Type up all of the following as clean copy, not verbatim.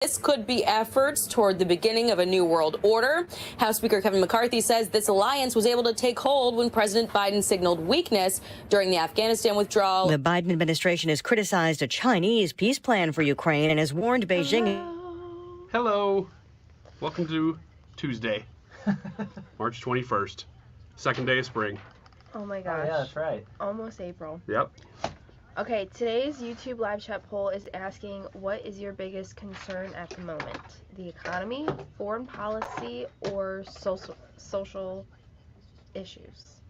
This could be efforts toward the beginning of a new world order. House Speaker Kevin McCarthy says this alliance was able to take hold when President Biden signaled weakness during the Afghanistan withdrawal. The Biden administration has criticized a Chinese peace plan for Ukraine and has warned Beijing. Hello. Welcome to Tuesday, March 21st, second day of spring. Oh my gosh. Oh, yeah, that's right. Almost April. Yep. Okay, today's YouTube live chat poll is asking, what is your biggest concern at the moment? The economy, foreign policy, or social issues?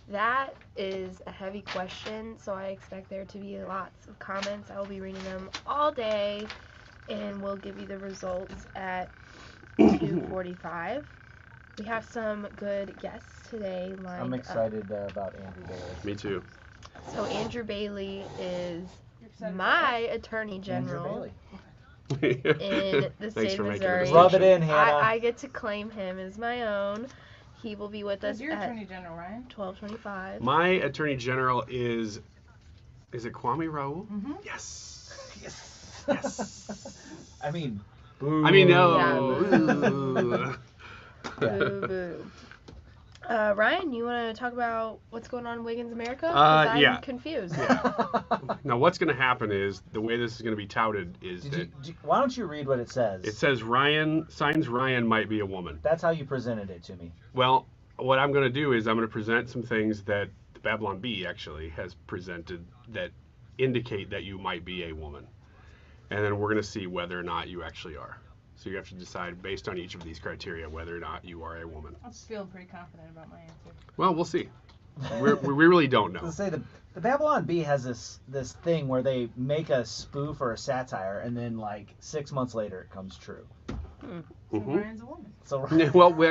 That is a heavy question, so I expect there to be lots of comments. I will be reading them all day, and we'll give you the results at 2:45. We have some good guests today lined up. I'm excited about Andrew Bailey. Me too. So Andrew Bailey is my attorney general in the state of Missouri. Rub it in, Hannah. I get to claim him as my own. He will be with us your at attorney general, Ryan? 12:25. My attorney general is it Kwame Raoul? Mm-hmm. Yes. Yes. Yes. I mean, boo. I mean, no. Yeah, Ooh. Boo boo. Ryan, you want to talk about what's going on in Wiggins America? 'Cause I'm confused. Yeah. Now, what's going to happen is the way this is going to be touted is why don't you read what it says? It says Ryan might be a woman. That's how you presented it to me. Well, what I'm going to do is I'm going to present some things that the Babylon Bee actually has presented that indicate that you might be a woman. And then we're going to see whether or not you actually are. So you have to decide based on each of these criteria whether or not you are a woman. I'm just feeling pretty confident about my answer. Well, we'll see. We really don't know. I was gonna say the Babylon Bee has this thing where they make a spoof or a satire, and then like 6 months later it comes true. So Ryan's a woman. So Well, we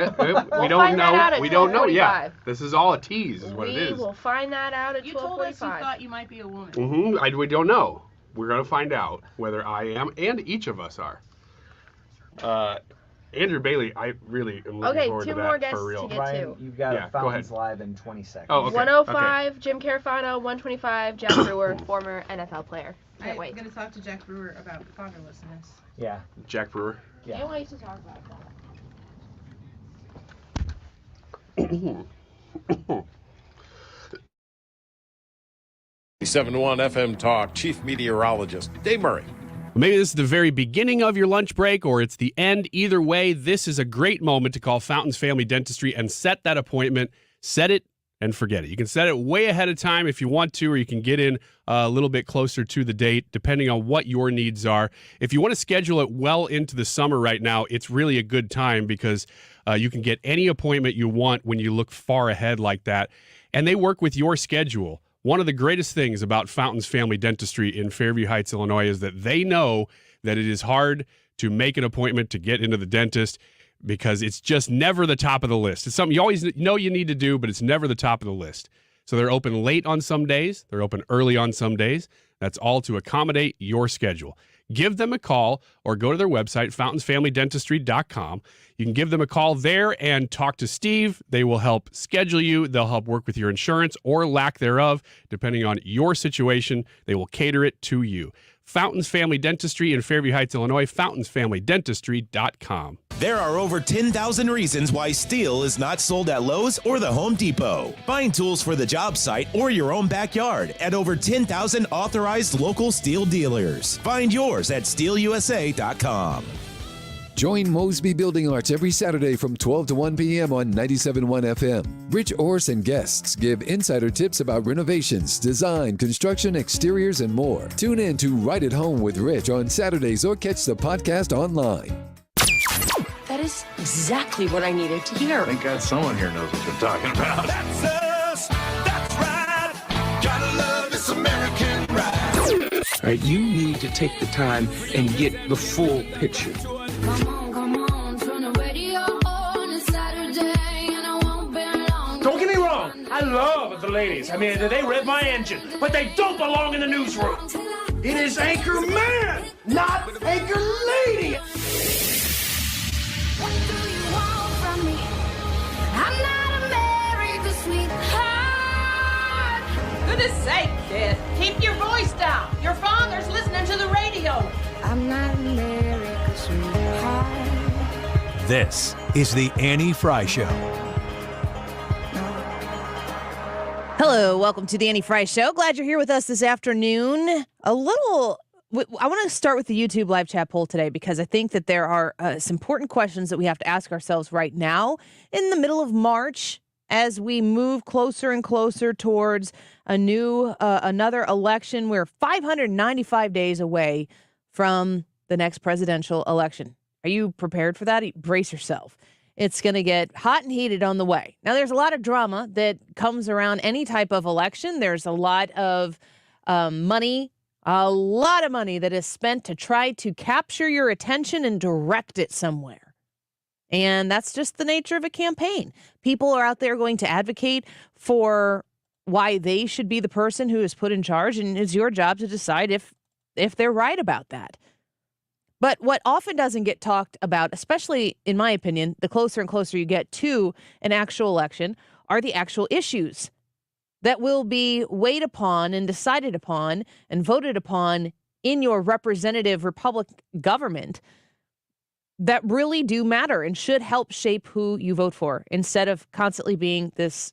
don't know. We don't know yet. This is all a tease, is what it is. We will find that out at 12:45. You told us you thought you might be a woman. We don't know. We're going to find out whether I am and each of us are. Andrew Bailey, I really am looking forward to that for real. To get Ryan, to. you've got a Fountains Live in 20 seconds. Oh, okay. 105, Jim Carafano. 125, Jack Brewer, former NFL player. Can't wait. I'm going to talk to Jack Brewer about fatherlessness. Yeah. Jack Brewer. Yeah. You used to talk about that. 7-1 FM Talk, Chief Meteorologist Dave Murray. Maybe this is the very beginning of your lunch break or it's the end. Either way, this is a great moment to call Fountains Family Dentistry and set that appointment. Set it and forget it. You can set it way ahead of time if you want to, or you can get in a little bit closer to the date, depending on what your needs are. If you want to schedule it well into the summer right now, it's really a good time because you can get any appointment you want when you look far ahead like that. And they work with your schedule. One of the greatest things about Fountains Family Dentistry in Fairview Heights, Illinois, is that they know that it is hard to make an appointment to get into the dentist because it's just never the top of the list. It's something you always know you need to do, but it's never the top of the list. So they're open late on some days. They're open early on some days. That's all to accommodate your schedule. Give them a call or go to their website, fountainsfamilydentistry.com. You can give them a call there and talk to Steve. They will help schedule you. They'll help work with your insurance or lack thereof, depending on your situation. They will cater it to you. Fountains Family Dentistry in Fairview Heights, Illinois, fountainsfamilydentistry.com. There are over 10,000 reasons why steel is not sold at Lowe's or the Home Depot. Find tools for the job site or your own backyard at over 10,000 authorized local steel dealers. Find yours at steelusa.com. Join Mosby Building Arts every Saturday from 12 to 1 p.m. on 97.1 FM. Rich Orse and guests give insider tips about renovations, design, construction, exteriors, and more. Tune in to Right at Home with Rich on Saturdays or catch the podcast online. That is exactly what I needed to hear. Thank God someone here knows what they're talking about. That's us. That's right. Gotta love this American ride. All right, you need to take the time and get the full picture. Come on, turn the radio on. It's Saturday and I won't be long. Don't get me wrong, I love the ladies. I mean, they rev my engine, but they don't belong in the newsroom. It is Anchor Man, not Anchor Lady. What do you want from me? I'm not America's sweetheart. Goodness sake, kid. Keep your voice down. Your father's listening to the radio. I'm not America's sweetheart. This is the Annie Frey Show. Hello, welcome to the Annie Frey Show. Glad you're here with us this afternoon. I want to start with the YouTube live chat poll today because I think that there are some important questions that we have to ask ourselves right now in the middle of March as we move closer and closer towards another election. We're 595 days away from the next presidential election. Are you prepared for that? Brace yourself. It's going to get hot and heated on the way. Now, there's a lot of drama that comes around any type of election. There's a lot of money that is spent to try to capture your attention and direct it somewhere. And that's just the nature of a campaign. People are out there going to advocate for why they should be the person who is put in charge, and it's your job to decide if they're right about that. But what often doesn't get talked about, especially in my opinion, the closer and closer you get to an actual election, are the actual issues that will be weighed upon and decided upon and voted upon in your representative republic government that really do matter and should help shape who you vote for, instead of constantly being this,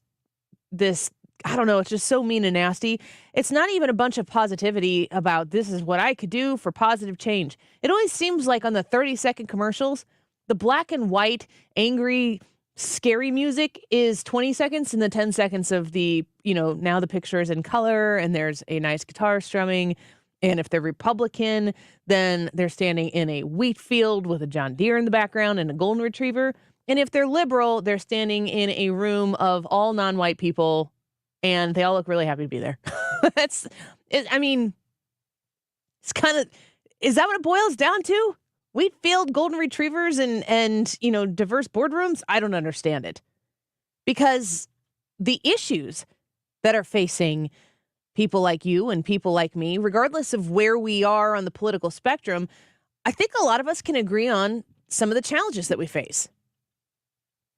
I don't know, it's just so mean and nasty. It's not even a bunch of positivity about this is what I could do for positive change. It always seems like on the 30-second commercials, the black and white, angry, scary music is 20 seconds and the 10 seconds of the, now the picture is in color and there's a nice guitar strumming. And if they're Republican, then they're standing in a wheat field with a John Deere in the background and a golden retriever. And if they're liberal, they're standing in a room of all non-white people and they all look really happy to be there. It's kind of, is that what it boils down to? Wheat field, golden retrievers, and diverse boardrooms? I don't understand it. Because the issues that are facing people like you and people like me, regardless of where we are on the political spectrum, I think a lot of us can agree on some of the challenges that we face.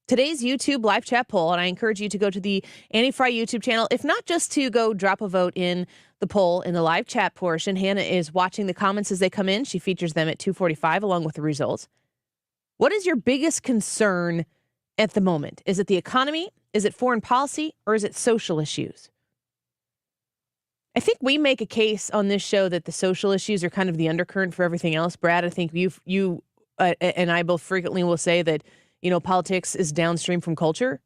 Today's YouTube live chat poll, and I encourage you to go to the Annie Frey YouTube channel, if not just to go drop a vote in the poll in the live chat portion. Hannah is watching the comments as they come in. She features them at 2:45 along with the results. What is your biggest concern at the moment? Is it the economy? Is it foreign policy? Or is it social issues? I think we make a case on this show that the social issues are kind of the undercurrent for everything else. Brad, I think you and I both frequently will say that politics is downstream from culture.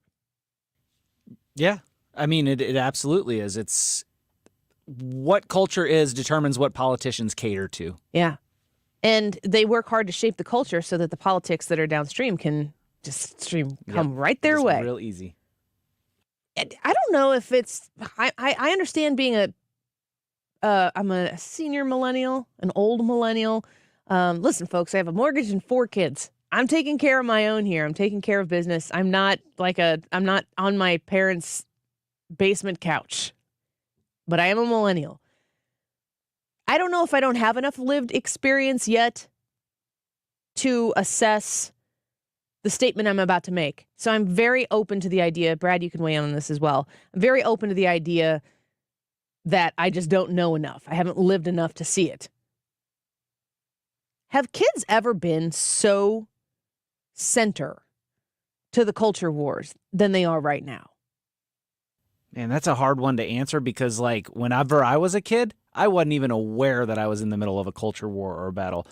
Yeah. I mean, it absolutely is. It's what culture is determines what politicians cater to. Yeah. And they work hard to shape the culture so that the politics that are downstream can just come right their way. Real easy. I don't know if it's, I understand being I'm a senior millennial, an old millennial. Listen, folks, I have a mortgage and 4 kids. I'm taking care of my own here. I'm taking care of business. I'm not on my parents' basement couch, but I am a millennial. I don't know if I don't have enough lived experience yet to assess the statement I'm about to make. So I'm very open to the idea, Brad, you can weigh in on this as well. I'm very open to the idea that I just don't know enough. I haven't lived enough to see it. Have kids ever been so center to the culture wars than they are right now? Man, that's a hard one to answer because, whenever I was a kid, I wasn't even aware that I was in the middle of a culture war or a battle.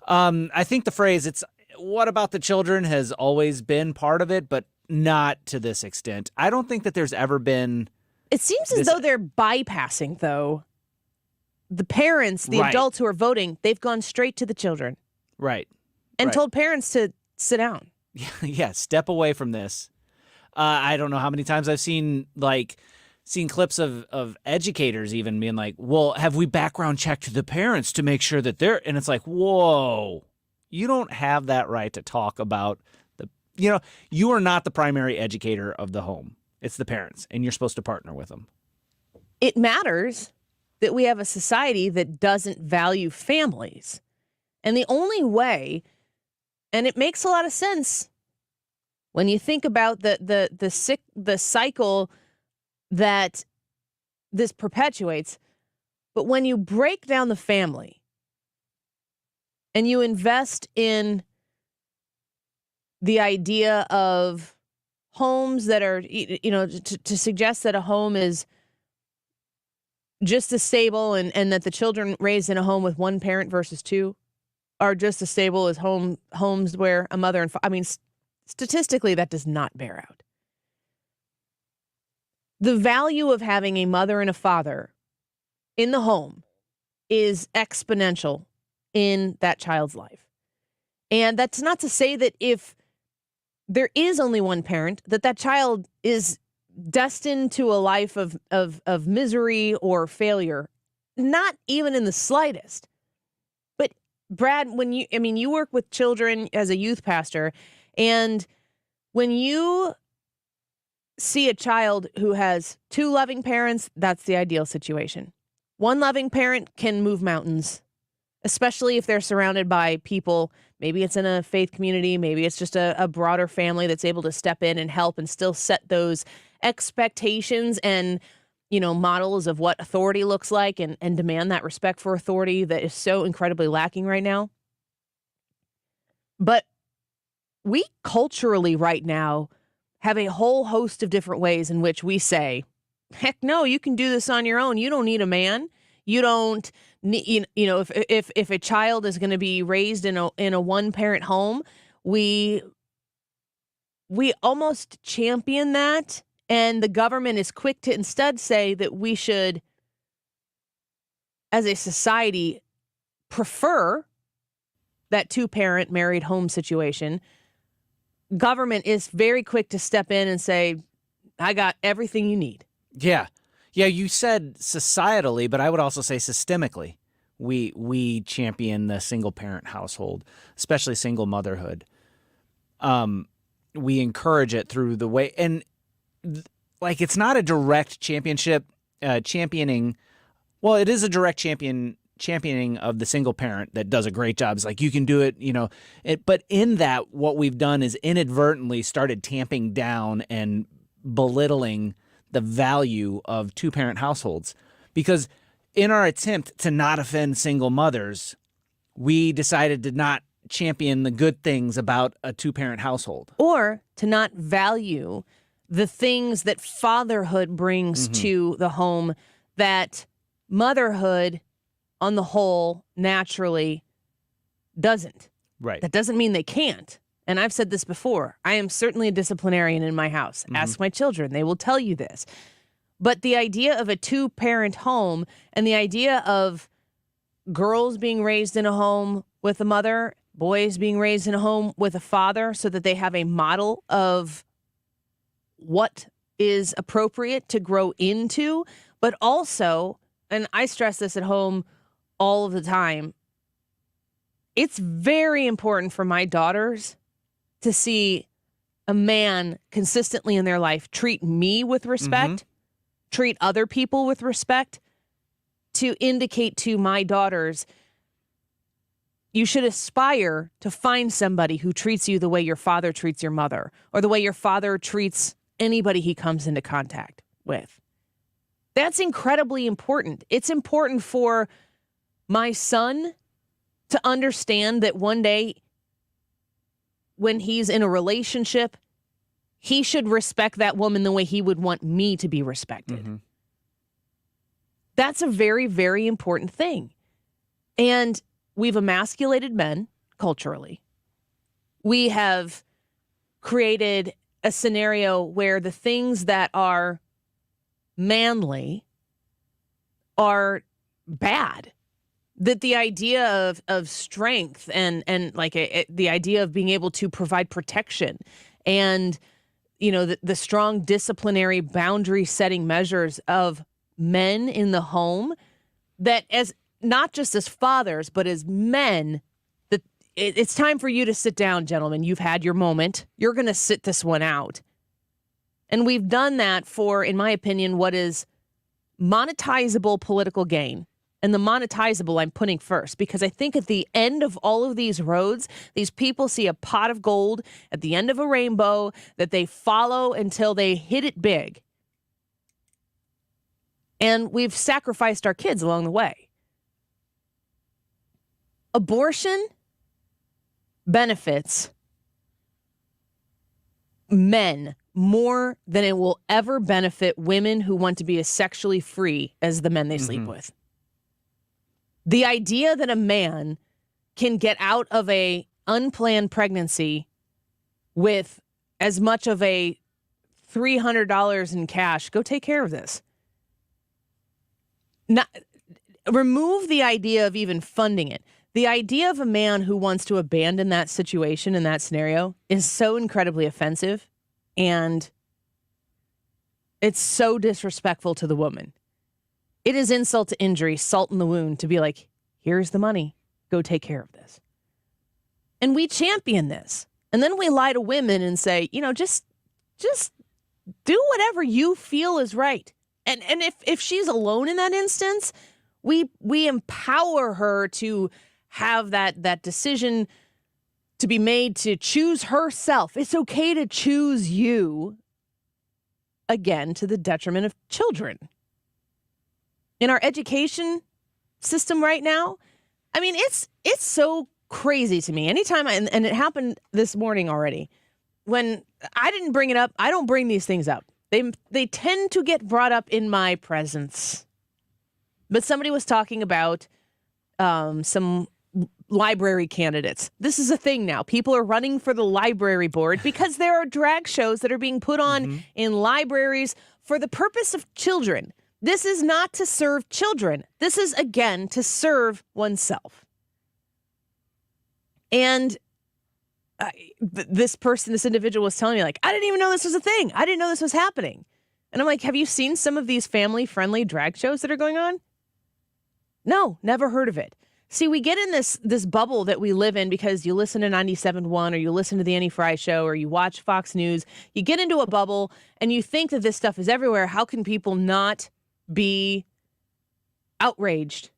I think the phrase, it's what about the children, has always been part of it, but not to this extent. I don't think that there's ever been... It seems as though they're bypassing, though, the parents, the adults who are voting. They've gone straight to the children. Right. And told parents to sit down. Yeah, step away from this. I don't know how many times I've seen clips of educators even being like, well, have we background checked the parents to make sure that they're, and it's like, whoa, you don't have that right to talk about you are not the primary educator of the home. It's the parents, and you're supposed to partner with them. It matters that we have a society that doesn't value families. And the only way, and it makes a lot of sense when you think about the cycle that this perpetuates, but when you break down the family and you invest in the idea of homes that are, to suggest that a home is just as stable and that the children raised in a home with one parent versus two are just as stable as homes where a mother and statistically, that does not bear out. The value of having a mother and a father in the home is exponential in that child's life. And that's not to say that if there is only one parent, that child is destined to a life of misery or failure. Not even in the slightest. But Brad, you work with children as a youth pastor, and when you see a child who has two loving parents, that's the ideal situation. One loving parent can move mountains, especially if they're surrounded by people. Maybe it's in a faith community. Maybe it's just a broader family that's able to step in and help and still set those expectations and, models of what authority looks like and demand that respect for authority that is so incredibly lacking right now. But we culturally right now have a whole host of different ways in which we say, heck no, you can do this on your own. You don't need a man. You don't need, if a child is going to be raised in a one-parent home, we almost champion that. And the government is quick to instead say that we should, as a society, prefer that two-parent married home situation. Government is very quick to step in and say, I got everything you need. Yeah. Yeah, you said societally, but I would also say systemically. We champion the single-parent household, especially single motherhood. We encourage it through the way, and it's not a direct championing. Well, it is a direct championing of the single parent that does a great job. It's like, you can do it, but in that, what we've done is inadvertently started tamping down and belittling the value of two-parent households, because in our attempt to not offend single mothers, we decided to not champion the good things about a two-parent household. Or to not value the things that fatherhood brings to the home that motherhood on the whole naturally doesn't. Right. That doesn't mean they can't. And I've said this before. I am certainly a disciplinarian in my house. Ask my children. They will tell you this. But the idea of a two-parent home and the idea of girls being raised in a home with a mother, boys being raised in a home with a father so that they have a model of what is appropriate to grow into, but also, and I stress this at home all of the time, it's very important for my daughters to see a man consistently in their life treat me with respect, treat other people with respect, to indicate to my daughters, you should aspire to find somebody who treats you the way your father treats your mother, or the way your father treats anybody he comes into contact with. That's incredibly important. It's important for my son to understand that one day when he's in a relationship, he should respect that woman the way he would want me to be respected. That's a very, very important thing. And we've emasculated men culturally. We have created a scenario where the things that are manly are bad. That the idea of strength and the idea of being able to provide protection and, the strong disciplinary boundary setting measures of men in the home, that as not just as fathers, but as men, that it's time for you to sit down, gentlemen. You've had your moment. You're going to sit this one out. And we've done that for, in my opinion, what is monetizable political gain. And the monetizable I'm putting first, because I think at the end of all of these roads, these people see a pot of gold at the end of a rainbow that they follow until they hit it big. And we've sacrificed our kids along the way. Abortion benefits men more than it will ever benefit women who want to be as sexually free as the men they sleep with. The idea that a man can get out of a unplanned pregnancy with as much of a $300 in cash, go take care of this. Not, remove the idea of even funding it. The idea of a man who wants to abandon that situation in that scenario is so incredibly offensive, and it's so disrespectful to the woman. It is insult to injury, salt in the wound to be like, here's the money, go take care of this. And we champion this. And then we lie to women and say, just do whatever you feel is right. And if she's alone in that instance, we empower her to have that decision to be made to choose herself. It's okay to choose you, again, to the detriment of children. In our education system right now, I mean, it's so crazy to me. Anytime, and it happened this morning already, when I didn't bring it up, I don't bring these things up. They tend to get brought up in my presence. But somebody was talking about some library candidates. This is a thing now. People are running for the library board because there are drag shows that are being put on in libraries for the purpose of children. This is not to serve children. This is, again, to serve oneself. And this individual was telling me, like, I didn't even know this was a thing. I didn't know this was happening. And I'm like, have you seen some of these family-friendly drag shows that are going on? No, never heard of it. See, we get in this bubble that we live in because you listen to 97.1 or you listen to the Annie Frey Show or you watch Fox News. You get into a bubble and you think that this stuff is everywhere. How can people not be outraged?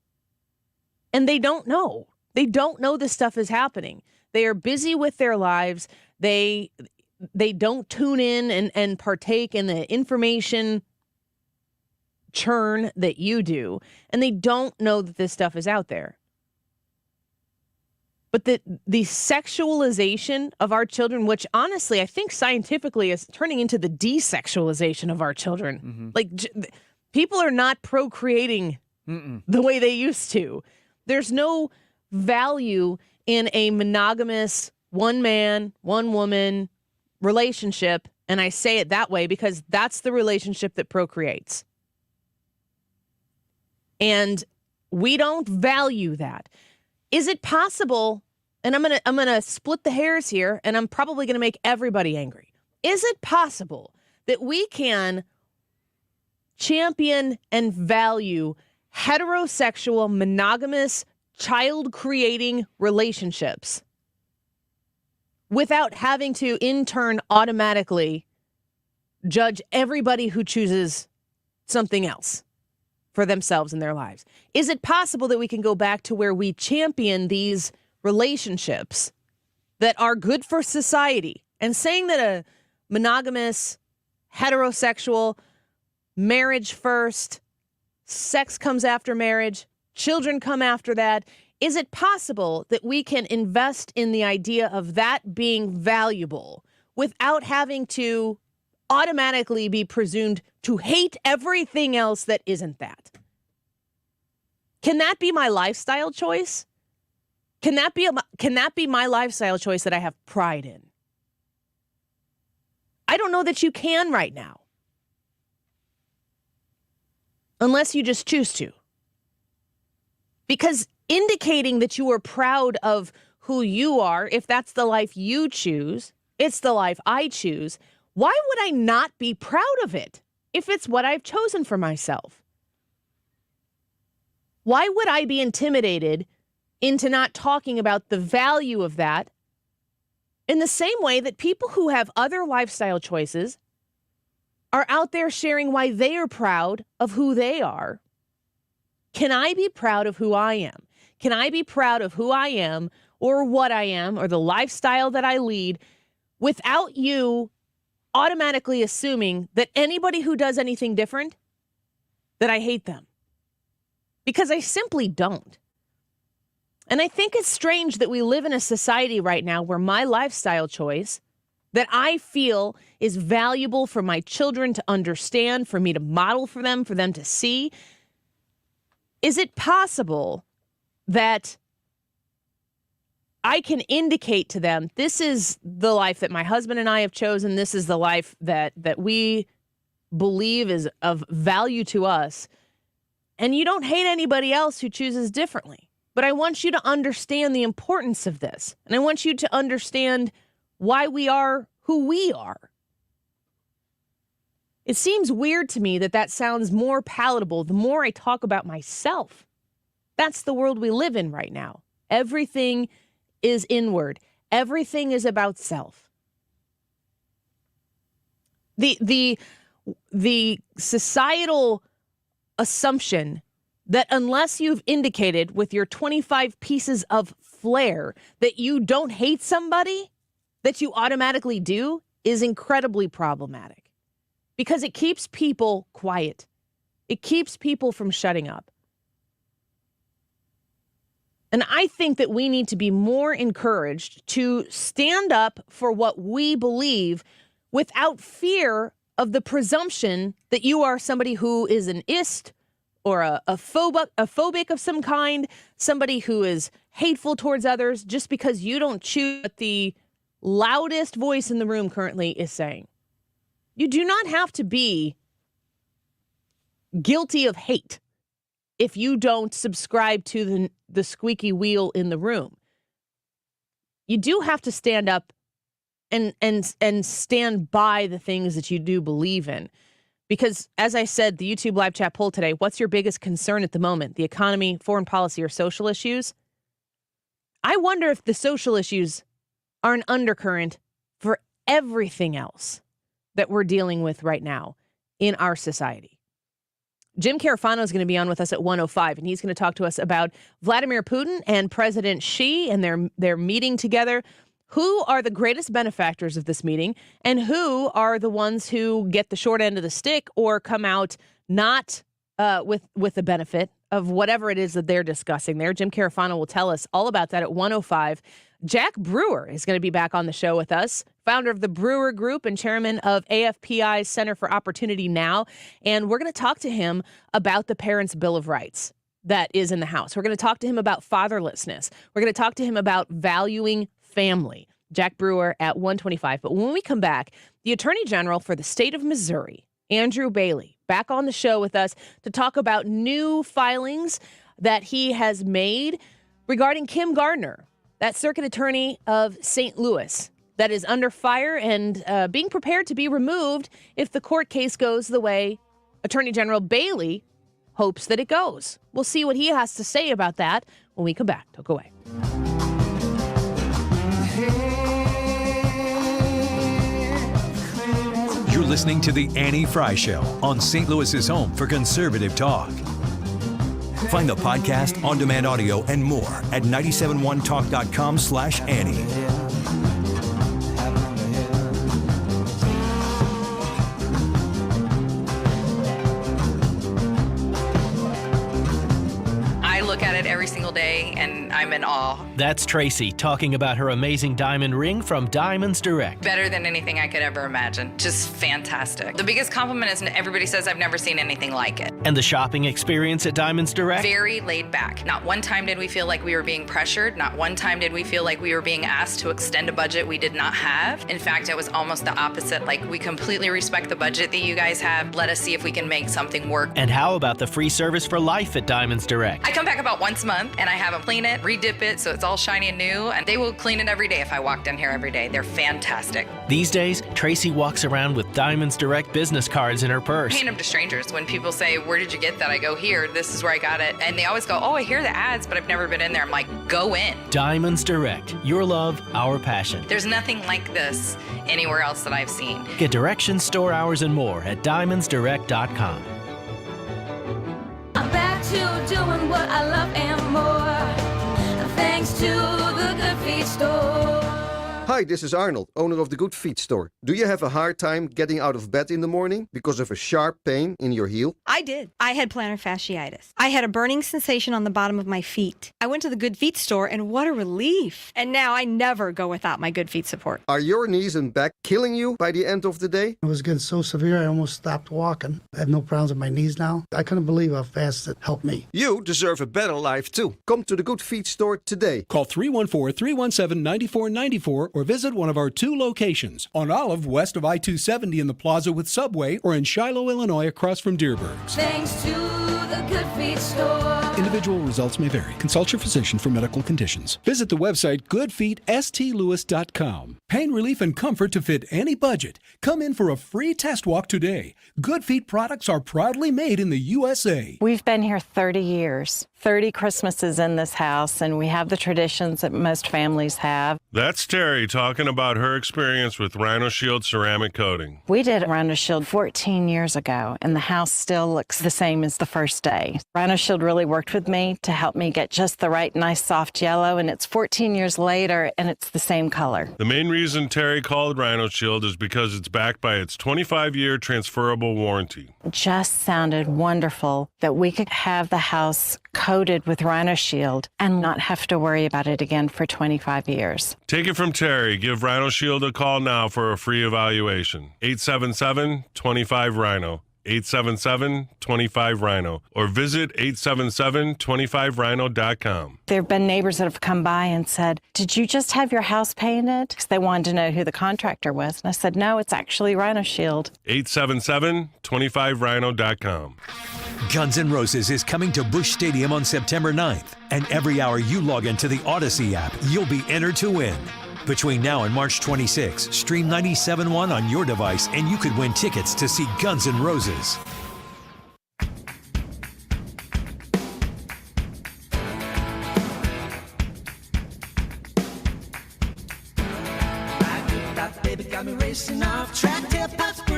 And they don't know. They don't know this stuff is happening. They are busy with their lives. They don't tune in and partake in the information churn that you do. And they don't know that this stuff is out there. But the sexualization of our children, which honestly, I think scientifically is turning into the desexualization of our children. Like, people are not procreating the way they used to. There's no value in a monogamous one man, one woman relationship. And I say it that way because that's the relationship that procreates. And we don't value that. Is it possible, and I'm gonna split the hairs here, and I'm probably gonna make everybody angry. Is it possible that we can champion and value heterosexual, monogamous, child-creating relationships without having to, in turn, automatically judge everybody who chooses something else for themselves in their lives? Is it possible that we can go back to where we champion these relationships that are good for society? And saying that a monogamous, heterosexual, marriage first, sex comes after marriage, children come after that. Is it possible that we can invest in the idea of that being valuable without having to automatically be presumed to hate everything else that isn't that? Can that be my lifestyle choice? Can that be my lifestyle choice that I have pride in? I don't know that you can right now. Unless you just choose to. Because indicating that you are proud of who you are, if that's the life you choose, it's the life I choose, why would I not be proud of it if it's what I've chosen for myself? Why would I be intimidated into not talking about the value of that in the same way that people who have other lifestyle choices are out there sharing why they are proud of who they are? Can I be proud of who I am? Can I be proud of who I am or what I am or the lifestyle that I lead without you automatically assuming that anybody who does anything different, that I hate them? Because I simply don't. And I think it's strange that we live in a society right now where my lifestyle choice that I feel is valuable for my children to understand, for me to model for them to see. Is it possible that I can indicate to them, this is the life that my husband and I have chosen, this is the life that we believe is of value to us, and you don't hate anybody else who chooses differently? But I want you to understand the importance of this, and I want you to understand why we are who we are. It seems weird to me that sounds more palatable the more I talk about myself. That's the world we live in right now. Everything is inward. Everything is about self. The societal assumption that unless you've indicated with your 25 pieces of flair that you don't hate somebody, that you automatically do, is incredibly problematic because it keeps people quiet. It keeps people from shutting up. And I think that we need to be more encouraged to stand up for what we believe without fear of the presumption that you are somebody who is an ist or a phobic of some kind, somebody who is hateful towards others just because you don't choose what the loudest voice in the room currently is saying. You do not have to be guilty of hate if you don't subscribe to the squeaky wheel in the room. You do have to stand up and stand by the things that you do believe in. Because, as I said, the YouTube live chat poll today, what's your biggest concern at the moment? The economy, foreign policy, or social issues? I wonder if the social issues are an undercurrent for everything else that we're dealing with right now in our society. Jim Carafano is going to be on with us at 1:05, and he's going to talk to us about Vladimir Putin and President Xi and their meeting together. Who are the greatest benefactors of this meeting, and who are the ones who get the short end of the stick or come out not with the benefit of whatever it is that they're discussing there? Jim Carafano will tell us all about that at 1:05. Jack Brewer is going to be back on the show with us, founder of the Brewer Group and chairman of AFPI's Center for Opportunity Now. And we're going to talk to him about the Parents' Bill of Rights that is in the House. We're going to talk to him about fatherlessness. We're going to talk to him about valuing family. Jack Brewer at 1:25. But when we come back, the Attorney General for the state of Missouri, Andrew Bailey, back on the show with us to talk about new filings that he has made regarding Kim Gardner, that circuit attorney of St. Louis, that is under fire and being prepared to be removed if the court case goes the way Attorney General Bailey hopes that it goes. We'll see what he has to say about that when we come back. Don't go away. You're listening to The Annie Frey Show on St. Louis's home for conservative talk. Find the podcast, on-demand audio, and more at 971talk.com/Annie. I look at it every single day, and I'm in awe. That's Tracy talking about her amazing diamond ring from Diamonds Direct. Better than anything I could ever imagine. Just fantastic. The biggest compliment is everybody says I've never seen anything like it. And the shopping experience at Diamonds Direct? Very laid back. Not one time did we feel like we were being pressured. Not one time did we feel like we were being asked to extend a budget we did not have. In fact, it was almost the opposite. Like, we completely respect the budget that you guys have. Let us see if we can make something work. And how about the free service for life at Diamonds Direct? I come back about once a month, and I have them clean it, redip it, so it's all shiny and new, and they will clean it every day if I walked in here every day. They're fantastic. These days, Tracy walks around with Diamonds Direct business cards in her purse. I hand them to strangers. When people say, where did you get that? I go, here, this is where I got it. And they always go, oh, I hear the ads, but I've never been in there. I'm like, go in. Diamonds Direct. Your love, our passion. There's nothing like this anywhere else that I've seen. Get directions, store hours, and more at diamondsdirect.com. I'm back to doing what I love and more, thanks to the Good Feet store. Hi, Hi, this is Arnold, owner of the Good Feet store. Do you have a hard time getting out of bed in the morning because of a sharp pain in your heel? I did. I had plantar fasciitis. I had a burning sensation on the bottom of my feet. I went to the Good Feet store, and what a relief. And now I never go without my Good Feet support. Are your knees and back killing you by the end of the day? It was getting so severe I almost stopped walking. I have no problems with my knees now. I couldn't believe how fast it helped me. You deserve a better life too. Come to the Good Feet store today. Call 314-317-9494 or visit one of our 2 locations. On Olive, west of I-270 in the plaza with Subway, or in Shiloh, Illinois, across from Dearborg's. Thanks to the Good Feet store. Individual results may vary. Consult your physician for medical conditions. Visit the website goodfeetstlewis.com. Pain relief and comfort to fit any budget. Come in for a free test walk today. Good Feet products are proudly made in the USA. We've been here 30 years, 30 Christmases in this house, and we have the traditions that most families have. That's Terry talking about her experience with Rhino Shield ceramic coating. We did Rhino Shield 14 years ago, and the house still looks the same as the first day. Rhino Shield really worked with me to help me get just the right nice soft yellow, and it's 14 years later, and it's the same color. The main reason Terry called Rhino Shield is because it's backed by its 25-year transferable warranty. It just sounded wonderful that we could have the house coated with Rhino Shield and not have to worry about it again for 25 years. Take it from Terry. Give Rhino Shield a call now for a free evaluation. 877-25-RHINO. 877-25-RHINO. Or visit 877-25rhino.com. There have been neighbors that have come by and said, "Did you just have your house painted?" Because they wanted to know who the contractor was. And I said, "No, it's actually Rhino Shield." 877-25rhino.com. Guns N' Roses is coming to Busch Stadium on September 9th. And every hour you log into the Odyssey app, you'll be entered to win. Between now and March 26, stream 97.1 on your device and you could win tickets to see Guns N' Roses.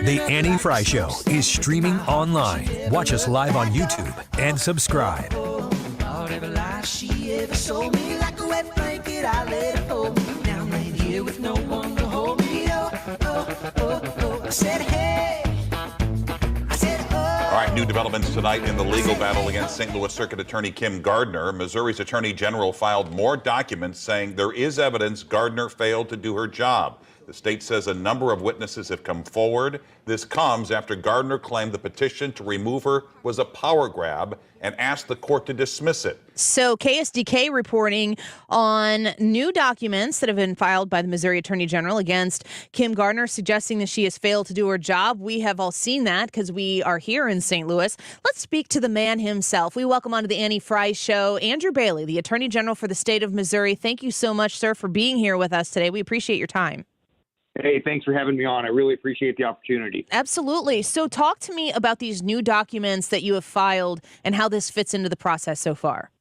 The Annie Frey Show is streaming online. Watch us live on YouTube and subscribe. All right, new developments tonight in the legal battle against St. Louis Circuit Attorney Kim Gardner. Missouri's Attorney General filed more documents saying there is evidence Gardner failed to do her job. The state says a number of witnesses have come forward. This comes after Gardner claimed the petition to remove her was a power grab and asked the court to dismiss it. So KSDK reporting on new documents that have been filed by the Missouri Attorney General against Kim Gardner, suggesting that she has failed to do her job. We have all seen that because we are here in St. Louis. Let's speak to the man himself. We welcome onto the Annie Frey Show, Andrew Bailey, the Attorney General for the state of Missouri. Thank you so much, sir, for being here with us today. We appreciate your time. Hey, thanks for having me on. I really appreciate the opportunity. Absolutely. So talk to me about these new documents that you have filed and how this fits into the process so far.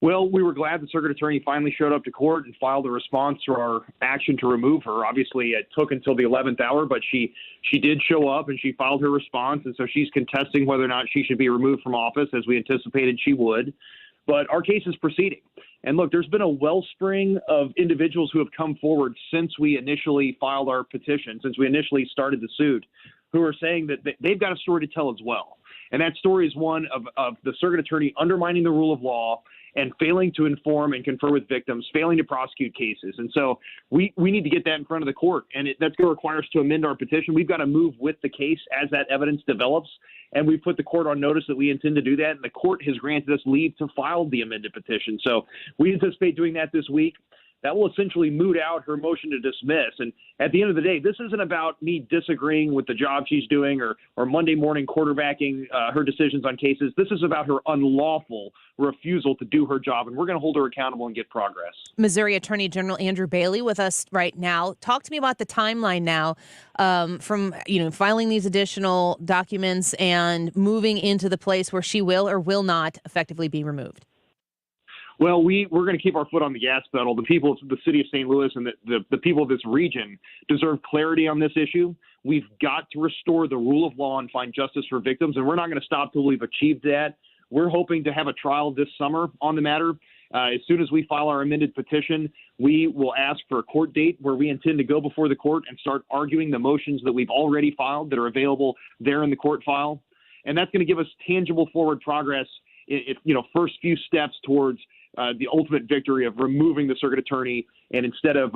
Well, we were glad the circuit attorney finally showed up to court and filed a response to our action to remove her. Obviously, it took until the 11th hour, but she did show up and she filed her response. And so she's contesting whether or not she should be removed from office, as we anticipated she would. But our case is proceeding. And look, there's been a wellspring of individuals who have come forward since we initially filed our petition, since we initially started the suit, who are saying that they've got a story to tell as well. And that story is one of the circuit attorney undermining the rule of law and failing to inform and confer with victims, failing to prosecute cases. And so we need to get that in front of the court. And that's going to require us to amend our petition. We've got to move with the case as that evidence develops. And we've put the court on notice that we intend to do that. And the court has granted us leave to file the amended petition. So we anticipate doing that this week. That will essentially moot out her motion to dismiss. And at the end of the day, this isn't about me disagreeing with the job she's doing or Monday morning quarterbacking her decisions on cases. This is about her unlawful refusal to do her job, and we're going to hold her accountable and get progress. Missouri Attorney General Andrew Bailey with us right now. Talk to me about the timeline now from filing these additional documents and moving into the place where she will or will not effectively be removed. Well, we're going to keep our foot on the gas pedal. The people of the city of St. Louis and the people of this region deserve clarity on this issue. We've got to restore the rule of law and find justice for victims, and we're not going to stop till we've achieved that. We're hoping to have a trial this summer on the matter, As soon as we file our amended petition, we will ask for a court date where we intend to go before the court and start arguing the motions that we've already filed that are available there in the court file. And that's going to give us tangible forward progress, first few steps towards the ultimate victory of removing the circuit attorney, and instead of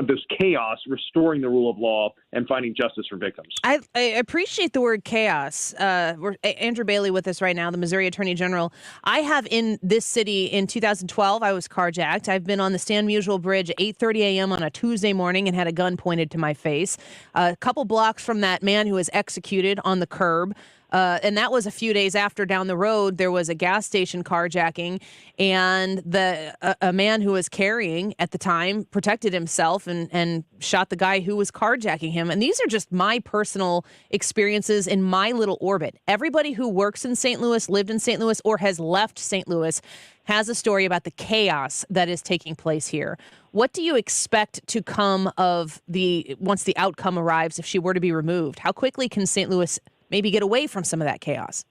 this chaos, restoring the rule of law and finding justice for victims. I appreciate the word chaos. We're Andrew Bailey with us right now, the Missouri Attorney General. I have in this city in 2012, I was carjacked. I've been on the Stan Musial Bridge at 8:30 a.m. on a Tuesday morning and had a gun pointed to my face. A couple blocks from that man who was executed on the curb. And that was a few days after. Down the road, there was a gas station carjacking, and a man who was carrying at the time protected himself and shot the guy who was carjacking him. And these are just my personal experiences in my little orbit. Everybody who works in St. Louis, lived in St. Louis, or has left St. Louis has a story about the chaos that is taking place here. What do you expect to come of once the outcome arrives if she were to be removed? How quickly can St. Louis maybe get away from some of that chaos?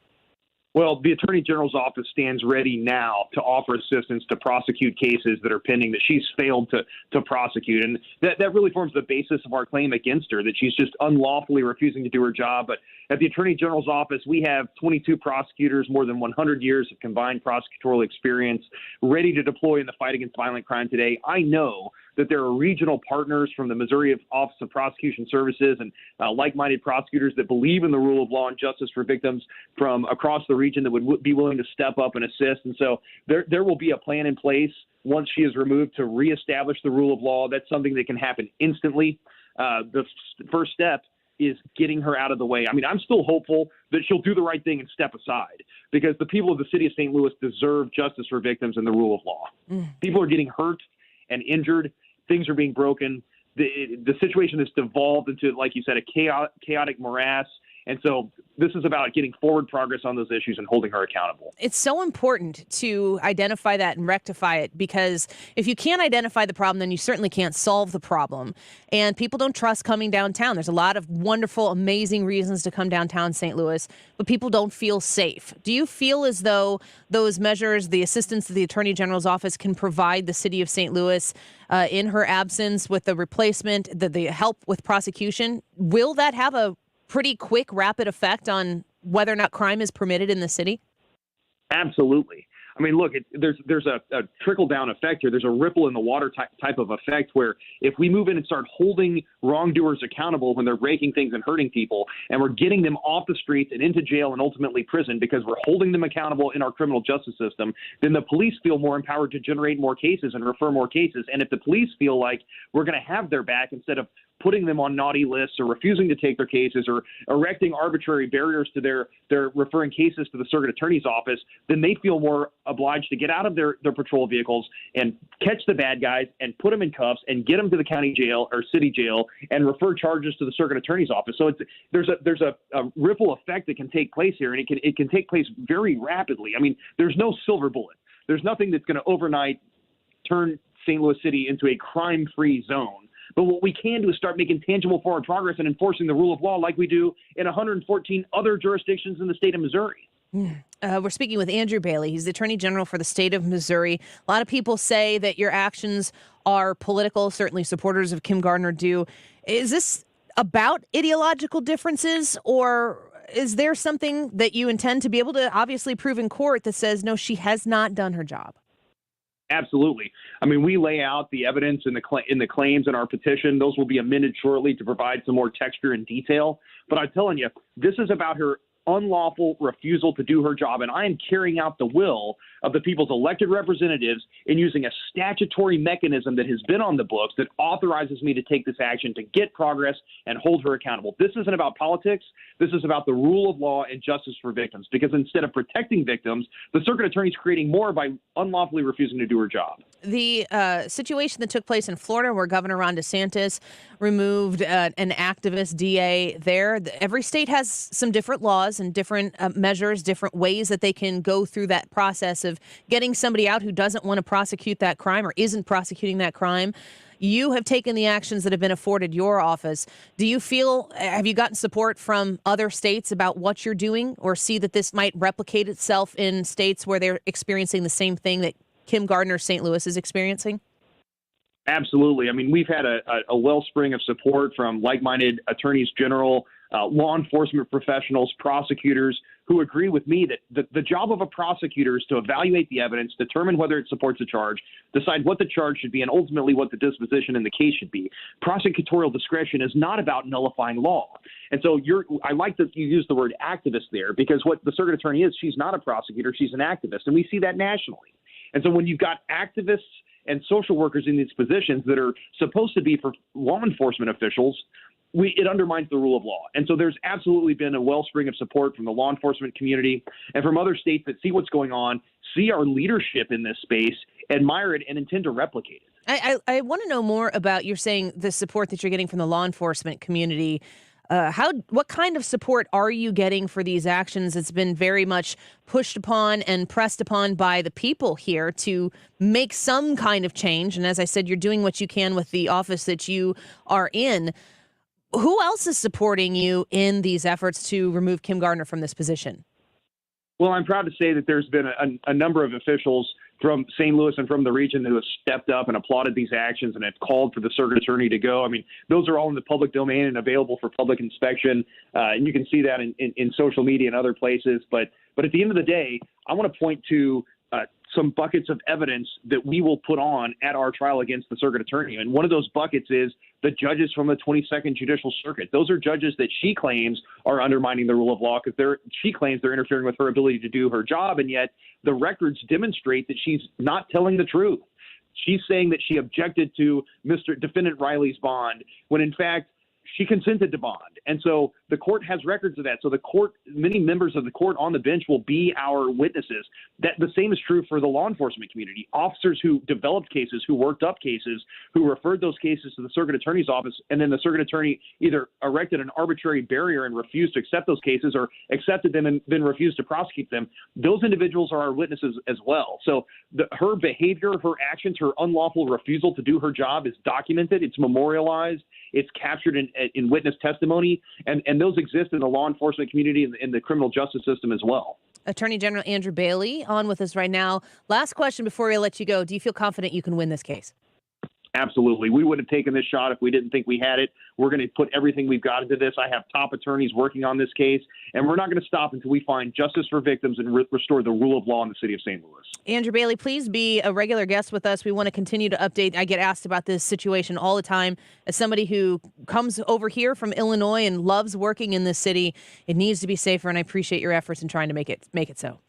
Well, the Attorney General's office stands ready now to offer assistance to prosecute cases that are pending that she's failed to prosecute. And that really forms the basis of our claim against her, that she's just unlawfully refusing to do her job. But at the Attorney General's office, we have 22 prosecutors, more than 100 years of combined prosecutorial experience, ready to deploy in the fight against violent crime today. I know that there are regional partners from the Missouri Office of Prosecution Services and like-minded prosecutors that believe in the rule of law and justice for victims from across the region that would be willing to step up and assist. And so there will be a plan in place once she is removed to reestablish the rule of law. That's something that can happen instantly. The first step is getting her out of the way. I mean, I'm still hopeful that she'll do the right thing and step aside, because the people of the city of St. Louis deserve justice for victims and the rule of law. People are getting hurt and injured. Things are being broken. The situation has devolved into, like you said, a chaotic morass. And so this is about getting forward progress on those issues and holding her accountable. It's so important to identify that and rectify it, because if you can't identify the problem, then you certainly can't solve the problem. And people don't trust coming downtown. There's a lot of wonderful, amazing reasons to come downtown St. Louis, but people don't feel safe. Do you feel as though those measures, the assistance that the Attorney General's office can provide the city of St. Louis in her absence, with the replacement, the help with prosecution, will that have a pretty quick, rapid effect on whether or not crime is permitted in the city? Absolutely. I mean, look, there's a trickle-down effect here. There's a ripple in the water type of effect where if we move in and start holding wrongdoers accountable when they're breaking things and hurting people, and we're getting them off the streets and into jail and ultimately prison because we're holding them accountable in our criminal justice system, then the police feel more empowered to generate more cases and refer more cases. And if the police feel like we're going to have their back instead of putting them on naughty lists or refusing to take their cases or erecting arbitrary barriers to their referring cases to the circuit attorney's office, then they feel more obliged to get out of their patrol vehicles and catch the bad guys and put them in cuffs and get them to the county jail or city jail and refer charges to the circuit attorney's office. So there's a ripple effect that can take place here, and it can take place very rapidly. I mean, there's no silver bullet. There's nothing that's going to overnight turn St. Louis City into a crime-free zone. But what we can do is start making tangible forward progress and enforcing the rule of law like we do in 114 other jurisdictions in the state of Missouri. We're speaking with Andrew Bailey. He's the Attorney General for the state of Missouri. A lot of people say that your actions are political. Certainly supporters of Kim Gardner do. Is this about ideological differences, or is there something that you intend to be able to obviously prove in court that says, no, she has not done her job? Absolutely. I mean, we lay out the evidence in the claims in our petition. Those will be amended shortly to provide some more texture and detail. But I'm telling you, this is about her unlawful refusal to do her job, and I am carrying out the will of the people's elected representatives in using a statutory mechanism that has been on the books that authorizes me to take this action to get progress and hold her accountable. This isn't about politics. This is about the rule of law and justice for victims, because instead of protecting victims, the circuit attorney is creating more by unlawfully refusing to do her job. the situation that took place in Florida where Governor Ron DeSantis removed an activist DA there. Every state has some different laws and different measures, different ways that they can go through that process of getting somebody out who doesn't want to prosecute that crime or isn't prosecuting that crime. You have taken the actions that have been afforded your office. Have you gotten support from other states about what you're doing, or see that this might replicate itself in states where they're experiencing the same thing that Kim Gardner, St. Louis, is experiencing? Absolutely. I mean, we've had a wellspring of support from like-minded attorneys general, law enforcement professionals, prosecutors who agree with me that the job of a prosecutor is to evaluate the evidence, determine whether it supports a charge, decide what the charge should be, and ultimately what the disposition in the case should be. Prosecutorial discretion is not about nullifying law. And so I like that you use the word activist there, because what the circuit attorney is, she's not a prosecutor, she's an activist, and we see that nationally. And so when you've got activists and social workers in these positions that are supposed to be for law enforcement officials, it undermines the rule of law. And so there's absolutely been a wellspring of support from the law enforcement community and from other states that see what's going on, see our leadership in this space, admire it, and intend to replicate it. I want to know more about, you're saying, the support that you're getting from the law enforcement community. What kind of support are you getting for these actions? It's been very much pushed upon and pressed upon by the people here to make some kind of change. And as I said, you're doing what you can with the office that you are in. Who else is supporting you in these efforts to remove Kim Gardner from this position? Well, I'm proud to say that there's been a number of officials from St. Louis and from the region who have stepped up and applauded these actions and have called for the circuit attorney to go. I mean, those are all in the public domain and available for public inspection. And you can see that in social media and other places. But at the end of the day, I want to point to some buckets of evidence that we will put on at our trial against the circuit attorney. And one of those buckets is the judges from the 22nd Judicial Circuit. Those are judges that she claims are undermining the rule of law because she claims they're interfering with her ability to do her job, and yet the records demonstrate that she's not telling the truth. She's saying that she objected to Mr. Defendant Riley's bond when, in fact, she consented to bond. And so the court has records of that. So the court, many members of the court on the bench will be our witnesses. That the same is true for the law enforcement community. Officers who developed cases, who worked up cases, who referred those cases to the circuit attorney's office, and then the circuit attorney either erected an arbitrary barrier and refused to accept those cases or accepted them and then refused to prosecute them. Those individuals are our witnesses as well. So her behavior, her actions, her unlawful refusal to do her job is documented. It's memorialized. It's captured in witness testimony, and those exist in the law enforcement community and in the criminal justice system as well. Attorney General Andrew Bailey on with us right now. Last question before we let you go. Do you feel confident you can win this case? Absolutely. We would have taken this shot if we didn't think we had it. We're going to put everything we've got into this. I have top attorneys working on this case, and we're not going to stop until we find justice for victims and restore the rule of law in the city of St. Louis. Andrew Bailey, please be a regular guest with us. We want to continue to update. I get asked about this situation all the time. As somebody who comes over here from Illinois and loves working in this city, it needs to be safer, and I appreciate your efforts in trying to make it so.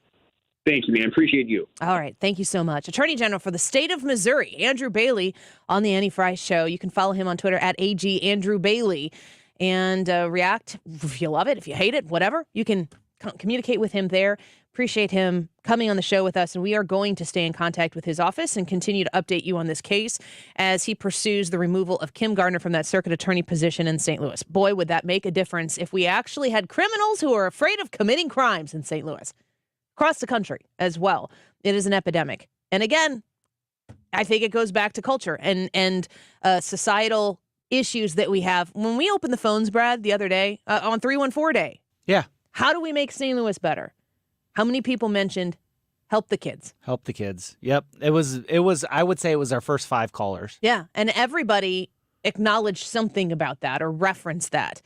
Thank you, man. Appreciate you. All right. Thank you so much. Attorney General for the state of Missouri, Andrew Bailey, on the Annie Frey Show. You can follow him on Twitter at AG Andrew Bailey and react if you love it, if you hate it, whatever. You can communicate with him there. Appreciate him coming on the show with us, and we are going to stay in contact with his office and continue to update you on this case as he pursues the removal of Kim Gardner from that circuit attorney position in St. Louis. Boy, would that make a difference if we actually had criminals who are afraid of committing crimes in St. Louis. Across the country as well. It is an epidemic. And again, I think it goes back to culture and societal issues that we have. When we opened the phones, Brad, the other day, on 314 Day. Yeah. How do we make St. Louis better? How many people mentioned help the kids? Help the kids. Yep. It was, I would say it was our first 5 callers. Yeah. And everybody acknowledged something about that or referenced that.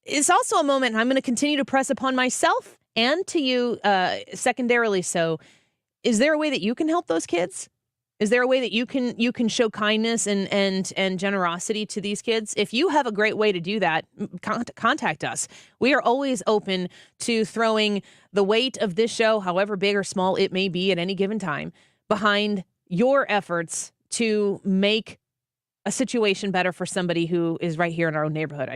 It's also a moment, and I'm going to continue to press upon myself and to you, secondarily so, is there a way that you can help those kids? Is there a way that you can show kindness and generosity to these kids? If you have a great way to do that, contact us. We are always open to throwing the weight of this show, however big or small it may be at any given time, behind your efforts to make a situation better for somebody who is right here in our own neighborhood.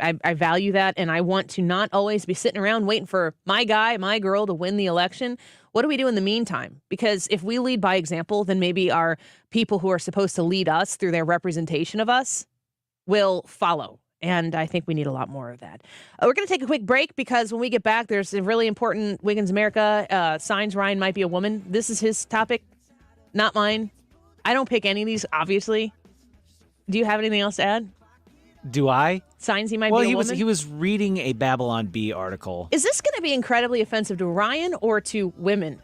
I value that, and I want to not always be sitting around waiting for my guy, my girl to win the election. What do we do in the meantime? Because if we lead by example, then maybe our people who are supposed to lead us through their representation of us will follow. And I think we need a lot more of that. We're going to take a quick break because when we get back, there's a really important Wiggins America signs Ryan might be a woman. This is his topic, not mine. I don't pick any of these, obviously. Do you have anything else to add? Do I? Signs he might be a woman? He was reading a Babylon Bee article. Is this going to be incredibly offensive to Ryan or to women?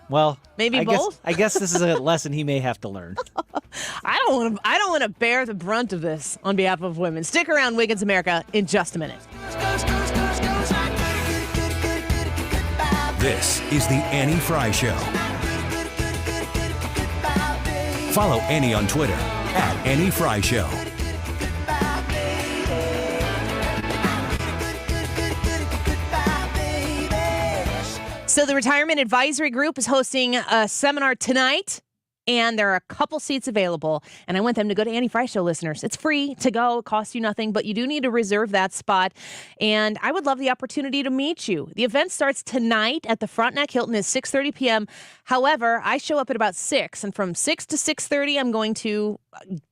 Well, maybe both. I guess this is a lesson he may have to learn. I don't want to bear the brunt of this on behalf of women. Stick around, Wiggins America, in just a minute. This is the Annie Frey Show. Follow Annie on Twitter @Annie Frey Show. So the Retirement Advisory Group is hosting a seminar tonight, and there are a couple seats available, and I want them to go to Annie Frey Show listeners. It's free to go. It costs you nothing, but you do need to reserve that spot, and I would love the opportunity to meet you. The event starts tonight at the Frontenac Hilton at 6:30 p.m. However, I show up at about 6, and from 6 to 6:30, I'm going to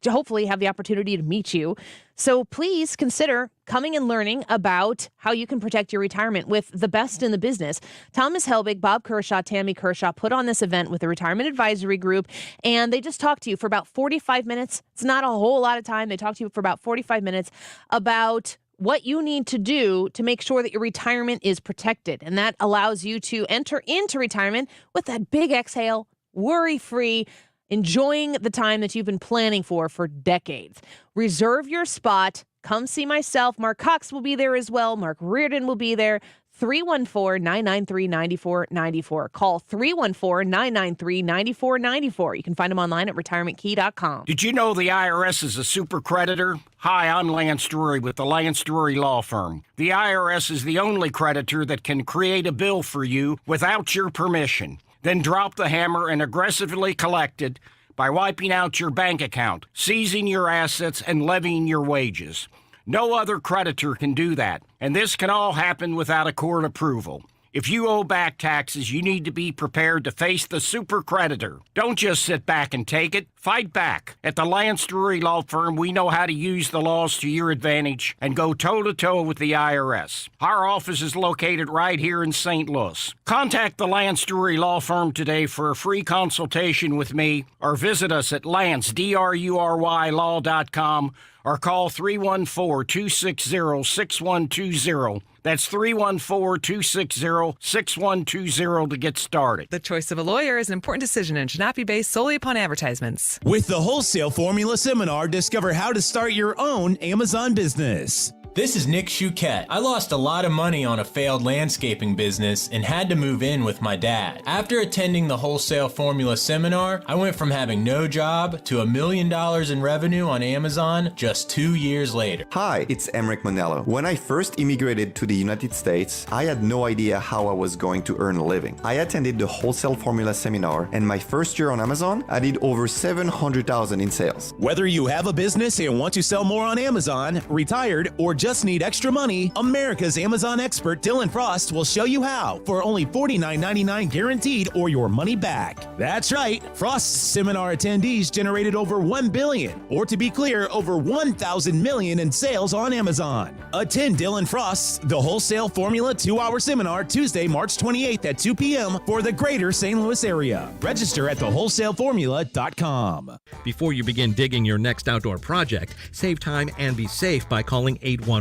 hopefully have the opportunity to meet you. So please consider coming and learning about how you can protect your retirement with the best in the business. Thomas Helbig, Bob Kershaw, Tammy Kershaw put on this event with the Retirement Advisory Group, and they just talk to you for about 45 minutes. It's not a whole lot of time. They talk to you for about 45 minutes about what you need to do to make sure that your retirement is protected. And that allows you to enter into retirement with that big exhale, worry-free, enjoying the time that you've been planning for decades. Reserve your spot. Come see myself. Mark Cox will be there as well. Mark Reardon will be there. 314-993-9494. Call 314-993-9494. You can find them online at retirementkey.com. Did you know the IRS is a super creditor? Hi, I'm Lance Drury with the Lance Drury Law Firm. The IRS is the only creditor that can create a bill for you without your permission, then drop the hammer and aggressively collect it by wiping out your bank account, seizing your assets, and levying your wages. No other creditor can do that, and this can all happen without a court approval. If you owe back taxes, you need to be prepared to face the super creditor. Don't just sit back and take it. Fight back. At the Lance Drury Law Firm, we know how to use the laws to your advantage and go toe-to-toe with the IRS. Our office is located right here in St. Louis. Contact the Lance Drury Law Firm today for a free consultation with me, or visit us at lancedrurylaw.com or call 314-260-6120. That's 314-260-6120 to get started. The choice of a lawyer is an important decision and should not be based solely upon advertisements. With the Wholesale Formula Seminar, discover how to start your own Amazon business. This is Nick Chouquette. I lost a lot of money on a failed landscaping business and had to move in with my dad. After attending the Wholesale Formula Seminar, I went from having no job to $1 million in revenue on Amazon just 2 years later. Hi, it's Emric Manello. When I first immigrated to the United States, I had no idea how I was going to earn a living. I attended the Wholesale Formula Seminar, and my first year on Amazon, I did over $700,000 in sales. Whether you have a business and want to sell more on Amazon, retired, or just need extra money, America's Amazon expert Dylan Frost will show you how for only $49.99 guaranteed or your money back. That's right, Frost's seminar attendees generated over $1 billion, or to be clear, over 1,000 million in sales on Amazon. Attend Dylan Frost's The Wholesale Formula 2-hour seminar Tuesday, March 28th at 2 p.m. for the greater St. Louis area. Register at thewholesaleformula.com. Before you begin digging your next outdoor project, save time and be safe by calling 811.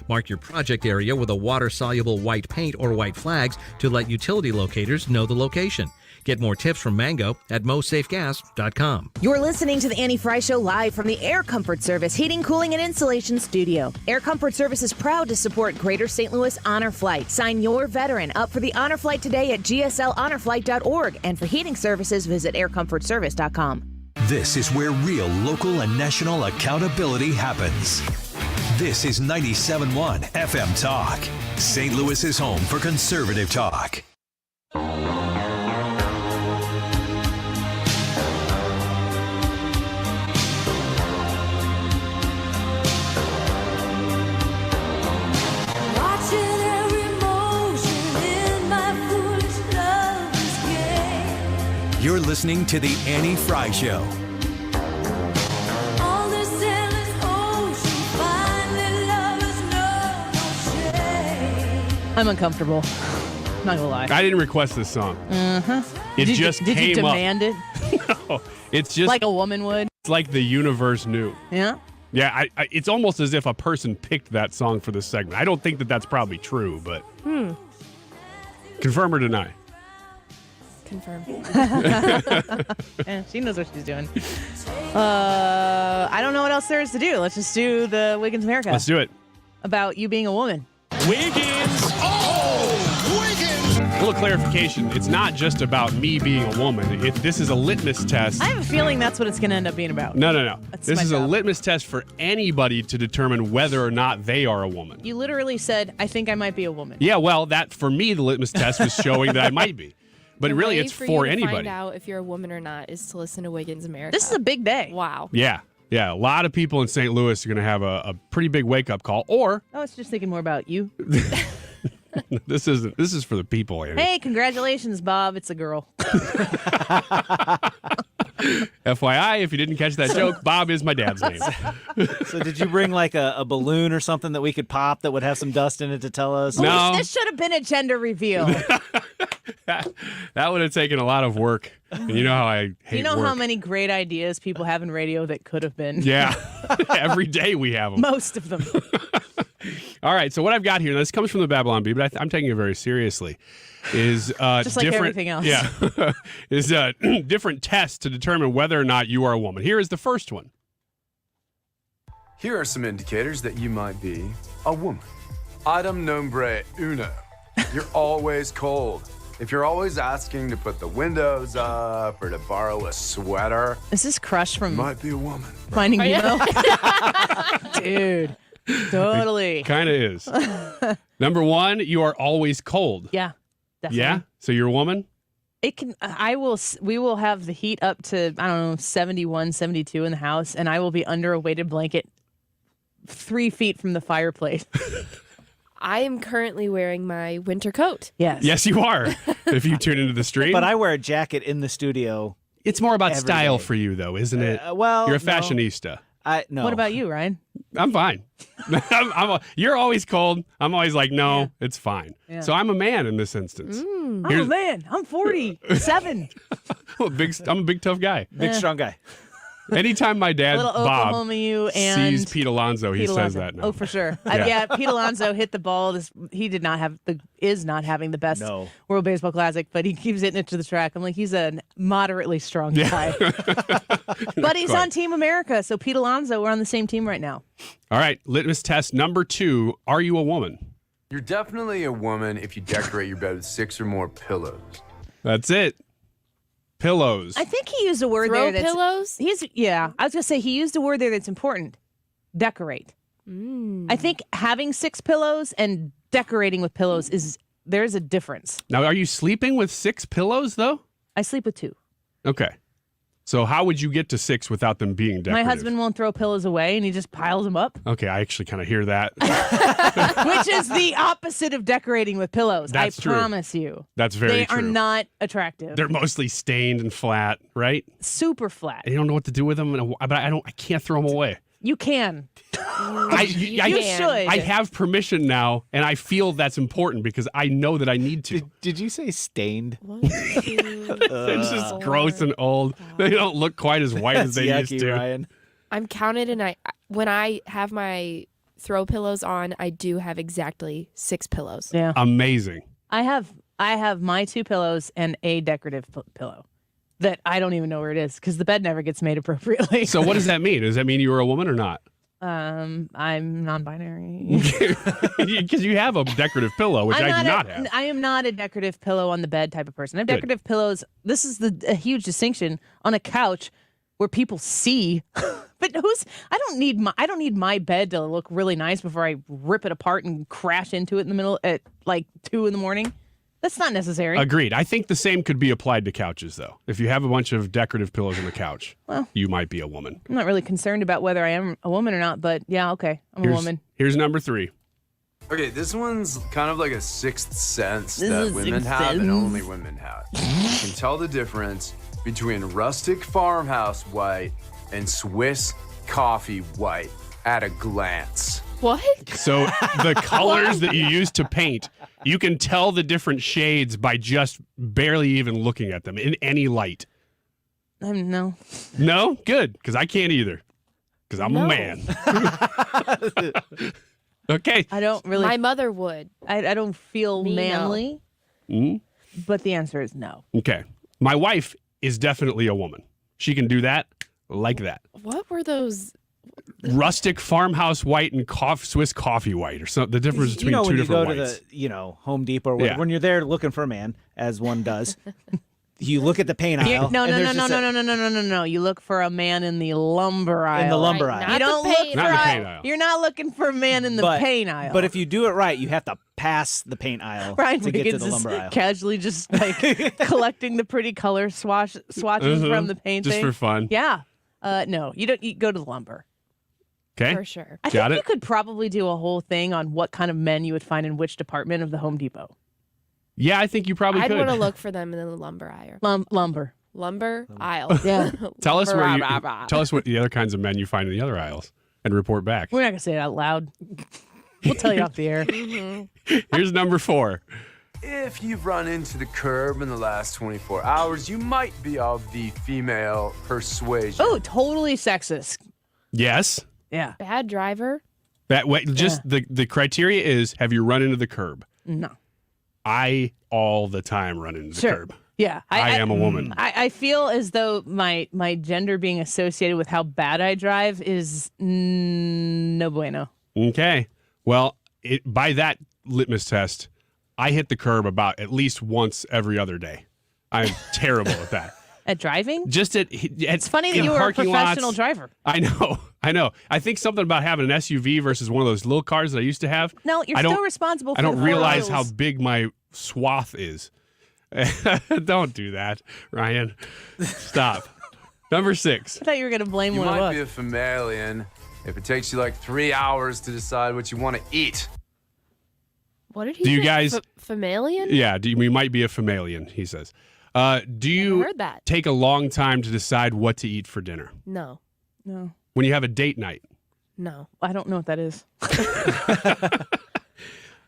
Mark your project area with a water-soluble white paint or white flags to let utility locators know the location. Get more tips from Mango at mosafegas.com. You're listening to the Annie Frey Show live from the Air Comfort Service Heating, Cooling, and Insulation Studio. Air Comfort Service is proud to support Greater St. Louis Honor Flight. Sign your veteran up for the Honor Flight today at gslhonorflight.org. And for heating services, visit aircomfortservice.com. This is where real local and national accountability happens. This is 97.1 FM Talk, St. Louis's home for conservative talk. listening to The Annie Frey Show. All the sailors ocean finally lovers know no shame. I'm uncomfortable. Not gonna lie. I didn't request this song. It Did just you came demand it? No, it's just Like a woman would? It's like the universe knew. Yeah. Yeah, it's almost as if a person picked that song for this segment. I don't think that that's probably true, but confirm or deny. Confirm. Yeah, she knows what she's doing. I don't know what else there is to do. Let's just do the Wiggins America. Let's do it. About you being a woman. Wiggins! Oh! Wiggins! A little clarification. It's not just about me being a woman. This is a litmus test. I have a feeling that's what it's going to end up being about. No. That's This my is a job. litmus test for anybody to determine whether or not they are a woman. You literally said, I think I might be a woman. Yeah, well, that for me, the litmus test was showing that I might be. But really, way it's for for you to anybody. Find out if you're a woman or not is to listen to Wiggins America. This is a big day. Wow. Yeah. A lot of people in St. Louis are going to have a pretty big wake-up call. Or I was just thinking more about you. this is for the people, Annie. Hey, congratulations, Bob. It's a girl. FYI, if you didn't catch that joke, Bob is my dad's name. So did you bring like a balloon or something that we could pop that would have some dust in it to tell us? No. This should have been a gender reveal. That would have taken a lot of work. And you know how I hate You know work. how many great ideas people have in radio that could have been? Yeah. Every day we have them. Most of them. All right. So what I've got here, this comes from the Babylon Bee, but I'm taking it very seriously, is Just like different, everything else. Yeah. is different tests to determine whether or not you are a woman. Here is the first one. Here are some indicators that you might be a woman. Item nombre uno. You're always cold. If you're always asking to put the windows up or to borrow a sweater, Is this Crush from might be a woman. Finding Nemo? Dude, totally. Kind of is. Number one, you are always cold. Yeah, definitely. Yeah? So you're a woman? It can. We will have the heat up to, I don't know, 71, 72 in the house, and I will be under a weighted blanket 3 feet from the fireplace. I am currently wearing my winter coat. Yes. Yes, you are. If you tune into the stream. But I wear a jacket in the studio. It's more about every style day. for you, though, isn't it? Well, You're a no. fashionista. No. What about you, Ryan? I'm fine. You're always cold. I'm always like, no, it's fine. Yeah. So I'm a man in this instance. I'm a man. I'm 47. I'm a big tough guy. Big strong guy. Anytime my dad, A little Bob, Oklahoma you and sees Pete Alonso, he Pete says Alonso. that now. Oh, for sure. Yeah. Yeah, Pete Alonso hit the ball. He is not having the best World Baseball Classic, but he keeps hitting it to the track. I'm like, he's a moderately strong guy. But he's on Team America, so Pete Alonso, we're on the same team right now. All right, litmus test number 2. Are you a woman? You're definitely a woman if you decorate your bed with 6 or more pillows. That's it. Pillows. I think he used a word Throw there that's pillows? Yeah, I was gonna say he used a word there that's important. Decorate. I think having 6 pillows and decorating with pillows there's a difference. Now, are you sleeping with 6 pillows, though? I sleep with 2. Okay. So how would you get to 6 without them being decorative? My husband won't throw pillows away and he just piles them up, Okay, I actually kind of hear that. which is the opposite of decorating with pillows. That's I true. promise you. That's very They true. are not attractive. They're mostly stained and flat, right? Super flat. And you don't know what to do with them, but I can't throw them away. You can. You should. I have permission now, and I feel that's important because I know that I need to. Did you say stained? It's just gross and old. They don't look quite as white as they That's used to. yucky, Ryan. I'm counted, and when I have my throw pillows on, I do have exactly 6 pillows. Yeah. Amazing. I have my 2 pillows and a decorative pillow that I don't even know where it is because the bed never gets made appropriately. So what does that mean? Does that mean you were a woman or not? I'm non-binary. Because you have a decorative pillow, which I do not have. I am not a decorative pillow on the bed type of person. I have Good. decorative pillows. This is a huge distinction on a couch where people see. But I don't need my bed to look really nice before I rip it apart and crash into it in the middle at like 2 a.m. That's not necessary. Agreed. I think the same could be applied to couches, though. If you have a bunch of decorative pillows on the couch, you might be a woman. I'm not really concerned about whether I am a woman or not, but yeah, okay, I'm a woman. Here's number 3. Okay, this one's kind of like a sixth sense This that is women sixth have and sense. only women have. You can tell the difference between rustic farmhouse white and Swiss coffee white at a glance. What? So the colors that you use to paint, you can tell the different shades by just barely even looking at them in any light. No. No? Good, because I can't either. Because I'm a man. Okay. I don't really. My mother would. I don't feel Me, no. manly, but the answer is no. Okay. My wife is definitely a woman. She can do that like that. What were those? Rustic farmhouse white and Swiss coffee white, or something. The difference between two different whites. When you go to the, Home Depot, or whatever, Yeah. when you're there looking for a man, as one does, you look at the paint aisle. No. and No. You look for a man in the lumber aisle. In the lumber aisle. You don't look for Not in the paint aisle. You're not looking for a man in the paint aisle. But if you do it right, you have to pass the paint aisle Brian to get to Wiggins the is lumber aisle. casually just like collecting the pretty color swatches from the paint Just thing. for fun. Yeah. No, you don't. You go to the lumber. Okay. For sure. I Got think it. you could probably do a whole thing on what kind of men you would find in which department of the Home Depot. Yeah, I think you probably I'd could. want to look for them in the lumber aisle. Lumber. Lumber aisle. Yeah. Tell us Lumber, where tell us what the other kinds of men you find in the other aisles and report back. We're not gonna say it out loud. We'll tell you off the air. Here's number 4. If you've run into the curb in the last 24 hours, you might be of the female persuasion. Oh, totally sexist. Yes. Yeah. Bad driver. That way, just the criteria is: have you run into the curb? No. I all the time run into the curb. Yeah. I am a woman. I feel as though my gender being associated with how bad I drive is no bueno. Okay. Well, by that litmus test, I hit the curb about at least once every other day. I'm terrible at that. At driving? Just It's funny that you were a professional driver. I know. I think something about having an SUV versus one of those little cars that I used to have. No, you're still responsible for I don't the realize wheels. how big my swath is. Don't do that, Ryan. Stop. Number 6. I thought you were going to blame You one might of be us. a familian if it takes you like 3 hours to decide what you want to eat. What did he Do say? you guys- Familian? Yeah, we might be a familian, he says. Do you heard that. take a long time to decide what to eat for dinner? No. No. When you have a date night? No. I don't know what that is.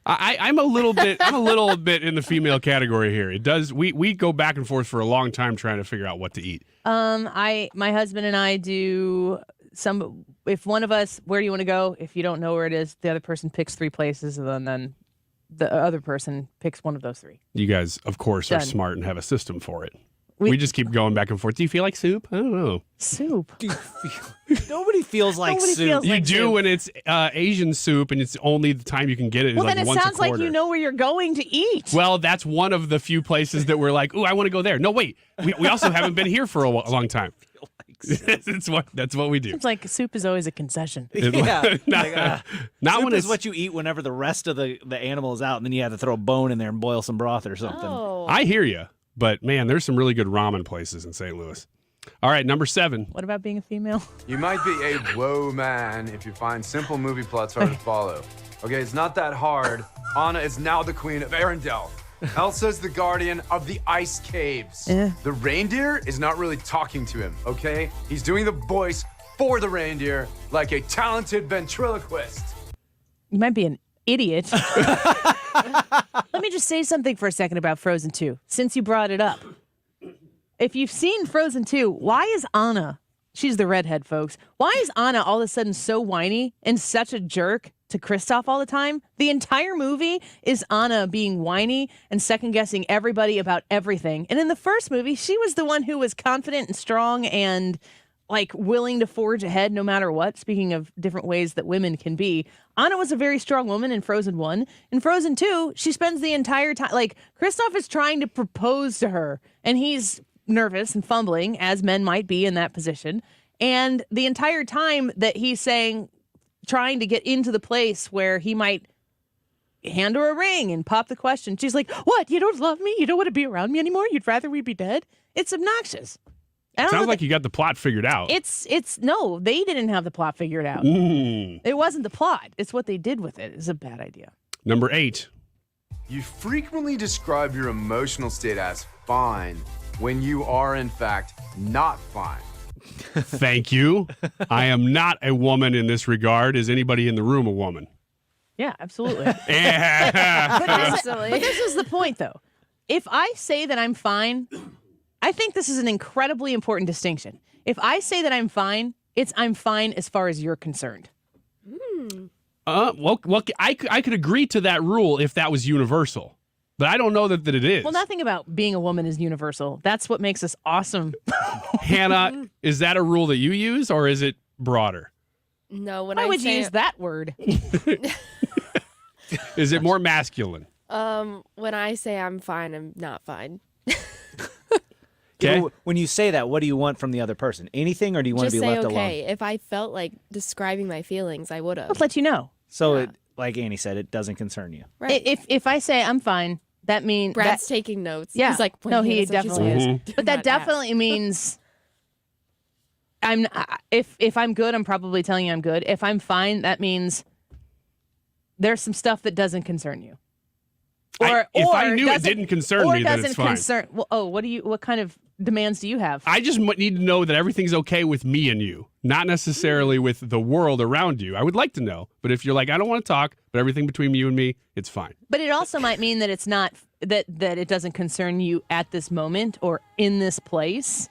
I'm a little bit in the female category here. It does we go back and forth for a long time trying to figure out what to eat. My husband and I do if one of us, where do you want to go? If you don't know where it is, the other person picks 3 places, and then the other person picks one of those 3. You guys, of course, are Done. smart and have a system for it. We just keep going back and forth. Do you feel like soup? I don't know. Soup. Nobody feels like Nobody soup. feels You like do soup. when it's Asian soup, and it's only the time you can get it is Well, like then it once sounds a quarter. like you know where you're going to eat. Well, that's one of the few places that we're like, ooh, I want to go there. No, wait. We also haven't been here for a long time. That's what we do. It's like soup is always a concession. Yeah. Not Soup when is it's what you eat whenever the rest of the animal is out, and then you have to throw a bone in there and boil some broth or something. Oh. I hear you, but man, there's some really good ramen places in St. Louis. All right, number 7. What about being a female? You might be a whoa man if you find simple movie plots hard to follow. Okay, it's not that hard. Anna is now the queen of Arendelle. Elsa's the guardian of the ice caves. Yeah. The reindeer is not really talking to him, okay? He's doing the voice for the reindeer like a talented ventriloquist. You might be an idiot. Let me just say something for a second about Frozen 2, since you brought it up. If you've seen Frozen 2, why is Anna, she's the redhead, folks, why is Anna all of a sudden so whiny and such a jerk to Kristoff all the time? The entire movie is Anna being whiny and second-guessing everybody about everything. And in the first movie, she was the one who was confident and strong and like willing to forge ahead no matter what. Speaking of different ways that women can be, Anna was a very strong woman in Frozen 1. In Frozen 2, she spends the entire time, like, Kristoff is trying to propose to her, and he's nervous and fumbling, as men might be in that position. And the entire time that he's trying to get into the place where he might hand her a ring and pop the question, she's like, what, you don't love me? You don't want to be around me anymore? You'd rather we be dead? It's obnoxious. I don't know Sounds like you got the plot figured out. no, they didn't have the plot figured out. It wasn't the plot. It's what they did with it. It's a bad idea. Number 8. You frequently describe your emotional state as fine, when you are, in fact, not fine. Thank you. I am not a woman in this regard. Is anybody in the room a woman? Yeah, absolutely. Yeah. But this is the point, though. If I say that I'm fine, I think this is an incredibly important distinction. If I say that I'm fine, it's I'm fine as far as you're concerned. Well, I could agree to that rule if that was universal, but I don't know that it is. Well, nothing about being a woman is universal. That's what makes us awesome. Hannah, is that a rule that you use, or is it broader? No, Why would you use that word? Is it more masculine? When I say I'm fine, I'm not fine. Okay. When you say that, what do you want from the other person? Anything, or do you want to be left okay. alone? If I felt like describing my feelings, I would have. Let's let you know. So, like Annie said, it doesn't concern you. Right. If I say I'm fine, that means Brad's taking notes. Yeah. He's like, no, he definitely is. Do But that not definitely means if I'm good, I'm probably telling you I'm good. If I'm fine, that means there's some stuff that doesn't concern you. If I knew it didn't concern me, then it's fine. What kind of demands do you have? I just need to know that everything's okay with me and you, not necessarily with the world around you. I would like to know, but if you're like, I don't want to talk, but everything between you and me, it's fine. But it also might mean that it's not that it doesn't concern you at this moment or in this place.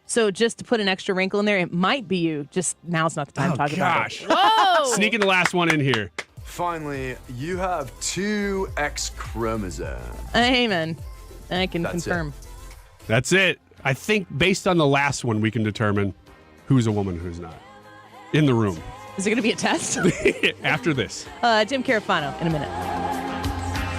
So just to put an extra wrinkle in there, it might be you. Just now's not the time to talk about it. Whoa! Sneaking the last one in here. Finally, you have 2 X chromosomes. Amen. I can confirm. That's it. I think based on the last one, we can determine who's a woman, who's not. In the room. Is it going to be a test? After this. Jim Carafano in a minute.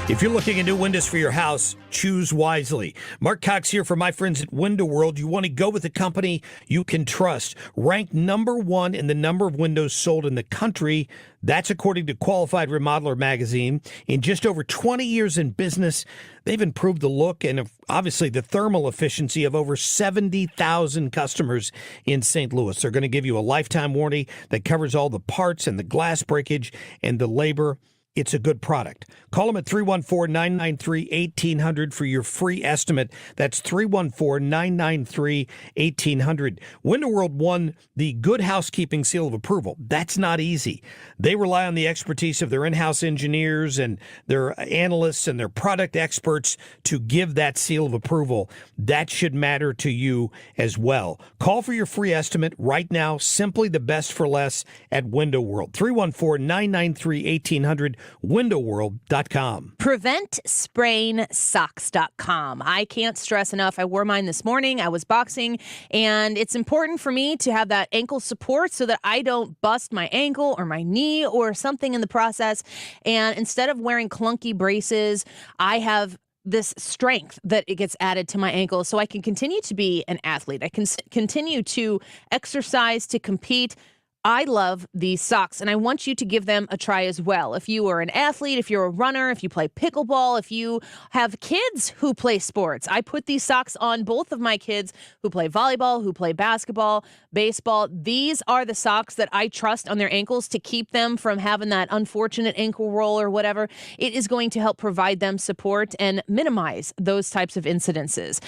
If you're looking at new windows for your house, choose wisely. Mark Cox here for my friends at Window World. You want to go with a company you can trust. Ranked #1 in the number of windows sold in the country. That's according to Qualified Remodeler magazine. In just over 20 years in business, they've improved the look and obviously the thermal efficiency of over 70,000 customers in St. Louis. They're going to give you a lifetime warranty that covers all the parts and the glass breakage and the labor. It's a good product. Call them at 314-993-1800 for your free estimate. That's 314-993-1800. Window World won the Good Housekeeping Seal of Approval. That's not easy. They rely on the expertise of their in-house engineers and their analysts and their product experts to give that seal of approval. That should matter to you as well. Call for your free estimate right now. Simply the best for less at Window World. 314-993-1800. WindowWorld.com. PreventSprainsSocks.com. I can't stress enough. I wore mine this morning. I was boxing, and it's important for me to have that ankle support so that I don't bust my ankle or my knee or something in the process. And instead of wearing clunky braces, I have this strength that it gets added to my ankle so I can continue to be an athlete. I can continue to exercise, to compete. I love these socks, and I want you to give them a try as well. If you are an athlete, if you're a runner, if you play pickleball, if you have kids who play sports, I put these socks on both of my kids who play volleyball, who play basketball, baseball. These are the socks that I trust on their ankles to keep them from having that unfortunate ankle roll or whatever. It is going to help provide them support and minimize those types of incidences.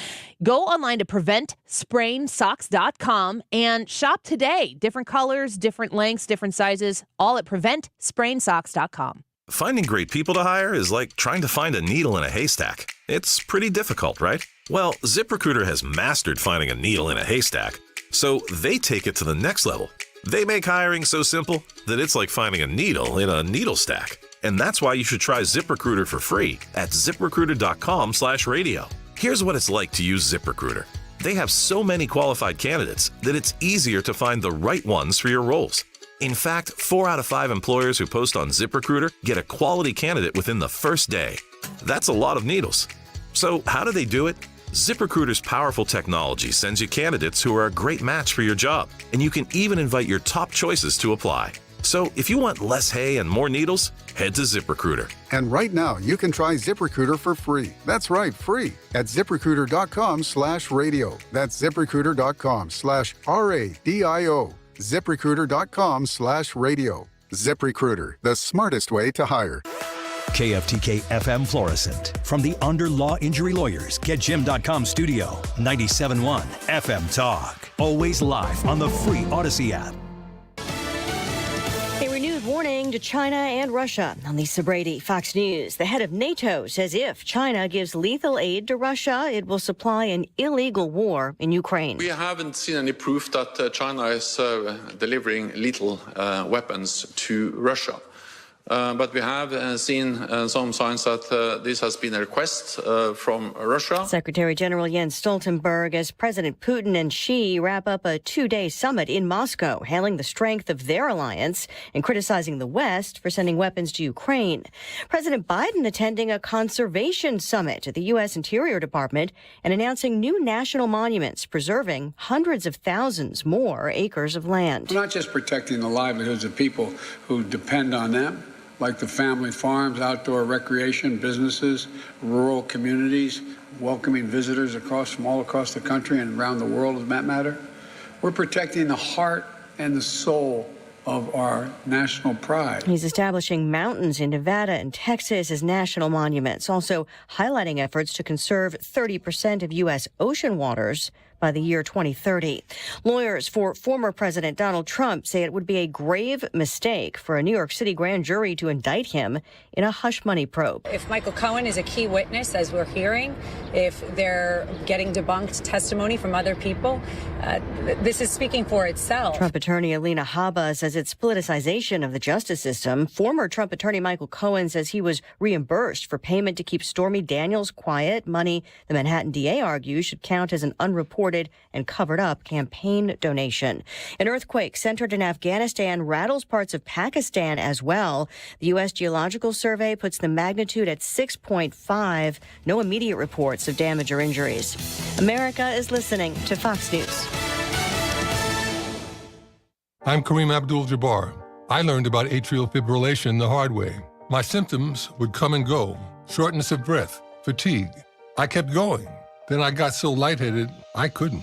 Go online to PreventSprainsSocks.com and shop today. Different colors, different lengths, different sizes, all at PreventSprainsSocks.com. Finding great people to hire is like trying to find a needle in a haystack. It's pretty difficult, right? Well, ZipRecruiter has mastered finding a needle in a haystack, so they take it to the next level. They make hiring so simple that it's like finding a needle in a needle stack. And that's why you should try ZipRecruiter for free at ZipRecruiter.com/radio. Here's what it's like to use ZipRecruiter. They have so many qualified candidates that it's easier to find the right ones for your roles. In fact, 4 out of 5 employers who post on ZipRecruiter get a quality candidate within the first day. That's a lot of needles. So how do they do it? ZipRecruiter's powerful technology sends you candidates who are a great match for your job, and you can even invite your top choices to apply. So if you want less hay and more needles, head to ZipRecruiter. And right now, you can try ZipRecruiter for free. That's right, free at ZipRecruiter.com/radio. That's ZipRecruiter.com/RADIO. ZipRecruiter.com/radio. ZipRecruiter, the smartest way to hire. KFTK FM Florissant. From the Under Law Injury Lawyers, GetJim.com studio, 97.1 FM Talk. Always live on the free Odyssey app. A renewed warning to China and Russia. On Lisa Brady, Fox News. The head of NATO says if China gives lethal aid to Russia, it will supply an illegal war in Ukraine. We haven't seen any proof that China is delivering lethal weapons to Russia. But we have seen some signs that this has been a request from Russia. Secretary General Jens Stoltenberg as President Putin and Xi wrap up a two-day summit in Moscow, hailing the strength of their alliance and criticizing the West for sending weapons to Ukraine. President Biden attending a conservation summit at the U.S. Interior Department and announcing new national monuments, preserving hundreds of thousands more acres of land. We're not just protecting the livelihoods of people who depend on them, like the family farms, outdoor recreation, businesses, rural communities, welcoming visitors from all across the country and around the world, as that matter. We're protecting the heart and the soul of our national pride. He's establishing mountains in Nevada and Texas as national monuments, also highlighting efforts to conserve 30% of U.S. ocean waters by the year 2030. Lawyers for former President Donald Trump say it would be a grave mistake for a New York City grand jury to indict him in a hush money probe. If Michael Cohen is a key witness, as we're hearing, if they're getting debunked testimony from other people, this is speaking for itself. Trump attorney Alina Habba says it's politicization of the justice system. Former Trump attorney Michael Cohen says he was reimbursed for payment to keep Stormy Daniels quiet, money the Manhattan DA argues should count as an unreported and covered up campaign donation. An earthquake centered in Afghanistan rattles parts of Pakistan as well. The U.S. Geological Survey puts the magnitude at 6.5. No immediate reports of damage or injuries. America is listening to Fox News. I'm Kareem Abdul-Jabbar. I learned about atrial fibrillation the hard way. My symptoms would come and go: shortness of breath, fatigue. I kept going. Then I got so lightheaded, I couldn't.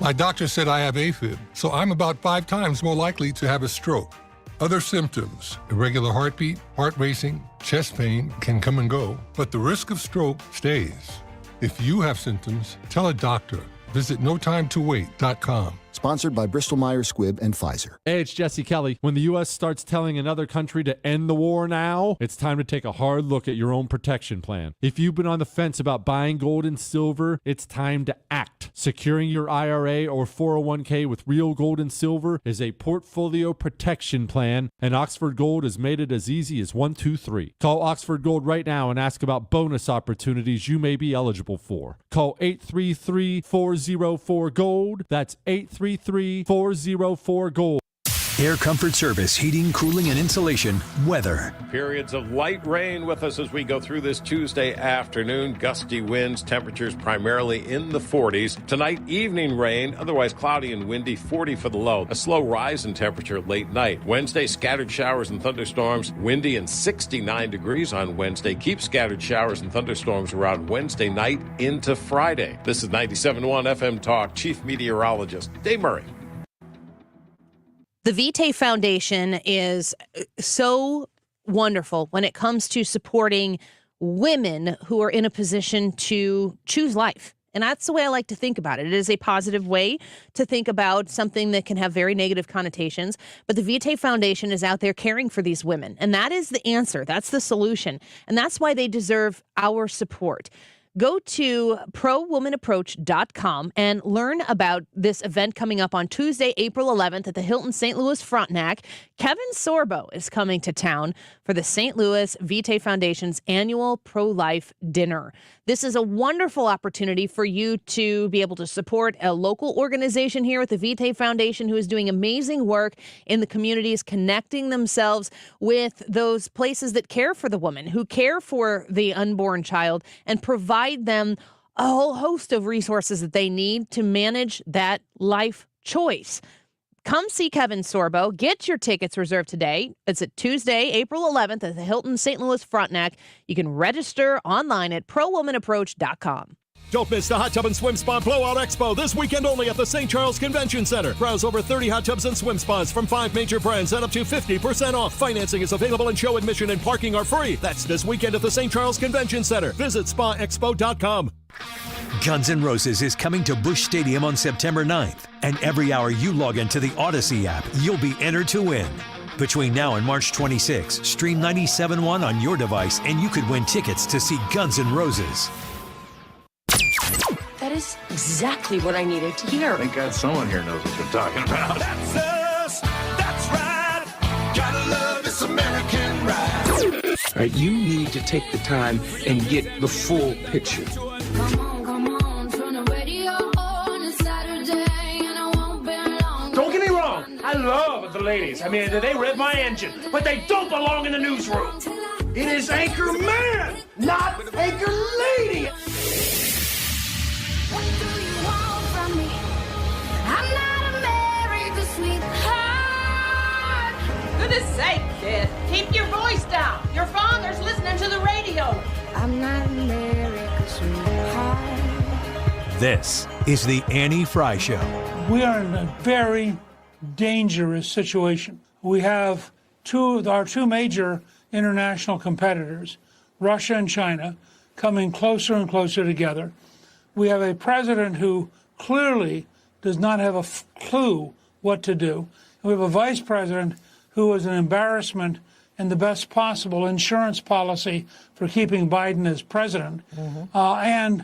My doctor said I have AFib, so I'm about 5 times more likely to have a stroke. Other symptoms: irregular heartbeat, heart racing, chest pain can come and go, but the risk of stroke stays. If you have symptoms, tell a doctor. Visit notimetowait.com. Sponsored by Bristol-Myers Squibb and Pfizer. Hey, it's Jesse Kelly. When the U.S. starts telling another country to end the war now, it's time to take a hard look at your own protection plan. If you've been on the fence about buying gold and silver, it's time to act. Securing your IRA or 401k with real gold and silver is a portfolio protection plan, and Oxford Gold has made it as easy as 1, 2, 3. Call Oxford Gold right now and ask about bonus opportunities you may be eligible for. Call 833-404-GOLD. That's 833-404-GOLD. Air Comfort Service, heating, cooling, and insulation. Weather. Periods of light rain with us as we go through this Tuesday afternoon. Gusty winds, temperatures primarily in the 40s. Tonight, evening rain, otherwise cloudy and windy, 40 for the low. A slow rise in temperature late night. Wednesday, scattered showers and thunderstorms, windy and 69 degrees on Wednesday. Keep scattered showers and thunderstorms around Wednesday night into Friday. This is 97.1 FM Talk, Chief Meteorologist Dave Murray. The Vitae Foundation is so wonderful when it comes to supporting women who are in a position to choose life. And that's the way I like to think about it. It is a positive way to think about something that can have very negative connotations. But the Vitae Foundation is out there caring for these women. And that is the answer. That's the solution. And that's why they deserve our support. Go to prowomanaapproach.com and learn about this event coming up on Tuesday, April 11th at the Hilton St. Louis Frontenac. Kevin Sorbo is coming to town for the St. Louis Vitae Foundation's annual pro-life dinner. This is a wonderful opportunity for you to be able to support a local organization here at the Vitae Foundation who is doing amazing work in the communities, connecting themselves with those places that care for the woman, who care for the unborn child, and provide them a whole host of resources that they need to manage that life choice. Come see Kevin Sorbo. Get your tickets reserved today. It's at Tuesday, April 11th at the Hilton St. Louis Frontenac. You can register online at prowomanaapproach.com. Don't miss the Hot Tub and Swim Spa Blowout Expo this weekend only at the St. Charles Convention Center. Browse over 30 hot tubs and swim spas from 5 major brands at up to 50% off. Financing is available and show admission and parking are free. That's this weekend at the St. Charles Convention Center. Visit spaexpo.com. Guns N' Roses is coming to Busch Stadium on September 9th, and every hour you log into the Odyssey app, you'll be entered to win. Between now and March 26, stream 97.1 on your device, and you could win tickets to see Guns N' Roses. That is exactly what I needed to hear. Thank God someone here knows what they're talking about. That's us. That's right. Gotta love this American ride. All right, you need to take the time and get the full picture. Come on, turn the radio on. It's Saturday and I won't be long. Don't get me wrong. I love the ladies. I mean, they rev my engine, but they don't belong in the newsroom. It is Anchor Man, not Anchor Lady. What do you want from me? I'm not America's sweetheart. Goodness sake, kid. Keep your voice down. Your father's listening to the radio. I'm not America's sweetheart. This is the Annie Frey Show. We are in a very dangerous situation. We have our two major international competitors, Russia and China, coming closer and closer together. We have a president who clearly does not have a clue what to do. We have a vice president who is an embarrassment and the best possible insurance policy for keeping Biden as president. And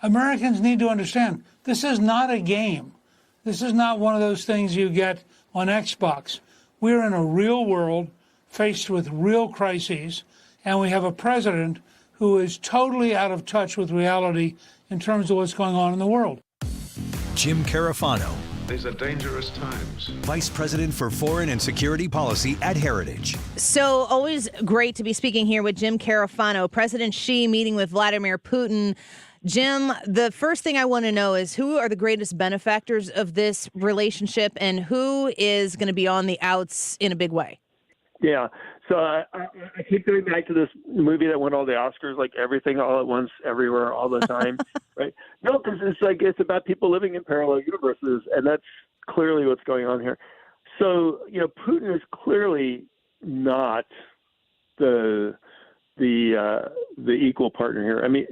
Americans need to understand, this is not a game. This is not one of those things you get on Xbox. We're in a real world faced with real crises, and we have a president who is totally out of touch with reality in terms of what's going on in the world. Jim Carafano, These are dangerous times. Vice President for Foreign and Security Policy at Heritage. So always great to be speaking here with Jim Carafano, President Xi meeting with Vladimir Putin. Jim, the first thing I want to know is who are the greatest benefactors of this relationship and who is going to be on the outs in a big way? Yeah. So I keep going back to this movie that won all the Oscars, like Everything All at Once, Everywhere, All the Time, right? No, because it's about people living in parallel universes, and that's clearly what's going on here. So, Putin is clearly not the equal partner here. I mean,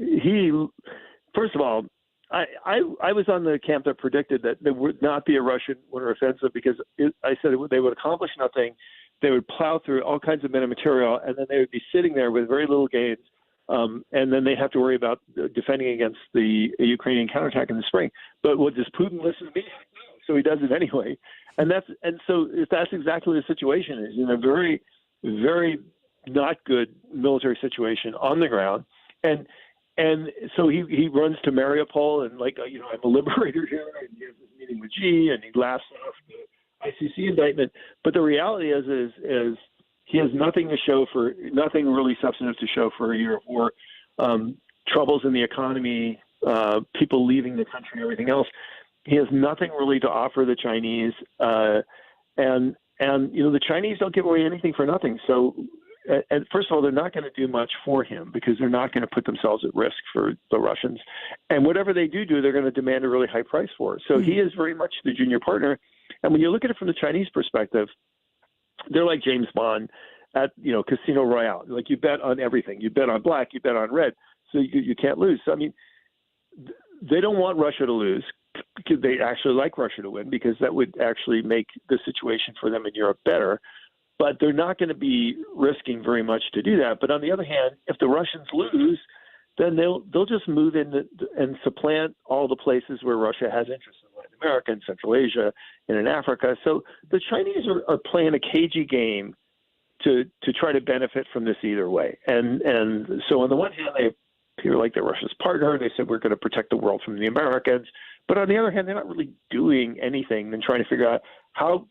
first of all, I was on the camp that predicted that there would not be a Russian winter offensive because I said they would accomplish nothing. They would plow through all kinds of men and material, and then they would be sitting there with very little gains, and then they have to worry about defending against the Ukrainian counterattack in the spring. But does Putin listen to me? No, so he does it anyway. And so that's exactly the situation is in a very, very not good military situation on the ground, and so he runs to Mariupol and I'm a liberator here, and he has this meeting with Xi, and he laughs off the ICC indictment, but the reality is he has nothing really substantive to show for a year of war, troubles in the economy, people leaving the country, everything else. He has nothing really to offer the Chinese, and the Chinese don't give away anything for nothing. So, and first of all, they're not going to do much for him because they're not going to put themselves at risk for the Russians, and whatever they do, they're going to demand a really high price for. So he is very much the junior partner. And when you look at it from the Chinese perspective, they're like James Bond at Casino Royale. Like you bet on everything. You bet on black. You bet on red. So you can't lose. So I mean, they don't want Russia to lose. They actually like Russia to win because that would actually make the situation for them in Europe better. But they're not going to be risking very much to do that. But on the other hand, if the Russians lose, then they'll just move in and supplant all the places where Russia has interest in Latin America and Central Asia and in Africa. So the Chinese are playing a cagey game to try to benefit from this either way. And so on the one hand, they appear like they're Russia's partner. They said we're going to protect the world from the Americans. But on the other hand, they're not really doing anything than trying to figure out how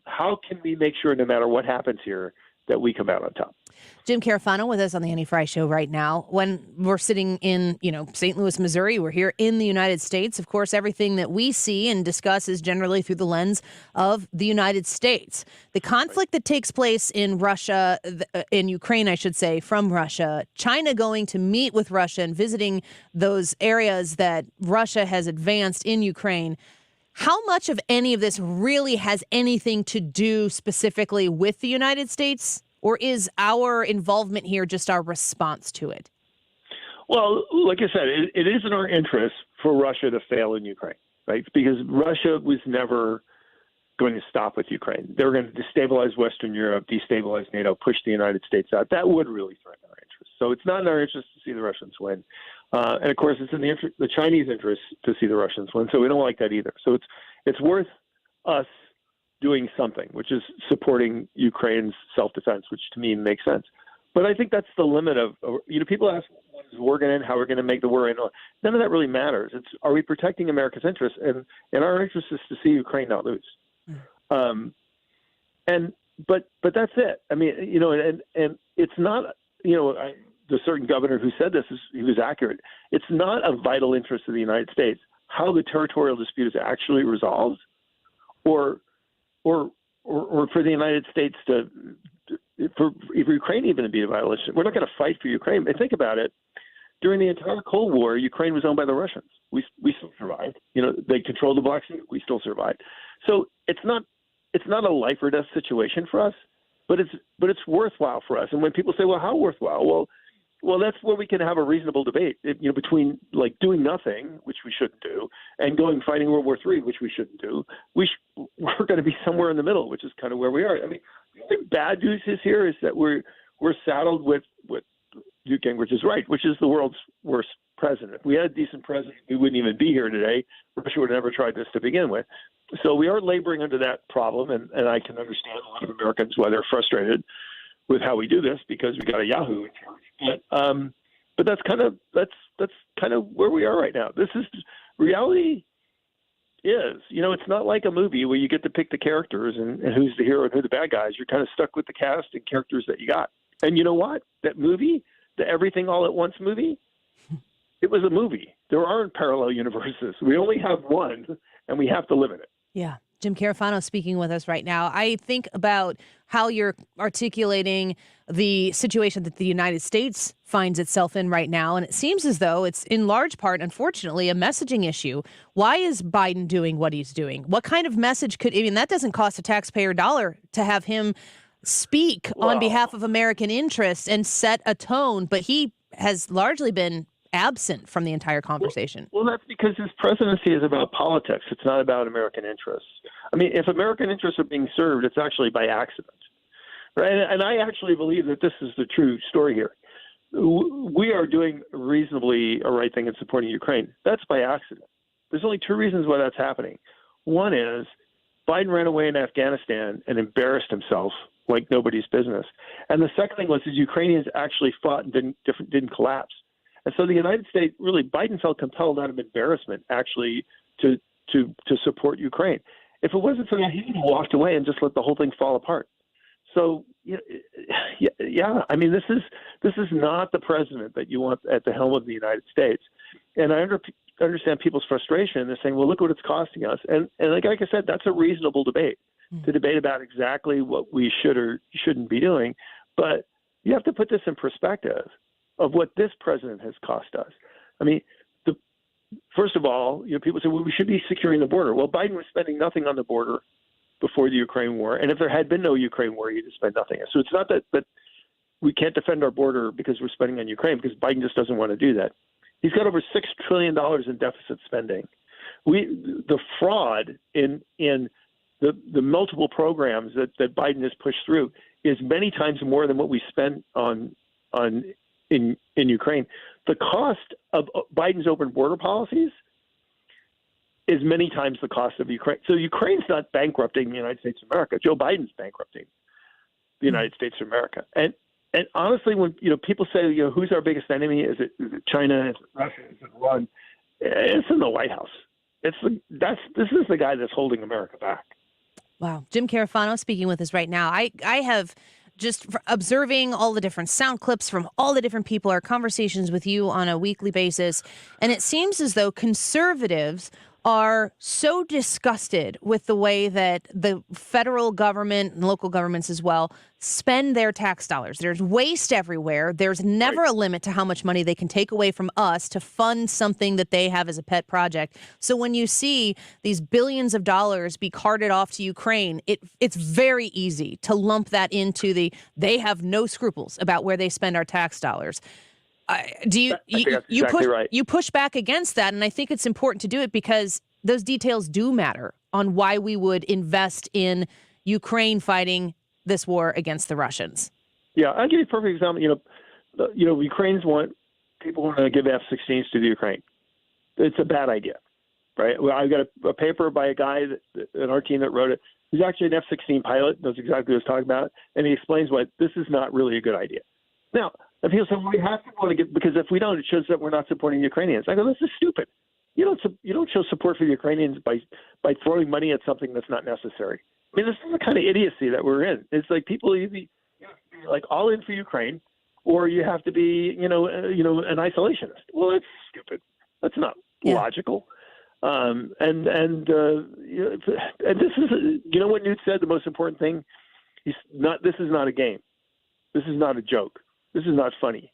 can we make sure no matter what happens here that we come out on top. Jim Carafano with us on the Annie Frey Show right now. When we're sitting in, St. Louis, Missouri, we're here in the United States. Of course, everything that we see and discuss is generally through the lens of the United States. The conflict that takes place in Russia, in Ukraine, I should say, from Russia, China going to meet with Russia and visiting those areas that Russia has advanced in Ukraine. How much of any of this really has anything to do specifically with the United States, or is our involvement here just our response to it? Well, like I said, it is in our interest for Russia to fail in Ukraine, right? Because Russia was never going to stop with Ukraine. They were going to destabilize Western Europe, destabilize NATO, push the United States out. That would really threaten our interests. So it's not in our interest to see the Russians win. And of course, it's in the Chinese interest to see the Russians win. So we don't like that either. So it's worth us doing something, which is supporting Ukraine's self-defense, which to me makes sense. But I think that's the limit of, people ask, when is war going to end, how we're going to make the war end. None of that really matters. It's, are we protecting America's interests? And our interest is to see Ukraine not lose. But that's it. I mean, and it's not, the certain governor who said this, he was accurate. It's not a vital interest of the United States how the territorial dispute is actually resolved, or for the United States for Ukraine even to be a violation. We're not going to fight for Ukraine. And think about it. During the entire Cold War, Ukraine was owned by the Russians. We still survived. They controlled the Black Sea. We still survived. So it's not a life or death situation for us, but it's worthwhile for us. And when people say, "Well, how worthwhile?" Well, that's where we can have a reasonable debate, between like doing nothing, which we shouldn't do, and fighting World War III, which we shouldn't do. We're going to be somewhere in the middle, which is kind of where we are. I mean, the bad news here is that we're saddled with Newt Gingrich is right, which is the world's worst president. If we had a decent president, we wouldn't even be here today. Russia would have never tried this to begin with. So we are laboring under that problem, and I can understand a lot of Americans why they're frustrated with how we do this, because we got a Yahoo in charge. But that's kind of where we are right now. This is reality. It's not like a movie where you get to pick the characters and who's the hero and who the bad guys. You're kind of stuck with the cast and characters that you got. And you know what? That movie, the Everything All at Once movie, it was a movie. There aren't parallel universes. We only have one, and we have to live in it. Yeah. Jim Carafano speaking with us right now. I think about how you're articulating the situation that the United States finds itself in right now, and it seems as though it's in large part, unfortunately, a messaging issue. Why is Biden doing what he's doing? What kind of message that doesn't cost a taxpayer dollar to have him speak on behalf of American interests and set a tone, but he has largely been absent from the entire conversation. Well, that's because his presidency is about politics. It's not about American interests. I mean, if American interests are being served, it's actually by accident. Right? And I actually believe that this is the true story here. We are doing reasonably a right thing in supporting Ukraine. That's by accident. There's only two reasons why that's happening. One is Biden ran away in Afghanistan and embarrassed himself like nobody's business. And the second thing was the Ukrainians actually fought and didn't collapse. And so the United States, really, Biden felt compelled out of embarrassment, actually, to support Ukraine. If it wasn't for that, he would have walked away and just let the whole thing fall apart. So, yeah, I mean, this is not the president that you want at the helm of the United States. And I understand people's frustration. They're saying, well, look what it's costing us. And like I said, that's a reasonable debate, to debate about exactly what we should or shouldn't be doing. But you have to put this in perspective of what this president has cost us. I mean, first of all, people say, well, we should be securing the border. Well, Biden was spending nothing on the border before the Ukraine war. And if there had been no Ukraine war, he'd have spent nothing. So it's not that we can't defend our border because we're spending on Ukraine, because Biden just doesn't want to do that. He's got over $6 trillion in deficit spending. The fraud in the multiple programs that Biden has pushed through is many times more than what we spend in Ukraine. The cost of Biden's open border policies is many times the cost of Ukraine. So Ukraine's not bankrupting the United States of America. Joe Biden's bankrupting the United States of America. And honestly, when people say, who's our biggest enemy? Is it China? Is it Russia? Is it Iran? It's in the White House. This is the guy that's holding America back. Wow. Jim Carafano speaking with us right now. I have just observing all the different sound clips from all the different people, our conversations with you on a weekly basis, and it seems as though conservatives are so disgusted with the way that the federal government and local governments as well spend their tax dollars. There's waste everywhere. There's never a limit to how much money they can take away from us to fund something that they have as a pet project. So when you see these billions of dollars be carted off to Ukraine, it's very easy to lump that into they have no scruples about where they spend our tax dollars. You push back against that, and I think it's important to do it because those details do matter on why we would invest in Ukraine fighting this war against the Russians. Yeah, I'll give you a perfect example. Ukrainians people want to give F-16s to the Ukraine. It's a bad idea, right? Well, I've got a paper by a guy in our team that wrote it. He's actually an F-16 pilot, knows exactly what he's talking about, and he explains why this is not really a good idea. Now, if people say, well, we have to want to get, because if we don't, it shows that we're not supporting the Ukrainians. I go, this is stupid. You don't show support for the Ukrainians by throwing money at something that's not necessary. I mean, this is the kind of idiocy that we're in. It's like people either be like all in for Ukraine, or you have to be, an isolationist. Well, that's stupid. That's not logical. And this is, what Newt said, the most important thing, this is not a game. This is not a joke. This is not funny.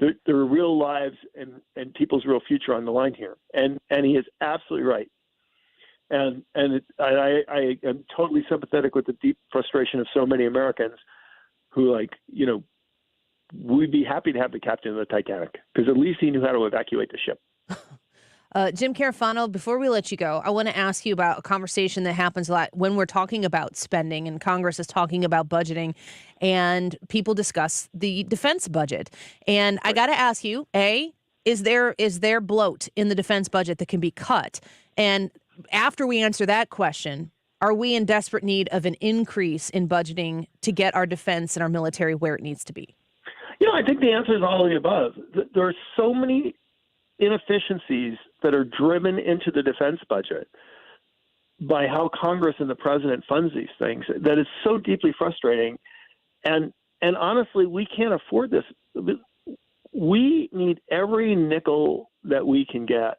There are real lives and people's real future on the line here. And he is absolutely right. And I am totally sympathetic with the deep frustration of so many Americans who, we'd be happy to have the captain of the Titanic because at least he knew how to evacuate the ship. Jim Carafano, before we let you go, I want to ask you about a conversation that happens a lot when we're talking about spending and Congress is talking about budgeting and people discuss the defense budget. And I got to ask you, is there bloat in the defense budget that can be cut? And after we answer that question, are we in desperate need of an increase in budgeting to get our defense and our military where it needs to be? I think the answer is all of the above. There are so many inefficiencies that are driven into the defense budget by how Congress and the president funds these things that is so deeply frustrating. And honestly, we can't afford this. We need every nickel that we can get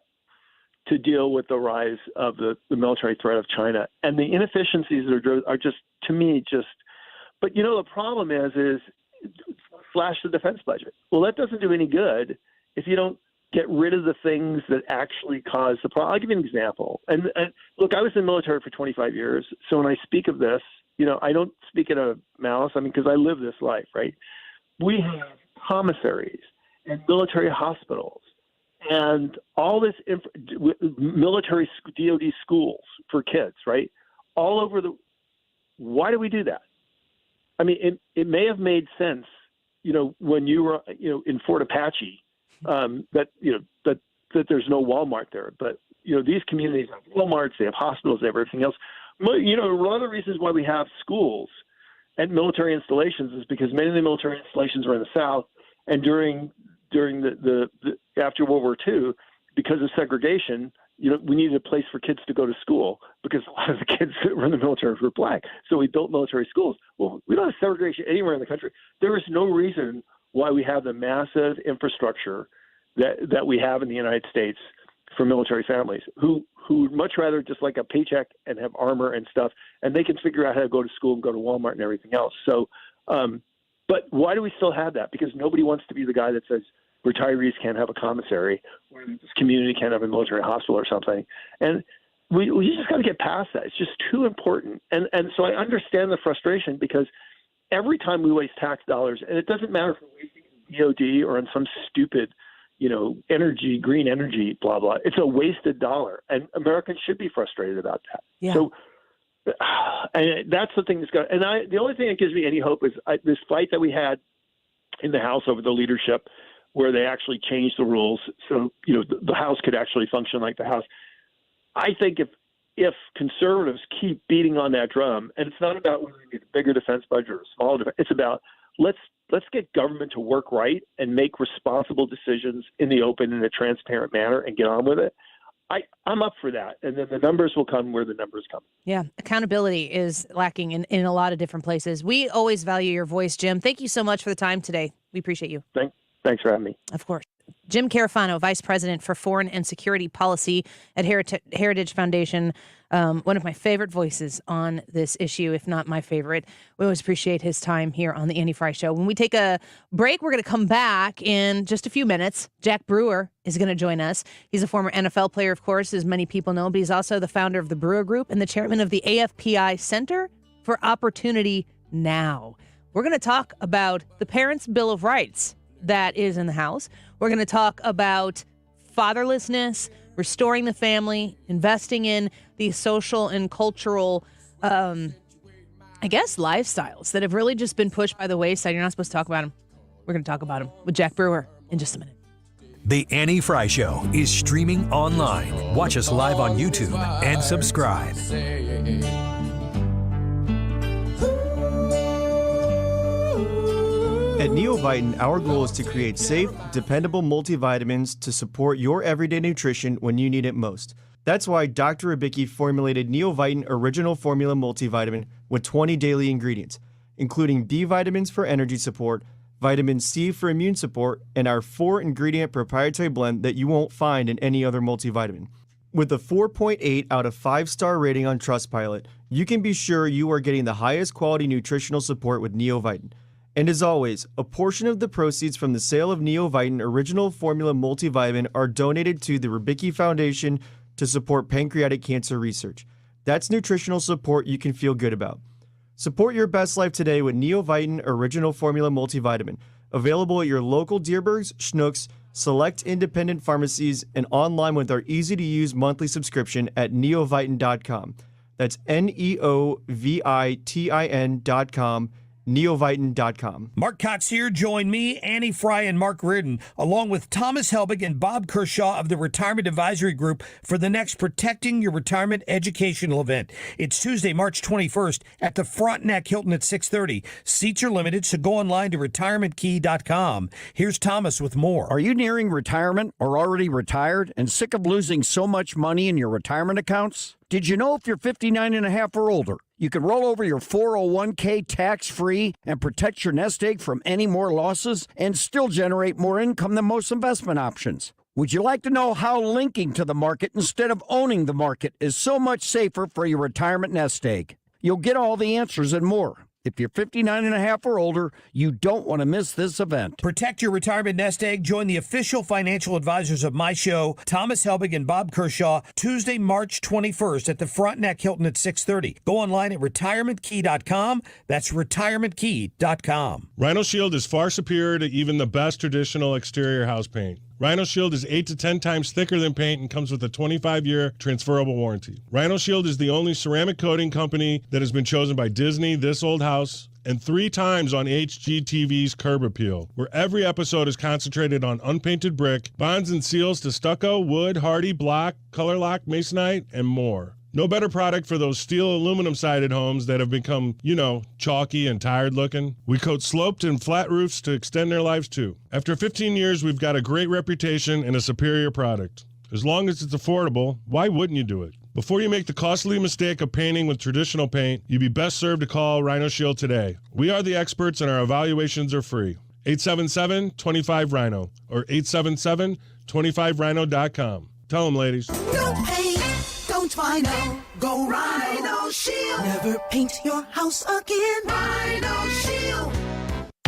to deal with the rise of the military threat of China. And the inefficiencies are just, to me, but the problem is slash the defense budget. Well, that doesn't do any good if you don't get rid of the things that actually cause the problem. I'll give you an example. And look, I was in the military for 25 years. So when I speak of this, I don't speak in a malice. I mean, because I live this life, right? We have commissaries and military hospitals and all this military DOD schools for kids, right? All over why do we do that? I mean, it may have made sense, when you were, in Fort Apache, that there's no Walmart there, but these communities have Walmarts, they have hospitals, they have everything else. One of the reasons why we have schools and military installations is because many of the military installations are in the South, and during the after World War II, because of segregation, we needed a place for kids to go to school because a lot of the kids that were in the military were black. So we built military schools. Well, we don't have segregation anywhere in the country. There is no reason why we have the massive infrastructure that we have in the United States for military families who would much rather just like a paycheck and have armor and stuff, and they can figure out how to go to school and go to Walmart and everything else. So, but why do we still have that? Because nobody wants to be the guy that says retirees can't have a commissary or this community can't have a military hospital or something. And we just got to get past that. It's just too important. And so I understand the frustration because every time we waste tax dollars, and it doesn't matter if we're wasting in DOD or on some stupid, energy, green energy, blah, blah. It's a wasted dollar. And Americans should be frustrated about that. Yeah. So and that's the thing that's got, and the only thing that gives me any hope is this fight that we had in the House over the leadership where they actually changed the rules. So, the House could actually function like the House. I think if conservatives keep beating on that drum, and it's not about whether we get a bigger defense budget or a smaller defense, it's about let's get government to work right and make responsible decisions in the open in a transparent manner and get on with it. I'm up for that. And then the numbers will come where the numbers come. Yeah, accountability is lacking in a lot of different places. We always value your voice, Jim. Thank you so much for the time today. We appreciate you. Thanks for having me. Of course. Jim Carafano, Vice President for Foreign and Security Policy at Heritage Foundation. One of my favorite voices on this issue, if not my favorite. We always appreciate his time here on the Andy Frey Show. When we take a break, we're going to come back in just a few minutes. Jack Brewer is going to join us. He's a former NFL player, of course, as many people know, but he's also the founder of the Brewer Group and the chairman of the AFPI Center for Opportunity Now. We're going to talk about the Parents' Bill of Rights that is in the House. We're going to talk about fatherlessness, restoring the family, investing in these social and cultural, lifestyles that have really just been pushed by the wayside. You're not supposed to talk about them. We're going to talk about them with Jack Brewer in just a minute. The Andy Frey Show is streaming online. Watch us live on YouTube and subscribe. At Neovitin, our goal is to create safe, dependable multivitamins to support your everyday nutrition when you need it most. That's why Dr. Ribicki formulated Neovitin Original Formula Multivitamin with 20 daily ingredients, including B vitamins for energy support, vitamin C for immune support, and our 4-ingredient proprietary blend that you won't find in any other multivitamin. With a 4.8 out of 5-star rating on Trustpilot, you can be sure you are getting the highest quality nutritional support with Neovitin. And as always, a portion of the proceeds from the sale of Neovitin Original Formula Multivitamin are donated to the Ribicki Foundation to support pancreatic cancer research. That's nutritional support you can feel good about. Support your best life today with Neovitin Original Formula Multivitamin, available at your local Dierbergs, Schnucks, select independent pharmacies, and online with our easy-to-use monthly subscription at neovitin.com. That's neovitin.com. Neovitin.com. Mark Cox here. Join me, Annie Frey, and Mark Reardon, along with Thomas Helbig and Bob Kershaw of the Retirement Advisory Group for the next Protecting Your Retirement educational event. It's Tuesday, March 21st at the Frontenac Hilton at 6:30. Seats are limited, so go online to retirementkey.com. Here's Thomas with more. Are you nearing retirement or already retired and sick of losing so much money in your retirement accounts? Did you know if you're 59 and a half or older, you can roll over your 401k tax-free and protect your nest egg from any more losses and still generate more income than most investment options? Would you like to know how linking to the market instead of owning the market is so much safer for your retirement nest egg? You'll get all the answers and more. If you're 59 and a half or older, you don't want to miss this event. Protect your retirement nest egg. Join the official financial advisors of my show, Thomas Helbig and Bob Kershaw, Tuesday, March 21st at the Frontenac Hilton at 6:30. Go online at retirementkey.com. That's retirementkey.com. Rhino Shield is far superior to even the best traditional exterior house paint. Rhino Shield is 8 to 10 times thicker than paint and comes with a 25-year transferable warranty. Rhino Shield is the only ceramic coating company that has been chosen by Disney, This Old House, and 3 times on HGTV's Curb Appeal, where every episode is concentrated on unpainted brick, bonds and seals to stucco, wood, hardy, block, color lock, masonite, and more. No better product for those steel aluminum-sided homes that have become, chalky and tired looking. We coat sloped and flat roofs to extend their lives too. After 15 years, we've got a great reputation and a superior product. As long as it's affordable, why wouldn't you do it? Before you make the costly mistake of painting with traditional paint, you'd be best served to call Rhino Shield today. We are the experts and our evaluations are free. 877-25-RHINO or 877-25rhino.com. Tell them, ladies. No paint, don't Rhino. Go Rhino Shield. Never paint your house again. Rhino Shield.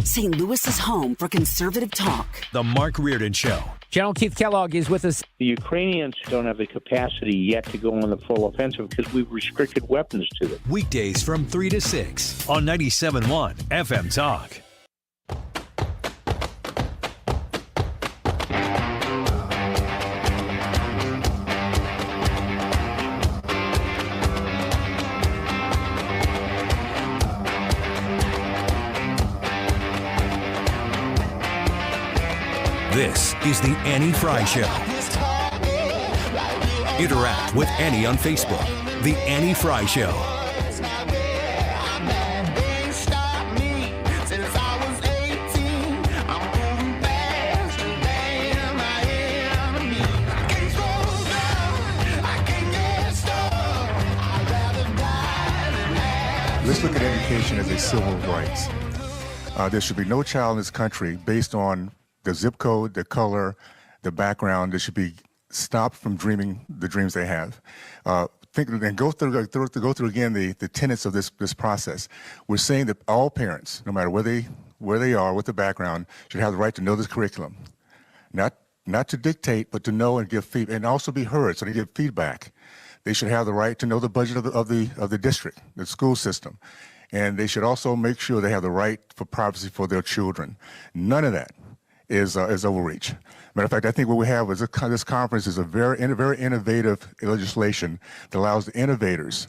St. Louis is home for conservative talk. The Mark Reardon Show. General Keith Kellogg is with us. The Ukrainians don't have the capacity yet to go on the full offensive because we've restricted weapons to them. Weekdays from 3 to 6 on 97.1 FM Talk. This is the Annie Frey Show. Interact with Annie on Facebook. The Annie Frey Show. civil rights. There should be no child in this country based on the zip code, the color, the background. They should be stopped from dreaming the dreams they have. Think and go through again the tenets of this process. We're saying that all parents, no matter where they are, what the background, should have the right to know this curriculum, not to dictate, but to know and give feedback, and also be heard, so they give feedback. They should have the right to know the budget of the district, the school system, and they should also make sure they have the right for privacy for their children. None of that is overreach. Matter of fact, I think what we have is this conference is a very innovative legislation that allows the innovators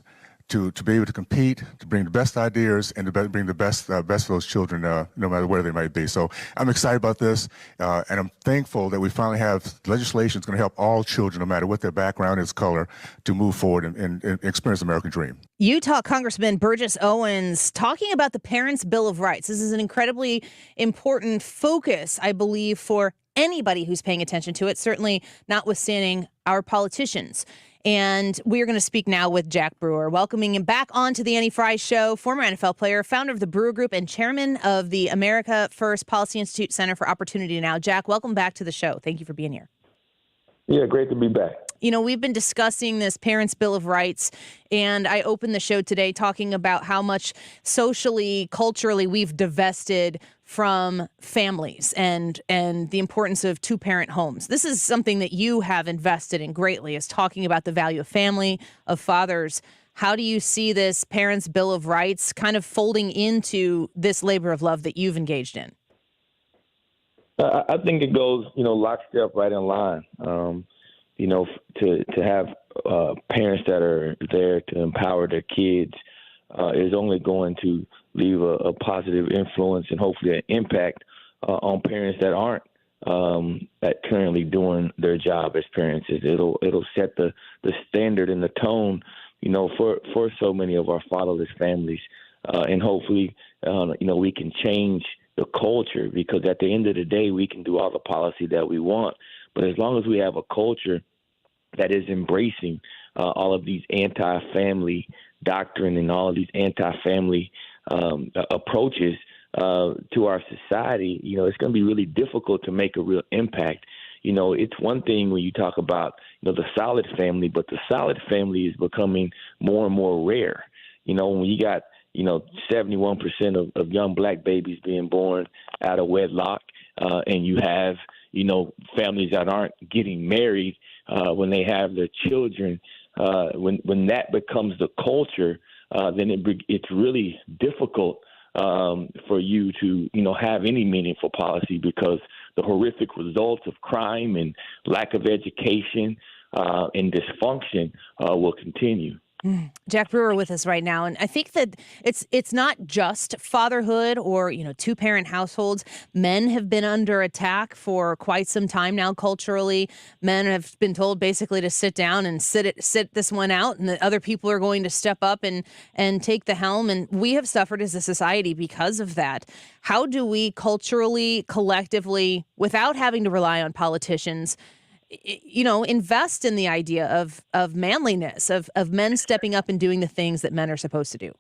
to be able to compete, to bring the best ideas, and to bring the best for those children, no matter where they might be. So I'm excited about this, and I'm thankful that we finally have legislation that's going to help all children, no matter what their background is, color, to move forward and experience the American dream. Utah Congressman Burgess Owens talking about the Parents' Bill of Rights. This is an incredibly important focus, I believe, for anybody who's paying attention to it, certainly notwithstanding our politicians. And we are going to speak now with Jack Brewer, welcoming him back onto the Annie Frey Show, former NFL player, founder of the Brewer Group, and chairman of the America First Policy Institute Center for Opportunity Now. Jack, welcome back to the show. Thank you for being here. Yeah, great to be back. You know, we've been discussing this Parents' Bill of Rights, and I opened the show today talking about how much socially, culturally, we've divested from families and the importance of two-parent homes. This is something that you have invested in greatly, is talking about the value of family, of fathers. How do you see this Parents' Bill of Rights kind of folding into this labor of love that you've engaged in? I think it goes, lockstep right in line. To have parents that are there to empower their kids is only going to leave a positive influence and hopefully an impact on parents that aren't currently doing their job as parents. It'll set the standard and the tone, for so many of our fatherless families, and hopefully, we can change the culture, because at the end of the day, we can do all the policy that we want. But as long as we have a culture that is embracing all of these anti-family doctrine and all of these anti-family approaches to our society, it's going to be really difficult to make a real impact. It's one thing when you talk about, the solid family, but the solid family is becoming more and more rare. When you got 71% of young black babies being born out of wedlock, and you have, families that aren't getting married when they have their children, when that becomes the culture, then it's really difficult for you to, have any meaningful policy, because the horrific results of crime and lack of education and dysfunction will continue. Jack Brewer with us right now. And I think that it's not just fatherhood or, two-parent households. Men have been under attack for quite some time now culturally. Men have been told basically to sit down and sit this one out, and that other people are going to step up and take the helm. And we have suffered as a society because of that. How do we culturally, collectively, without having to rely on politicians, invest in the idea of manliness, of men stepping up and doing the things that men are supposed to do?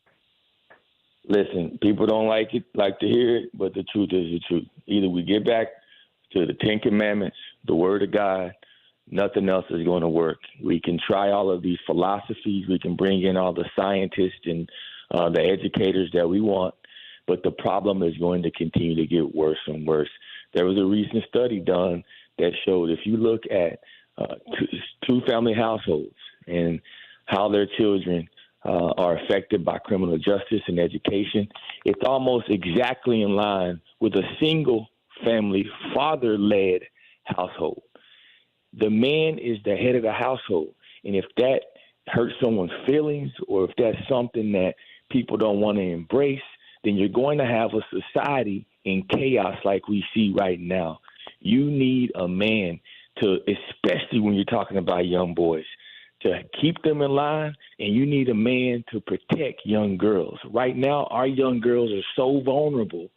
Listen, people don't like to hear it, but the truth is the truth. Either we get back to the 10 Commandments, the Word of God, nothing else is going to work. We can try all of these philosophies. We can bring in all the scientists and the educators that we want, but the problem is going to continue to get worse and worse. There was a recent study done that showed if you look at two-family households and how their children are affected by criminal justice and education, it's almost exactly in line with a single-family, father-led household. The man is the head of the household, and if that hurts someone's feelings or if that's something that people don't want to embrace, then you're going to have a society in chaos like we see right now. You need a man to, especially when you're talking about young boys, to keep them in line, and you need a man to protect young girls. Right now, our young girls are so vulnerable,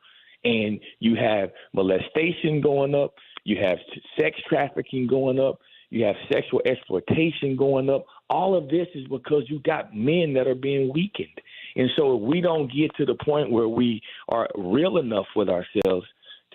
and you have molestation going up, you have sex trafficking going up, you have sexual exploitation going up. All of this is because you got men that are being weakened. And so if we don't get to the point where we are real enough with ourselves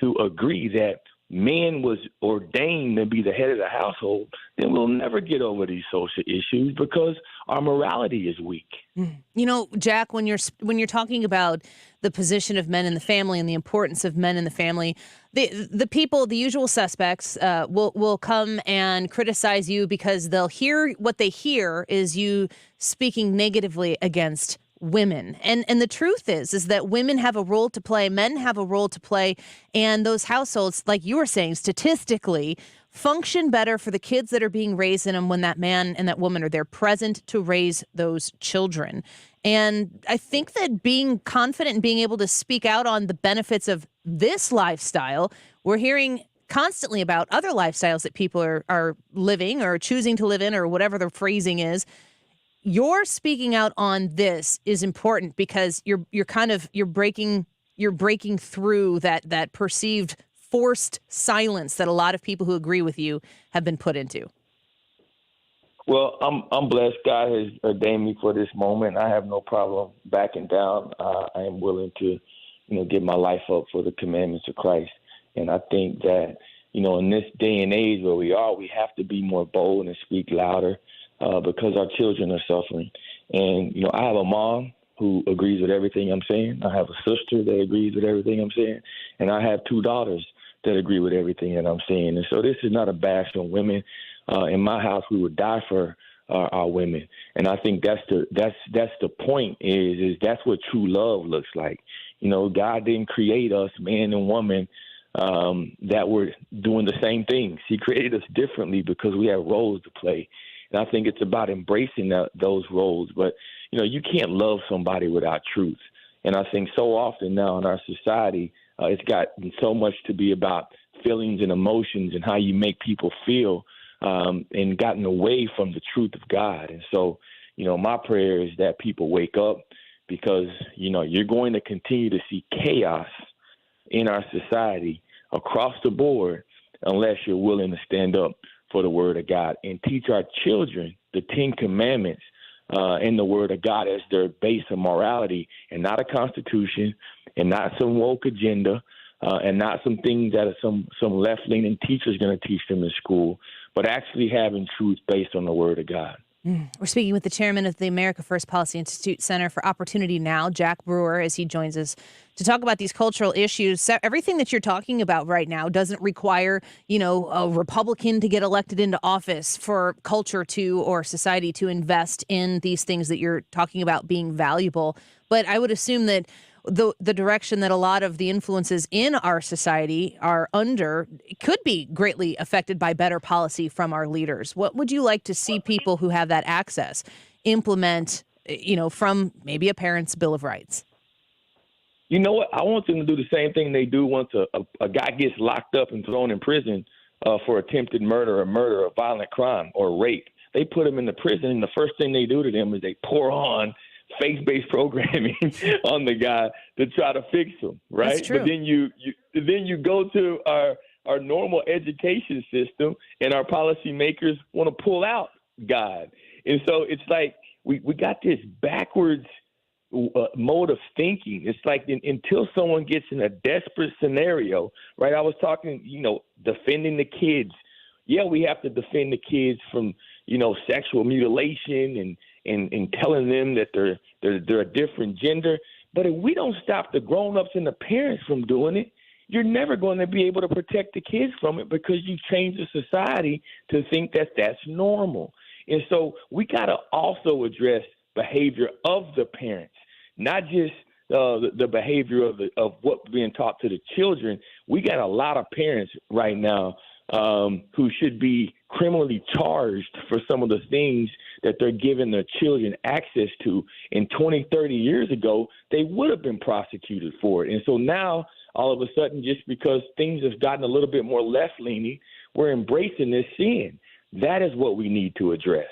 to agree that man was ordained to be the head of the household, then we'll never get over these social issues because our morality is weak. You know, Jack, when you're talking about the position of men in the family and the importance of men in the family, the people, the usual suspects, will come and criticize you because they'll hear what they hear is you speaking negatively against women. And the truth is that women have a role to play, men have a role to play, and those households, like you were saying, statistically function better for the kids that are being raised in them when that man and that woman are there present to raise those children. And I think that being confident and being able to speak out on the benefits of this lifestyle, we're hearing constantly about other lifestyles that people are living or choosing to live in or whatever the phrasing is. Your speaking out on this is important because you're breaking through that perceived forced silence that a lot of people who agree with you have been put into. Well, I'm blessed. God has ordained me for this moment. I have no problem backing down. I am willing to, give my life up for the commandments of Christ. And I think that, in this day and age where we are, we have to be more bold and speak louder. Because our children are suffering. And, I have a mom who agrees with everything I'm saying. I have a sister that agrees with everything I'm saying. And I have 2 daughters that agree with everything that I'm saying. And so this is not a bash on women. In my house, we would die for our women. And I think that's the point is that's what true love looks like. God didn't create us, man and woman, that were doing the same things. He created us differently because we have roles to play. And I think it's about embracing those roles. But, you can't love somebody without truth. And I think so often now in our society, it's gotten so much to be about feelings and emotions and how you make people feel and gotten away from the truth of God. And so, my prayer is that people wake up because, you're going to continue to see chaos in our society across the board unless you're willing to stand up for the word of God and teach our children the 10 commandments and the word of God as their base of morality and not a constitution and not some woke agenda and not some things that are some left-leaning teachers going to teach them in school, but actually having truth based on the word of God. We're speaking with the chairman of the America First Policy Institute Center for Opportunity Now, Jack Brewer, as he joins us to talk about these cultural issues. So everything that you're talking about right now doesn't require, a Republican to get elected into office for culture to or society to invest in these things that you're talking about being valuable. But I would assume that the direction that a lot of the influences in our society are under could be greatly affected by better policy from our leaders. What would you like to see people who have that access implement, from maybe a parent's Bill of Rights? You know what? I want them to do the same thing they do once a guy gets locked up and thrown in prison for attempted murder or violent crime or rape. They put him in the prison, and the first thing they do to them is they pour on faith-based programming on the guy to try to fix him, right? That's true. But then you go to our normal education system, and our policymakers want to pull out God. And so it's like we got this backwards mode of thinking. It's like until someone gets in a desperate scenario, right? I was talking, defending the kids. Yeah, we have to defend the kids from, sexual mutilation and telling them that they're a different gender. But if we don't stop the grown-ups and the parents from doing it, you're never going to be able to protect the kids from it because you've changed the society to think that that's normal. And so we got to also address behavior of the parents, not just the behavior of what's being taught to the children. We got a lot of parents right now who should be criminally charged for some of the things that they're giving their children access to. And 20, 30 years ago, they would have been prosecuted for it. And so now, all of a sudden, just because things have gotten a little bit more left-leaning, we're embracing this sin. That is what we need to address.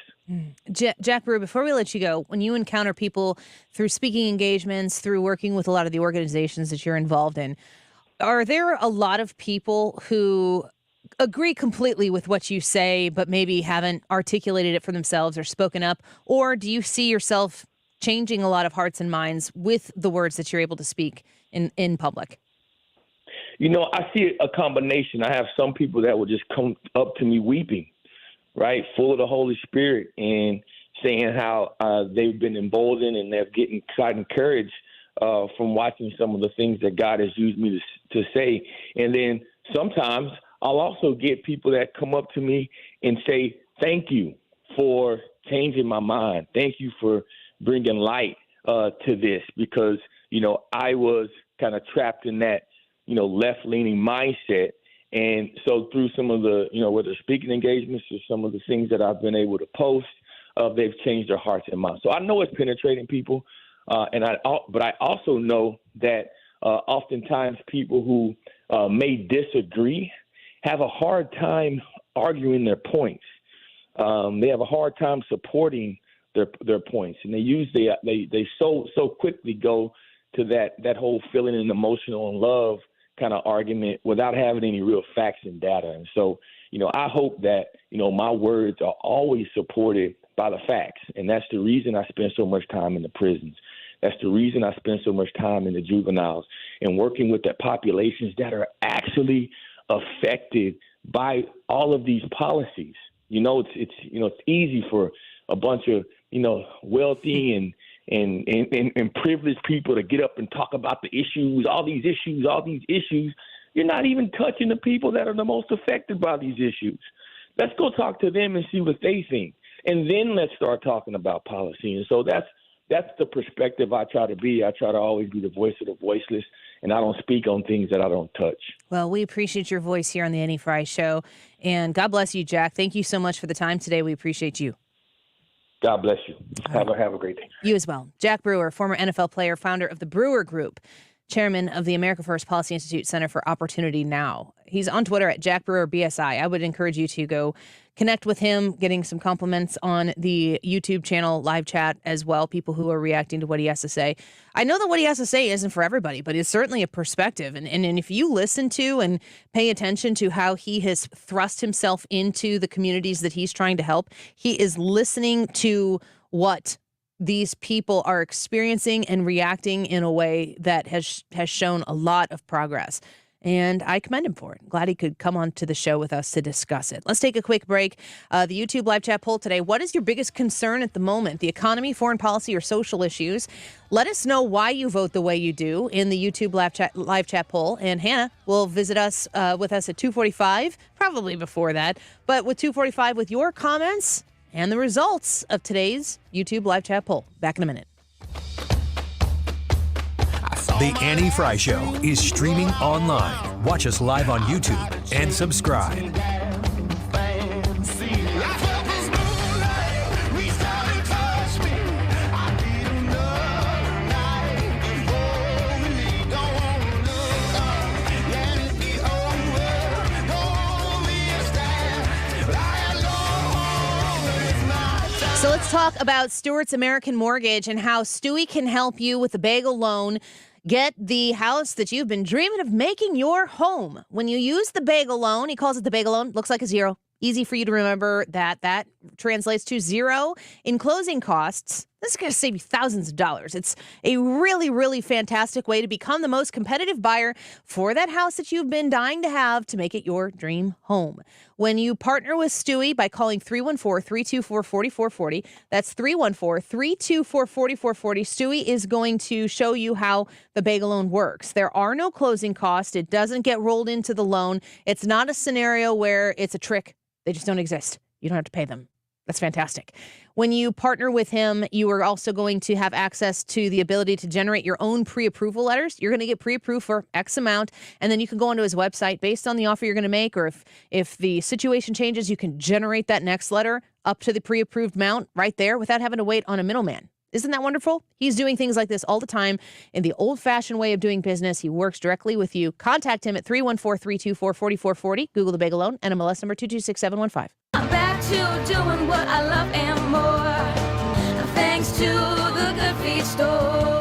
Jack Brewer, before we let you go, when you encounter people through speaking engagements, through working with a lot of the organizations that you're involved in, are there a lot of people who agree completely with what you say, but maybe haven't articulated it for themselves or spoken up? Or do you see yourself changing a lot of hearts and minds with the words that you're able to speak in public? I see a combination. I have some people that will just come up to me weeping, right, full of the Holy Spirit, and saying how they've been emboldened and they're getting excited courage from watching some of the things that God has used me to say. And then sometimes I'll also get people that come up to me and say, thank you for changing my mind. Thank you for bringing light to this, because, I was kind of trapped in that, left-leaning mindset. And so through some of the, whether speaking engagements or some of the things that I've been able to post, they've changed their hearts and minds. So I know it's penetrating people, but I also know that oftentimes people who may disagree have a hard time arguing their points. They have a hard time supporting their points, and they so quickly go to that whole feeling and emotional and love kind of argument without having any real facts and data. And so, I hope that, my words are always supported by the facts. And that's the reason I spend so much time in the prisons. That's the reason I spend so much time in the juveniles and working with the populations that are actually affected by all of these policies. It's easy for a bunch of, wealthy and privileged people to get up and talk about the issues, all these issues. You're not even touching the people that are the most affected by these issues. Let's go talk to them and see what they think. And then let's start talking about policy. And so that's the perspective I try to be. I try to always be the voice of the voiceless, and I don't speak on things that I don't touch. Well, we appreciate your voice here on the Annie Frey Show. And God bless you, Jack. Thank you so much for the time today. We appreciate you. God bless you. Have a great day. You as well. Jack Brewer, former NFL player, founder of the Brewer Group, chairman of the America First Policy Institute Center for Opportunity Now. He's on Twitter at Jack Brewer BSI. I would encourage you to go connect with him, getting some compliments on the YouTube channel live chat as well, people who are reacting to what he has to say. I know that what he has to say isn't for everybody, but it's certainly a perspective. And if you listen to and pay attention to how he has thrust himself into the communities that he's trying to help, he is listening to what these people are experiencing and reacting in a way that has shown a lot of progress. And I commend him for it. Glad he could come on to the show with us to discuss it. Let's take a quick break. The YouTube live chat poll today. What is your biggest concern at the moment? The economy, foreign policy, or social issues? Let us know why you vote the way you do in the YouTube live chat poll. And Hannah will visit us with us at 2:45, probably before that. But with 2:45 with your comments and the results of today's YouTube live chat poll. Back in a minute. The Annie Frey Show is streaming online. Watch us live on YouTube and subscribe. So let's talk about Stewart's American Mortgage and how Stewie can help you with the bagel loan. Get the house that you've been dreaming of making your home. When you use the bagel loan, he calls it the bagel loan, looks like a zero. Easy for you to remember that translates to zero in closing costs. This is going to save you thousands of dollars. It's a really, really fantastic way to become the most competitive buyer for that house that you've been dying to have to make it your dream home. When you partner with Stewie by calling 314-324-4440, that's 314-324-4440, Stewie is going to show you how the bagel loan works. There are no closing costs. It doesn't get rolled into the loan. It's not a scenario where it's a trick. They just don't exist. You don't have to pay them. That's fantastic. When you partner with him, you are also going to have access to the ability to generate your own pre-approval letters. You're going to get pre-approved for X amount, and then you can go onto his website based on the offer you're going to make, or if the situation changes, you can generate that next letter up to the pre-approved amount right there without having to wait on a middleman. Isn't that wonderful? He's doing things like this all the time in the old-fashioned way of doing business. He works directly with you. Contact him at 314-324-4440. Google the bagel loan, NMLS number 226715. I'm back to doing what I love and more, thanks to the Good Feet store.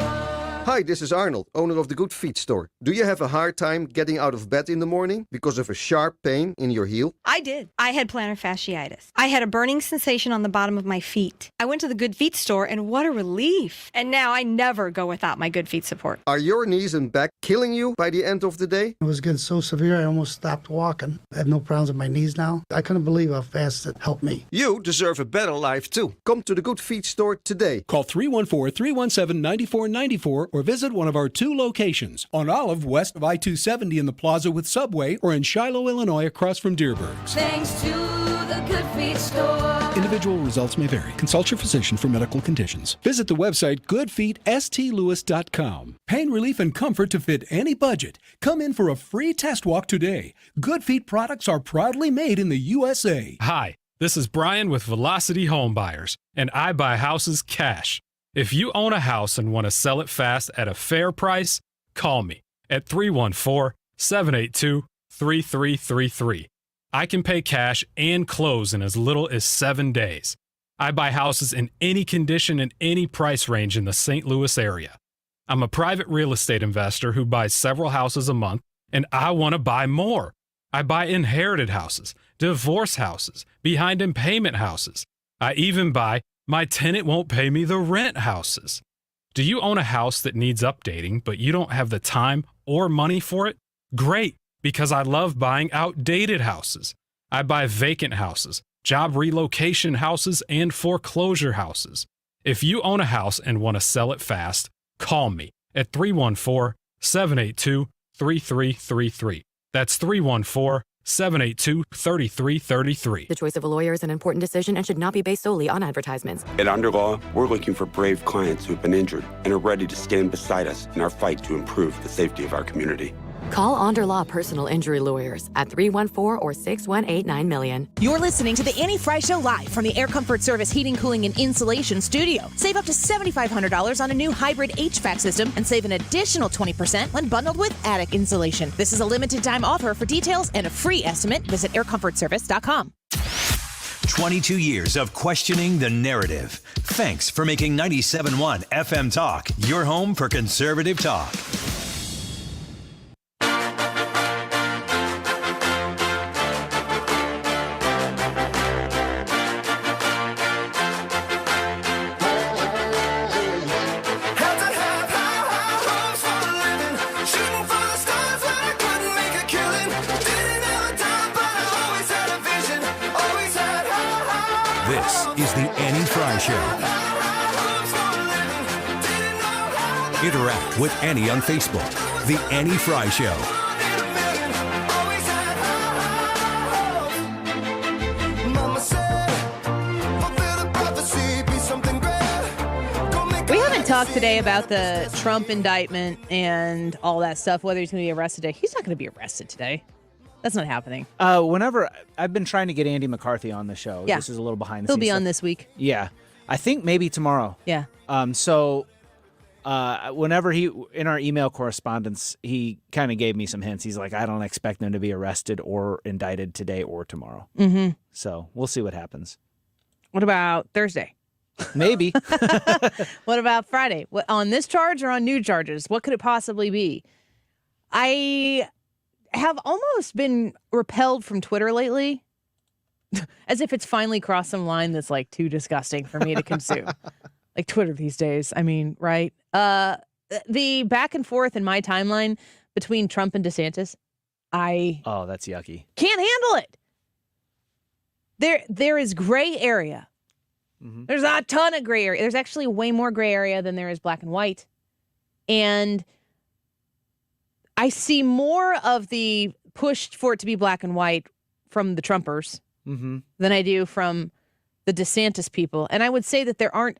Hi, this is Arnold, owner of the Good Feet store. Do you have a hard time getting out of bed in the morning because of a sharp pain in your heel? I did. I had plantar fasciitis. I had a burning sensation on the bottom of my feet. I went to the Good Feet store, and what a relief. And now I never go without my Good Feet support. Are your knees and back killing you by the end of the day? It was getting so severe I almost stopped walking. I have no problems with my knees now. I couldn't believe how fast it helped me. You deserve a better life too. Come to the Good Feet store today. Call 314-317-9494 or visit one of our 2 locations on Olive west of I-270 in the Plaza with Subway or in Shiloh, Illinois across from Dearborg's. Thanks to the Good Feet store. Individual results may vary. Consult your physician for medical conditions. Visit the website goodfeetstlewis.com. Pain relief and comfort to fit any budget. Come in for a free test walk today. Good Feet products are proudly made in the USA. Hi, this is Brian with Velocity Home Buyers, and I buy houses cash. If you own a house and want to sell it fast at a fair price, call me at 314-782-3333. I can pay cash and close in as little as 7 days. I buy houses in any condition and any price range in the St. Louis area. I'm a private real estate investor who buys several houses a month, and I want to buy more. I buy inherited houses, divorce houses, behind in payment houses. I even buy my tenant won't pay me the rent houses. Do you own a house that needs updating, but you don't have the time or money for it? Great, because I love buying outdated houses. I buy vacant houses, job relocation houses, and foreclosure houses. If you own a house and want to sell it fast, call me at 314-782-3333. That's 314-782-3333. The choice of a lawyer is an important decision and should not be based solely on advertisements. At Underlaw, we're looking for brave clients who have been injured and are ready to stand beside us in our fight to improve the safety of our community. Call Underlaw Personal Injury Lawyers at 314 or 618 $9 You're listening to the Annie Frey Show live from the Air Comfort Service Heating, Cooling, and Insulation Studio. Save up to $7,500 on a new hybrid HVAC system and save an additional 20% when bundled with attic insulation. This is a limited time offer. For details and a free estimate, visit aircomfortservice.com. 22 years of questioning the narrative. Thanks for making 97.1 FM Talk your home for conservative talk. This is the Annie Frey Show. Interact with Annie on Facebook. The Annie Frey Show. We haven't talked today about the Trump indictment and all that stuff, whether he's going to be arrested today. He's not going to be arrested today. That's not happening. Whenever I've been trying to get Andy McCarthy on the show. Yeah. This is a little behind the He'll scenes. be on stuff. this week. Yeah. I think maybe tomorrow. Yeah. Whenever in our email correspondence, he kind of gave me some hints. He's like, I don't expect them to be arrested or indicted today or tomorrow. Mm-hmm. So we'll see what happens. What about Thursday? Maybe. What about Friday? On this charge or on new charges? What could it possibly be? I have almost been repelled from Twitter lately, as if it's finally crossed some line that's like too disgusting for me to consume. Like Twitter these days. I mean, right? The back and forth in my timeline between Trump and DeSantis, Oh, that's yucky. can't handle it. There is gray area. Mm-hmm. There's a ton of gray area. There's actually way more gray area than there is black and white. And I see more of the push for it to be black and white from the Trumpers Mm-hmm. than I do from the DeSantis people. And I would say that there aren't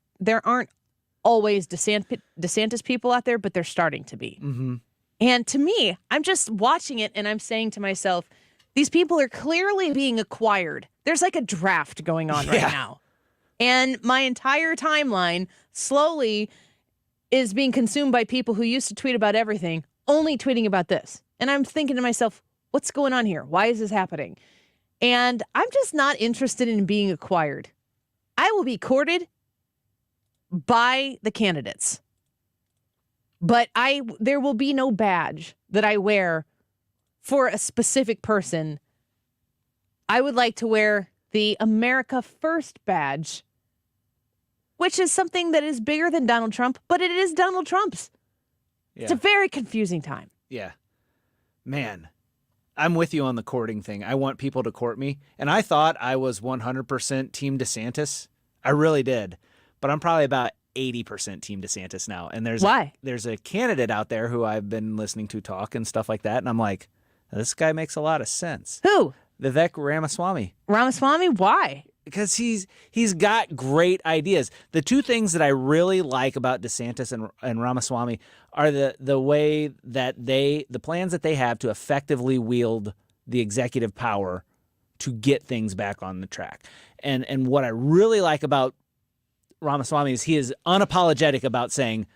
always DeSantis people out there, but they're starting to be. Mm-hmm. And to me, I'm just watching it and I'm saying to myself, these people are clearly being acquired. There's like a draft going on right now. And my entire timeline slowly is being consumed by people who used to tweet about everything, only tweeting about this. And I'm thinking to myself, what's going on here? Why is this happening? And I'm just not interested in being acquired. I will be courted by the candidates. But there will be no badge that I wear for a specific person. I would like to wear the America First badge, which is something that is bigger than Donald Trump, but it is Donald Trump's. Yeah. It's a very confusing time. Yeah. Man, I'm with you on the courting thing. I want people to court me. And I thought I was 100% Team DeSantis. I really did. But I'm probably about 80% Team DeSantis now. And there's a candidate out there who I've been listening to talk and stuff like that. And I'm like, this guy makes a lot of sense. Who? Vivek Ramaswamy. Ramaswamy? Why? Because he's got great ideas. The two things that I really like about DeSantis and Ramaswamy are the way that the plans that they have to effectively wield the executive power to get things back on the track. And what I really like about Ramaswamy is he is unapologetic about saying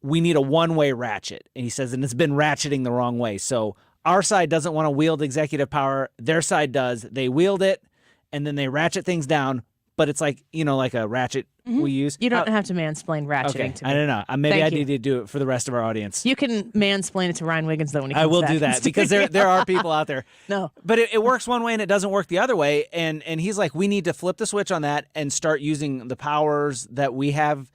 we need a one-way ratchet. And he says, and it's been ratcheting the wrong way. So our side doesn't want to wield executive power. Their side does. They wield it, and then they ratchet things down. But it's like, like a ratchet we use. You don't have to mansplain ratcheting to me. I don't know. Maybe I need to do it for the rest of our audience. You can mansplain it to Ryan Wiggins, though, when he comes I will back do that because there are people out there. No. But it works one way and it doesn't work the other way. And he's like, we need to flip the switch on that and start using the powers that we have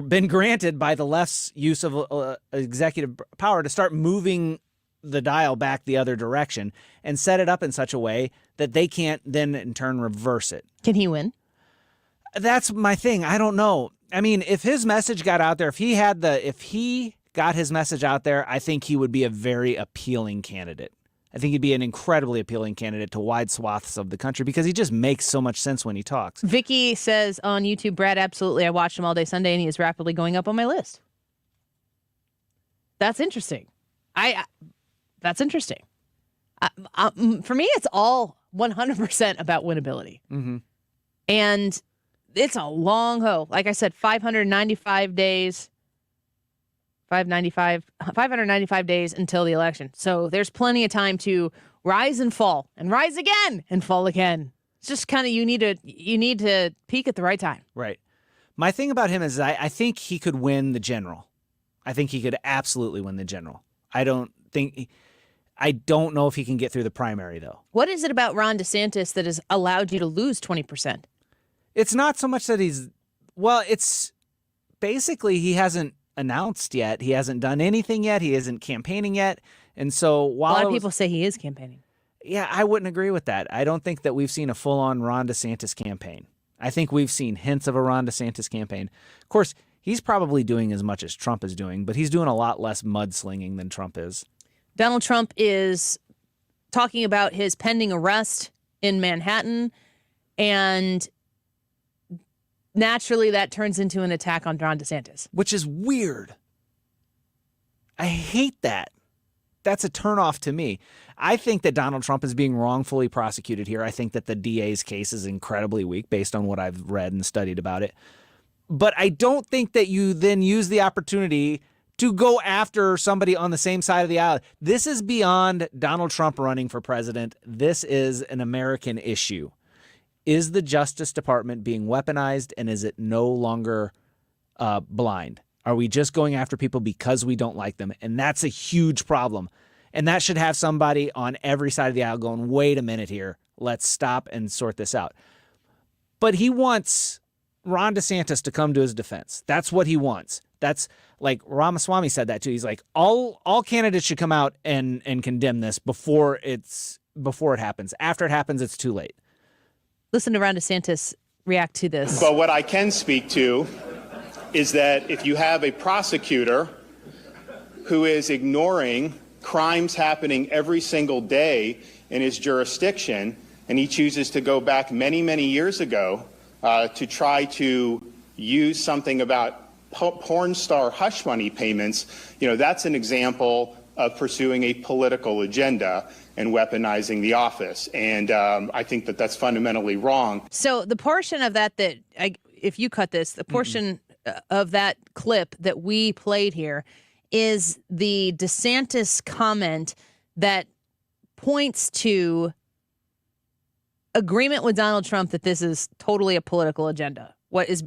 been granted by the left's use of executive power to start moving the dial back the other direction and set it up in such a way that they can't then in turn reverse it. Can he win? That's my thing. I don't know. I mean, if his message got out there, if he got his message out there, I think he would be a very appealing candidate. I think he'd be an incredibly appealing candidate to wide swaths of the country because he just makes so much sense when he talks. Vicky says on YouTube, Brad, absolutely. I watched him all day Sunday and he is rapidly going up on my list. That's interesting. That's interesting. For me, it's all 100% about winnability. Mm-hmm. And it's a long haul. Like I said, 595 days. 595 days until the election. So there's plenty of time to rise and fall and rise again and fall again. It's just kind of you need to peak at the right time. Right. My thing about him is I think he could win the general. I think he could absolutely win the general. I don't know if he can get through the primary, though. What is it about Ron DeSantis that has allowed you to lose 20%? It's not so much that it's basically he hasn't announced yet. He hasn't done anything yet. He isn't campaigning yet. And so while a lot of people say he is campaigning. Yeah, I wouldn't agree with that. I don't think that we've seen a full-on Ron DeSantis campaign. I think we've seen hints of a Ron DeSantis campaign. Of course, he's probably doing as much as Trump is doing, but he's doing a lot less mudslinging than Trump is. Donald Trump is talking about his pending arrest in Manhattan, and naturally that turns into an attack on Ron DeSantis. Which is weird. I hate that. That's a turnoff to me. I think that Donald Trump is being wrongfully prosecuted here. I think that the DA's case is incredibly weak based on what I've read and studied about it. But I don't think that you then use the opportunity to go after somebody on the same side of the aisle. This is beyond Donald Trump running for president. This is an American issue. Is the Justice Department being weaponized, and is it no longer blind? Are we just going after people because we don't like them? And that's a huge problem. And that should have somebody on every side of the aisle going, wait a minute here. Let's stop and sort this out. But he wants Ron DeSantis to come to his defense. That's what he wants. That's like Ramaswamy said that too. He's like, all candidates should come out and condemn this before it happens. After it happens, it's too late. Listen to Ron DeSantis react to this. But what I can speak to is that if you have a prosecutor who is ignoring crimes happening every single day in his jurisdiction, and he chooses to go back many, many years ago to try to use something about porn star hush money payments, that's an example of pursuing a political agenda and weaponizing the office. And I think that that's fundamentally wrong. So the portion of that if you cut this, the portion of that clip that we played here is the DeSantis comment that points to agreement with Donald Trump that this is totally a political agenda. What is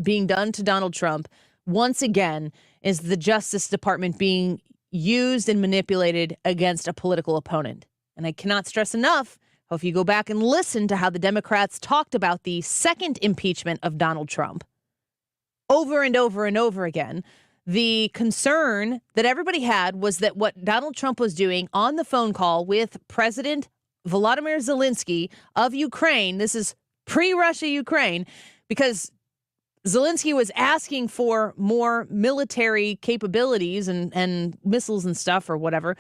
being done to Donald Trump once again, is the Justice Department being used and manipulated against a political opponent. And I cannot stress enough, if you go back and listen to how the Democrats talked about the second impeachment of Donald Trump over and over and over again, the concern that everybody had was that what Donald Trump was doing on the phone call with President Volodymyr Zelensky of Ukraine, this is pre-Russia Ukraine, because Zelensky was asking for more military capabilities and missiles and stuff or whatever.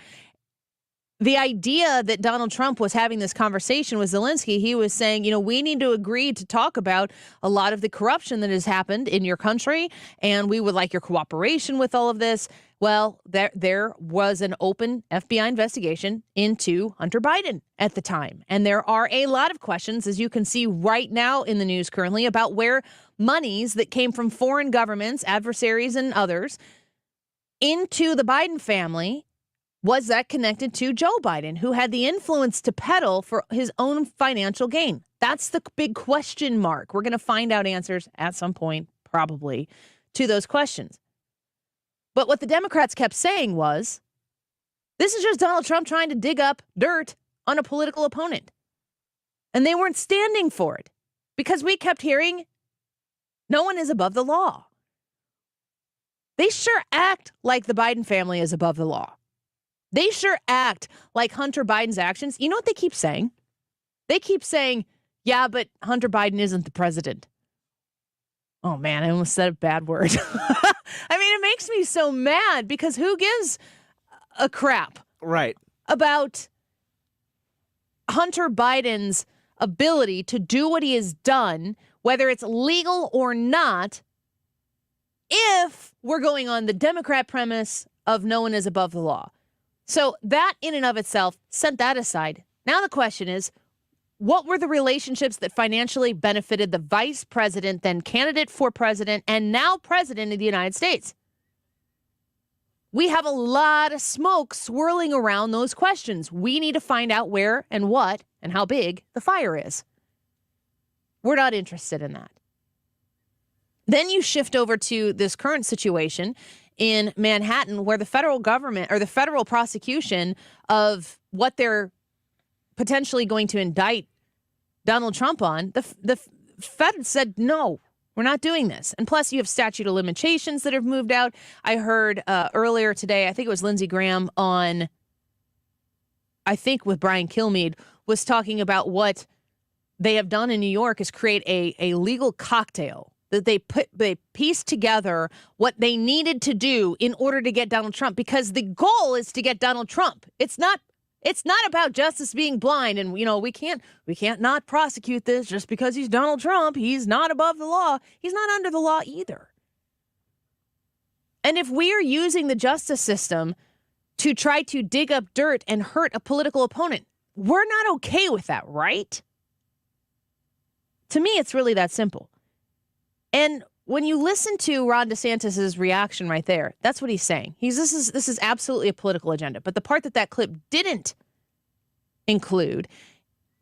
The idea that Donald Trump was having this conversation with Zelensky, he was saying, we need to agree to talk about a lot of the corruption that has happened in your country, and we would like your cooperation with all of this. Well, there was an open FBI investigation into Hunter Biden at the time. And there are a lot of questions, as you can see right now in the news currently, about where monies that came from foreign governments, adversaries and others, into the Biden family, was that connected to Joe Biden, who had the influence to peddle for his own financial gain? That's the big question mark. We're going to find out answers at some point, probably, to those questions. But what the Democrats kept saying was, this is just Donald Trump trying to dig up dirt on a political opponent. And they weren't standing for it because we kept hearing, no one is above the law. They sure act like the Biden family is above the law. They sure act like Hunter Biden's actions. You know what they keep saying? They keep saying, yeah, but Hunter Biden isn't the president. Oh, man, I almost said a bad word. I mean, it makes me so mad because who gives a crap about Hunter Biden's ability to do what he has done, whether it's legal or not, if we're going on the Democrat premise of no one is above the law. So that in and of itself, set that aside. Now the question is, what were the relationships that financially benefited the vice president, then candidate for president, and now president of the United States? We have a lot of smoke swirling around those questions. We need to find out where and what and how big the fire is. We're not interested in that. Then you shift over to this current situation in Manhattan, where the federal government or the federal prosecution of what they're potentially going to indict Donald Trump on, the Fed said, no, we're not doing this. And plus, you have statute of limitations that have moved out. I heard earlier today, I think it was Lindsey Graham on, I think with Brian Kilmeade, was talking about what they have done in New York is create a legal cocktail that they pieced together what they needed to do in order to get Donald Trump, because the goal is to get Donald Trump. It's not about justice being blind, and we can't not prosecute this just because he's Donald Trump. He's not above the law. He's not under the law either. And if we are using the justice system to try to dig up dirt and hurt a political opponent, we're not okay with that, right? To me, it's really that simple. And when you listen to Ron DeSantis' reaction right there, that's what he's saying. This is absolutely a political agenda. But the part that clip didn't include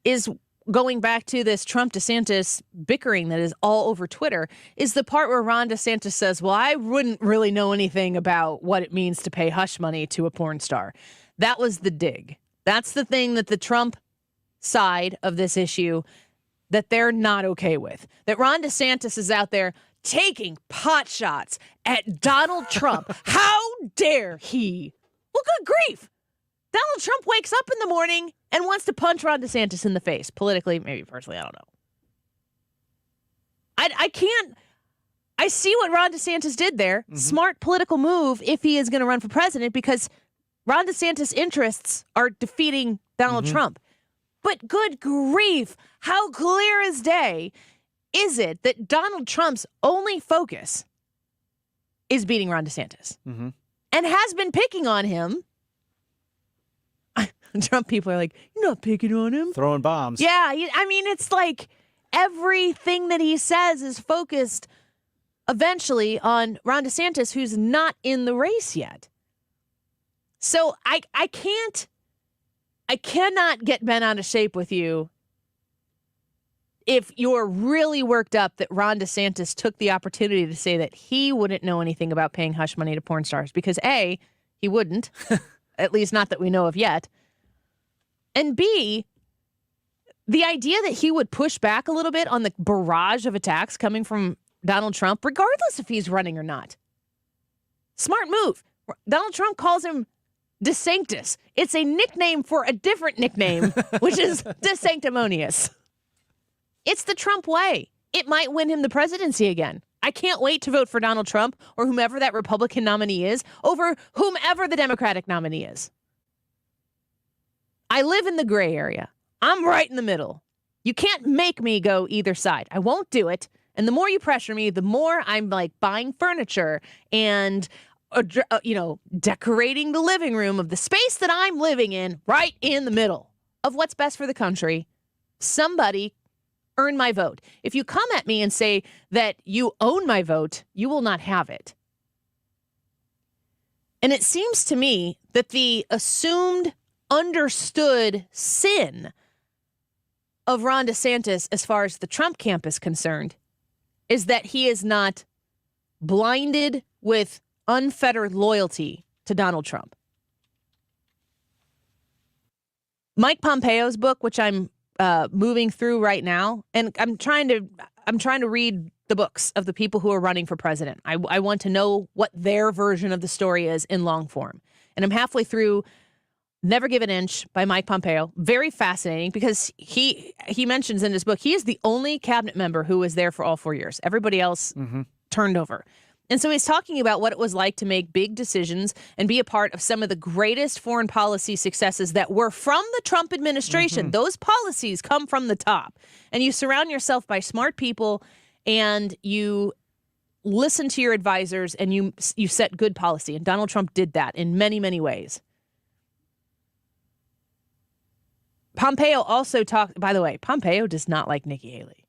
is going back to this Trump-DeSantis bickering that is all over Twitter, is the part where Ron DeSantis says, well, I wouldn't really know anything about what it means to pay hush money to a porn star. That was the dig. That's the thing that the Trump side of this issue that they're not okay with. That Ron DeSantis is out there taking pot shots at Donald Trump. How dare he? Well, good grief. Donald Trump wakes up in the morning and wants to punch Ron DeSantis in the face. Politically, maybe personally, I don't know. I can't. I see what Ron DeSantis did there. Mm-hmm. Smart political move if he is going to run for president, because Ron DeSantis' interests are defeating Donald Trump. But good grief, how clear as day is it that Donald Trump's only focus is beating Ron DeSantis and has been picking on him? Trump people are like, you're not picking on him. Throwing bombs. Yeah, I mean, it's like everything that he says is focused eventually on Ron DeSantis, who's not in the race yet. So I cannot get bent out of shape with you if you're really worked up that Ron DeSantis took the opportunity to say that he wouldn't know anything about paying hush money to porn stars, because A, he wouldn't, at least not that we know of yet, and B, the idea that he would push back a little bit on the barrage of attacks coming from Donald Trump, regardless if he's running or not. Smart move. Donald Trump calls him DeSanctus. It's a nickname for a different nickname, which is DeSanctimonious. It's the Trump way. It might win him the presidency again. I can't wait to vote for Donald Trump or whomever that Republican nominee is over whomever the Democratic nominee is. I live in the gray area. I'm right in the middle. You can't make me go either side. I won't do it. And the more you pressure me, the more I'm like buying furniture and, decorating the living room of the space that I'm living in right in the middle of what's best for the country. Somebody earn my vote. If you come at me and say that you own my vote, you will not have it. And it seems to me that the assumed, understood sin of Ron DeSantis as far as the Trump camp is concerned is that he is not blinded with unfettered loyalty to Donald Trump. Mike Pompeo's book, which I'm moving through right now, and I'm trying to read the books of the people who are running for president. I want to know what their version of the story is in long form. And I'm halfway through Never Give an Inch by Mike Pompeo. Very fascinating because he mentions in his book, he is the only cabinet member who was there for all 4 years. Everybody else turned over. And so he's talking about what it was like to make big decisions and be a part of some of the greatest foreign policy successes that were from the Trump administration. Those policies come from the top. And you surround yourself by smart people and you listen to your advisors and you set good policy. And Donald Trump did that in many, many ways. Pompeo also talked, by the way, Pompeo does not like Nikki Haley.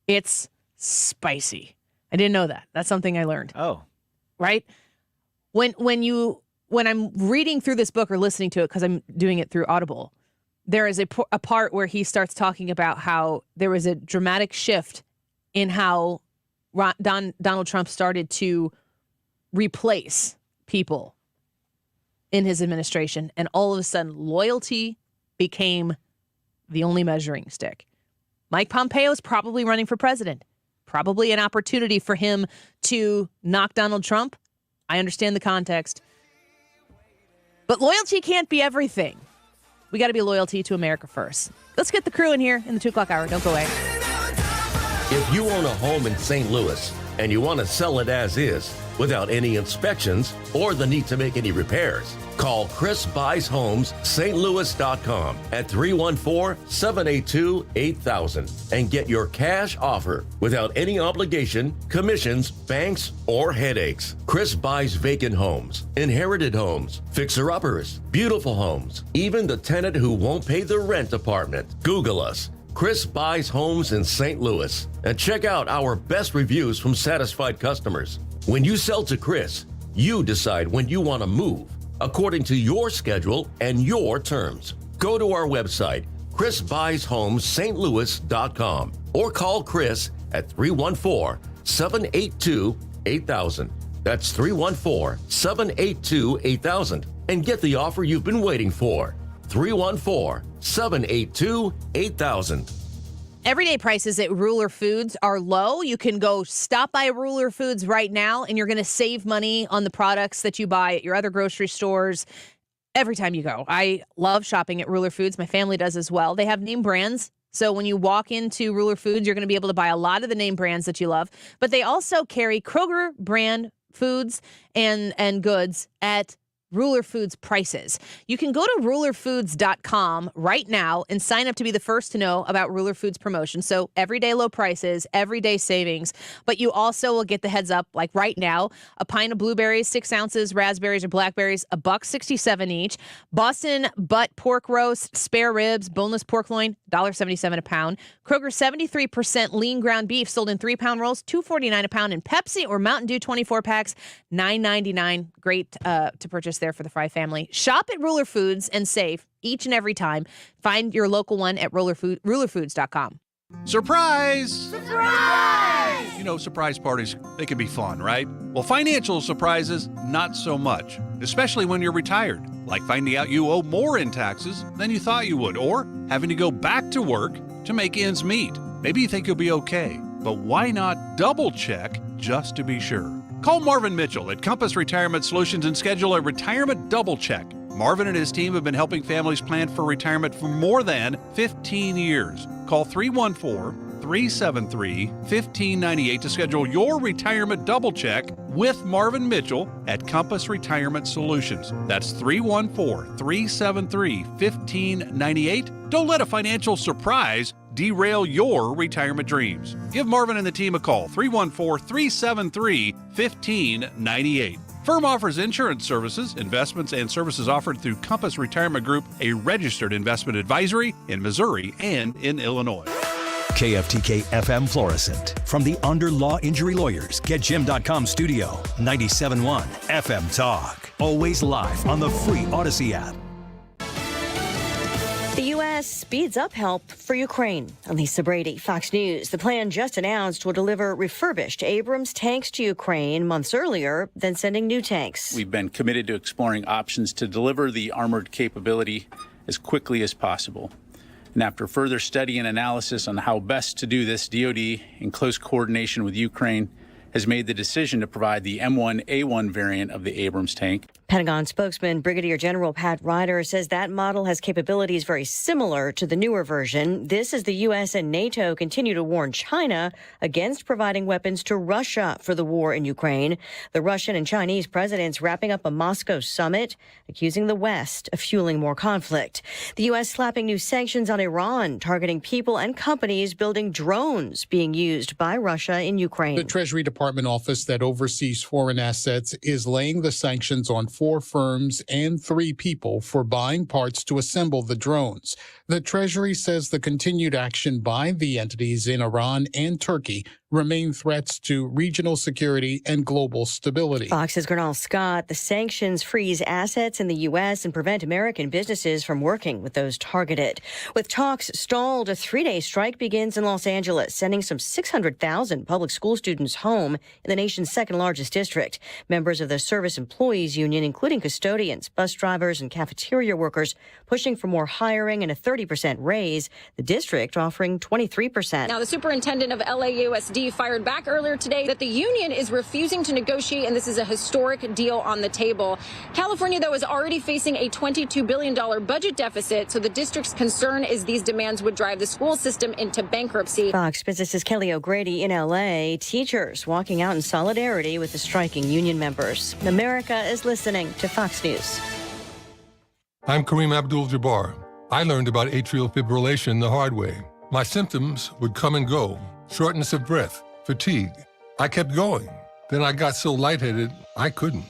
It's spicy. I didn't know that. That's something I learned. Oh. Right? When I'm reading through this book or listening to it, because I'm doing it through Audible, there is a part where he starts talking about how there was a dramatic shift in how Donald Trump started to replace people in his administration. And all of a sudden, loyalty became the only measuring stick. Mike Pompeo is probably running for president. Probably an opportunity for him to knock Donald Trump. I understand the context. But loyalty can't be everything. We got to be loyalty to America first. Let's get the crew in here in the 2 o'clock hour. Don't go away. If you own a home in St. Louis and you want to sell it as is without any inspections or the need to make any repairs, call Chris Buys Homes, stlouis.com at 314-782-8000 and get your cash offer without any obligation, commissions, banks, or headaches. Chris buys vacant homes, inherited homes, fixer-uppers, beautiful homes, even the tenant who won't pay the rent apartment. Google us. Chris Buys Homes in St. Louis and check out our best reviews from satisfied customers. When you sell to Chris, you decide when you want to move according to your schedule and your terms. Go to our website, chrisbuyshomes.stlouis.com, or call Chris at 314-782-8000. That's 314-782-8000 and get the offer you've been waiting for. 314-782-8000. Everyday prices at Ruler Foods are low. You can go stop by Ruler Foods right now, and you're going to save money on the products that you buy at your other grocery stores every time you go. I love shopping at Ruler Foods. My family does as well. They have name brands. So when you walk into Ruler Foods, you're going to be able to buy a lot of the name brands that you love. But they also carry Kroger brand foods and goods at Ruler Foods prices. You can go to rulerfoods.com right now and sign up to be the first to know about Ruler Foods promotion. So everyday low prices, everyday savings, but you also will get the heads up, like right now, a pint of blueberries, 6 ounces, raspberries or blackberries, $1.67 each. Boston butt pork roast, spare ribs, boneless pork loin, $1.77 a pound. Kroger 73% lean ground beef sold in 3-pound rolls, $2.49 a pound. And Pepsi or Mountain Dew 24 packs, $9.99. Great to purchase there for the Frey family. Shop at Ruler Foods and save each and every time. Find your local one at rulerfoods.com. Surprise! Surprise! You know, surprise parties, they can be fun, right? Well, financial surprises, not so much, especially when you're retired, like finding out you owe more in taxes than you thought you would, or having to go back to work to make ends meet. Maybe you think you'll be okay, but why not double check just to be sure? Call Marvin Mitchell at Compass Retirement Solutions and schedule a retirement double check. Marvin and his team have been helping families plan for retirement for more than 15 years. Call 314-373-1598 to schedule your retirement double check with Marvin Mitchell at Compass Retirement Solutions. That's 314-373-1598. Don't let a financial surprise derail your retirement dreams. Give Marvin and the team a call, 314-373-1598. Firm offers insurance services, investments, and services offered through Compass Retirement Group, a registered investment advisory in Missouri and in Illinois. KFTK FM Florissant. From the Under Law Injury Lawyers, GetJim.com studio. 97.1 FM Talk. Always live on the free Odyssey app. The U.S. speeds up help for Ukraine. Lisa Brady, Fox News. The plan just announced will deliver refurbished Abrams tanks to Ukraine months earlier than sending new tanks. We've been committed to exploring options to deliver the armored capability as quickly as possible. And after further study and analysis on how best to do this, DoD, in close coordination with Ukraine, has made the decision to provide the M1A1 variant of the Abrams tank. Pentagon spokesman Brigadier General Pat Ryder says that model has capabilities very similar to the newer version. This as the U.S. and NATO continue to warn China against providing weapons to Russia for the war in Ukraine. The Russian and Chinese presidents wrapping up a Moscow summit, accusing the West of fueling more conflict. The U.S. slapping new sanctions on Iran, targeting people and companies building drones being used by Russia in Ukraine. The Treasury Department office that oversees foreign assets is laying the sanctions on 4 firms and 3 people for buying parts to assemble the drones. The Treasury says the continued action by the entities in Iran and Turkey remain threats to regional security and global stability. Fox's Gernal Scott, the sanctions freeze assets in the U.S. and prevent American businesses from working with those targeted. With talks stalled, a 3-day strike begins in Los Angeles, sending some 600,000 public school students home in the nation's second largest district. Members of the Service Employees Union, including custodians, bus drivers, and cafeteria workers, pushing for more hiring and a 30% raise, the district offering 23%. Now, the superintendent of LAUSD fired back earlier today that the union is refusing to negotiate, and this is a historic deal on the table. California, though, is already facing a $22 billion budget deficit, so the district's concern is these demands would drive the school system into bankruptcy. Fox Business's Kelly O'Grady in L.A. Teachers walking out in solidarity with the striking union members. America is listening to Fox News. I'm Kareem Abdul-Jabbar. I learned about atrial fibrillation the hard way. My symptoms would come and go. Shortness of breath, fatigue. I kept going. Then I got so lightheaded, I couldn't.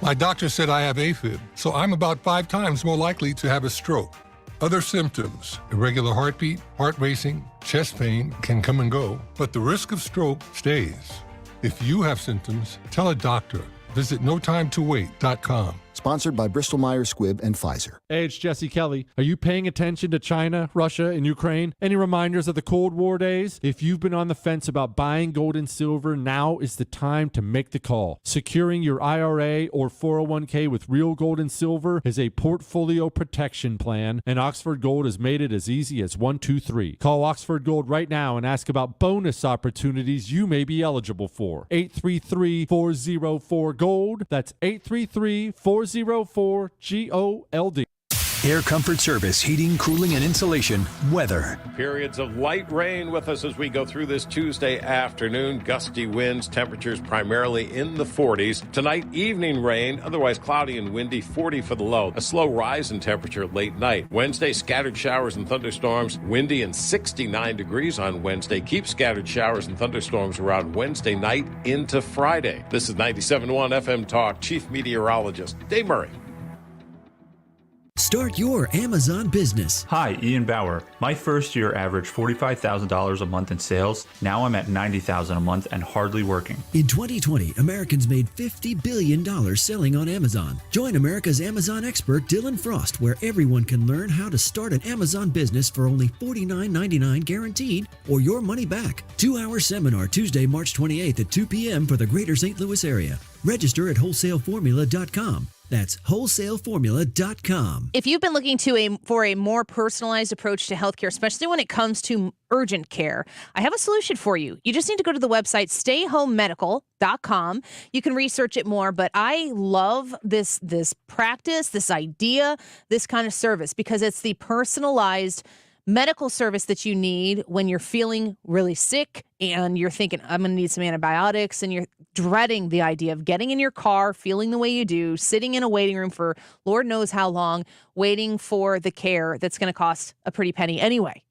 My doctor said I have AFib, so I'm about 5 times more likely to have a stroke. Other symptoms, irregular heartbeat, heart racing, chest pain can come and go, but the risk of stroke stays. If you have symptoms, tell a doctor. Visit notimetowait.com. Sponsored by Bristol-Myers Squibb and Pfizer. Hey, it's Jesse Kelly. Are you paying attention to China, Russia, and Ukraine? Any reminders of the Cold War days? If you've been on the fence about buying gold and silver, now is the time to make the call. Securing your IRA or 401k with real gold and silver is a portfolio protection plan, and Oxford Gold has made it as easy as 1, 2, 3. Call Oxford Gold right now and ask about bonus opportunities you may be eligible for. 833-404-GOLD. That's 833-404-GOLD. Air Comfort Service, heating, cooling, and insulation, weather. Periods of light rain with us as we go through this Tuesday afternoon. Gusty winds, temperatures primarily in the 40s. Tonight, evening rain, otherwise cloudy and windy, 40 for the low. A slow rise in temperature late night. Wednesday, scattered showers and thunderstorms, windy and 69 degrees on Wednesday. Keep scattered showers and thunderstorms around Wednesday night into Friday. This is 97.1 FM Talk, Chief Meteorologist Dave Murray. Start your Amazon business. Hi, Ian Bauer. My first year averaged $45,000 a month in sales. Now I'm at $90,000 a month and hardly working. In 2020, Americans made $50 billion selling on Amazon. Join America's Amazon expert Dylan Frost, where everyone can learn how to start an Amazon business for only $49.99 guaranteed or your money back. 2-hour seminar Tuesday, March 28th at 2 p.m. for the greater St. Louis area. Register at wholesaleformula.com. That's wholesaleformula.com. If you've been looking for a more personalized approach to healthcare, especially when it comes to urgent care, I have a solution for you. You just need to go to the website stayhomemedical.com. You can research it more, but I love this practice, this idea, this kind of service, because it's the personalized medical service that you need when you're feeling really sick and you're thinking, I'm going to need some antibiotics, and you're dreading the idea of getting in your car, feeling the way you do, sitting in a waiting room for Lord knows how long, waiting for the care that's going to cost a pretty penny anyway.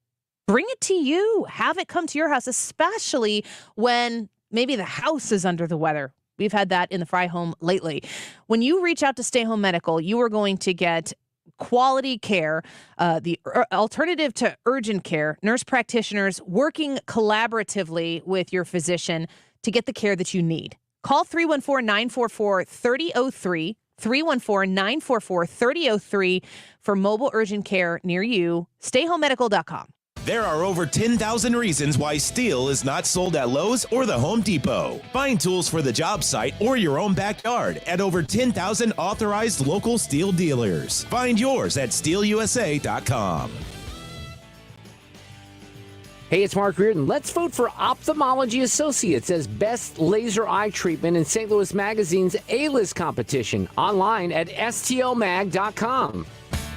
Bring it to you. Have it come to your house, especially when maybe the house is under the weather. We've had that in the Frey home lately. When you reach out to Stay Home Medical, you are going to get quality care, the alternative to urgent care, nurse practitioners working collaboratively with your physician to get the care that you need. Call 314-944-3003, 314-944-3003 for mobile urgent care near you. StayHomeMedical.com. There are over 10,000 reasons why steel is not sold at Lowe's or the Home Depot. Find tools for the job site or your own backyard at over 10,000 authorized local steel dealers. Find yours at steelusa.com. Hey, it's Mark Reardon. Let's vote for Ophthalmology Associates as best laser eye treatment in St. Louis Magazine's A-List competition. Online at stlmag.com.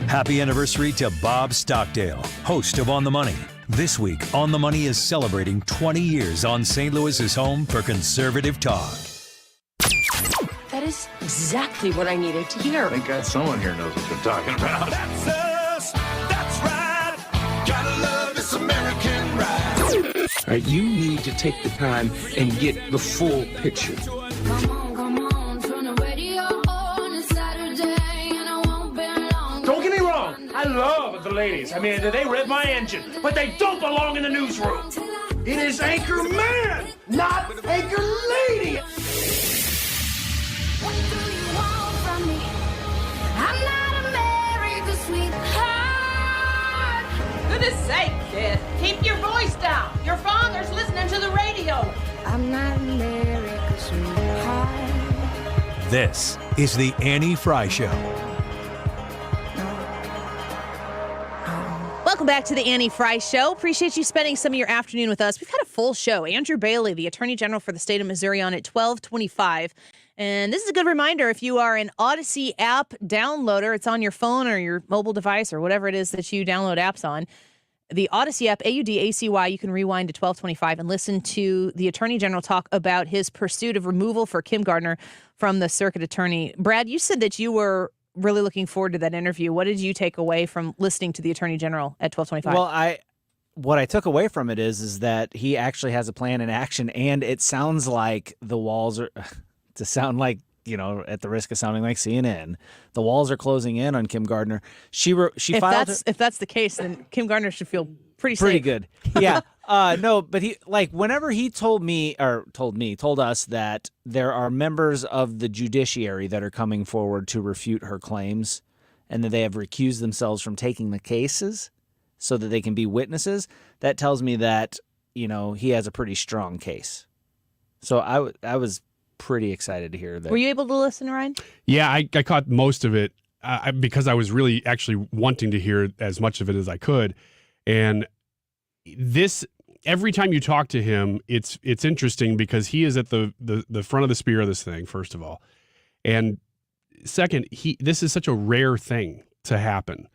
Happy anniversary to Bob Stockdale, host of On the Money. This week, On the Money is celebrating 20 years on St. Louis's home for conservative talk. That is exactly what I needed to hear. Thank God someone here knows what they're talking about. That's us. That's right. Gotta love this American ride. All right, you need to take the time and get the full picture. Come on, turn the radio on. It's Saturday and I won't be long. Don't get me wrong, I love the ladies. I mean, they rev my engine, but they don't belong in the newsroom. It is Anchor Man, not Anchor Lady. What do you want from me? I'm not America's sweetheart. Goodness sake, kid. Keep your voice down. Your father's listening to the radio. I'm not America's sweetheart. This is the Annie Frey Show. Welcome back to the Annie Frey Show. Appreciate you spending some of your afternoon with us. We've got a full show. Andrew Bailey, the Attorney General for the state of Missouri, on at 12:25. And this is a good reminder, if you are an Odyssey app downloader, it's on your phone or your mobile device or whatever it is that you download apps on. The Odyssey app, AUDACY, you can rewind to 12:25 and listen to the Attorney General talk about his pursuit of removal for Kim Gardner from the circuit attorney. Brad, you said that you were really looking forward to that interview. What did you take away from listening to the Attorney General at 12:25? Well, what I took away from it is that he actually has a plan in action, and it sounds like the walls are to sound like, you know, at the risk of sounding like CNN, the walls are closing in on Kim Gardner. If that's the case, then Kim Gardner should feel pretty safe. Good. Yeah. No, but whenever he told us that there are members of the judiciary that are coming forward to refute her claims, and that they have recused themselves from taking the cases so that they can be witnesses, that tells me that, you know, he has a pretty strong case. So I was pretty excited to hear that. Were you able to listen, Ryan? Yeah, I caught most of it because I was really actually wanting to hear as much of it as I could. And every time you talk to him, it's interesting because he is at the front of the spear of this thing, first of all. And second, this is such a rare thing to happen.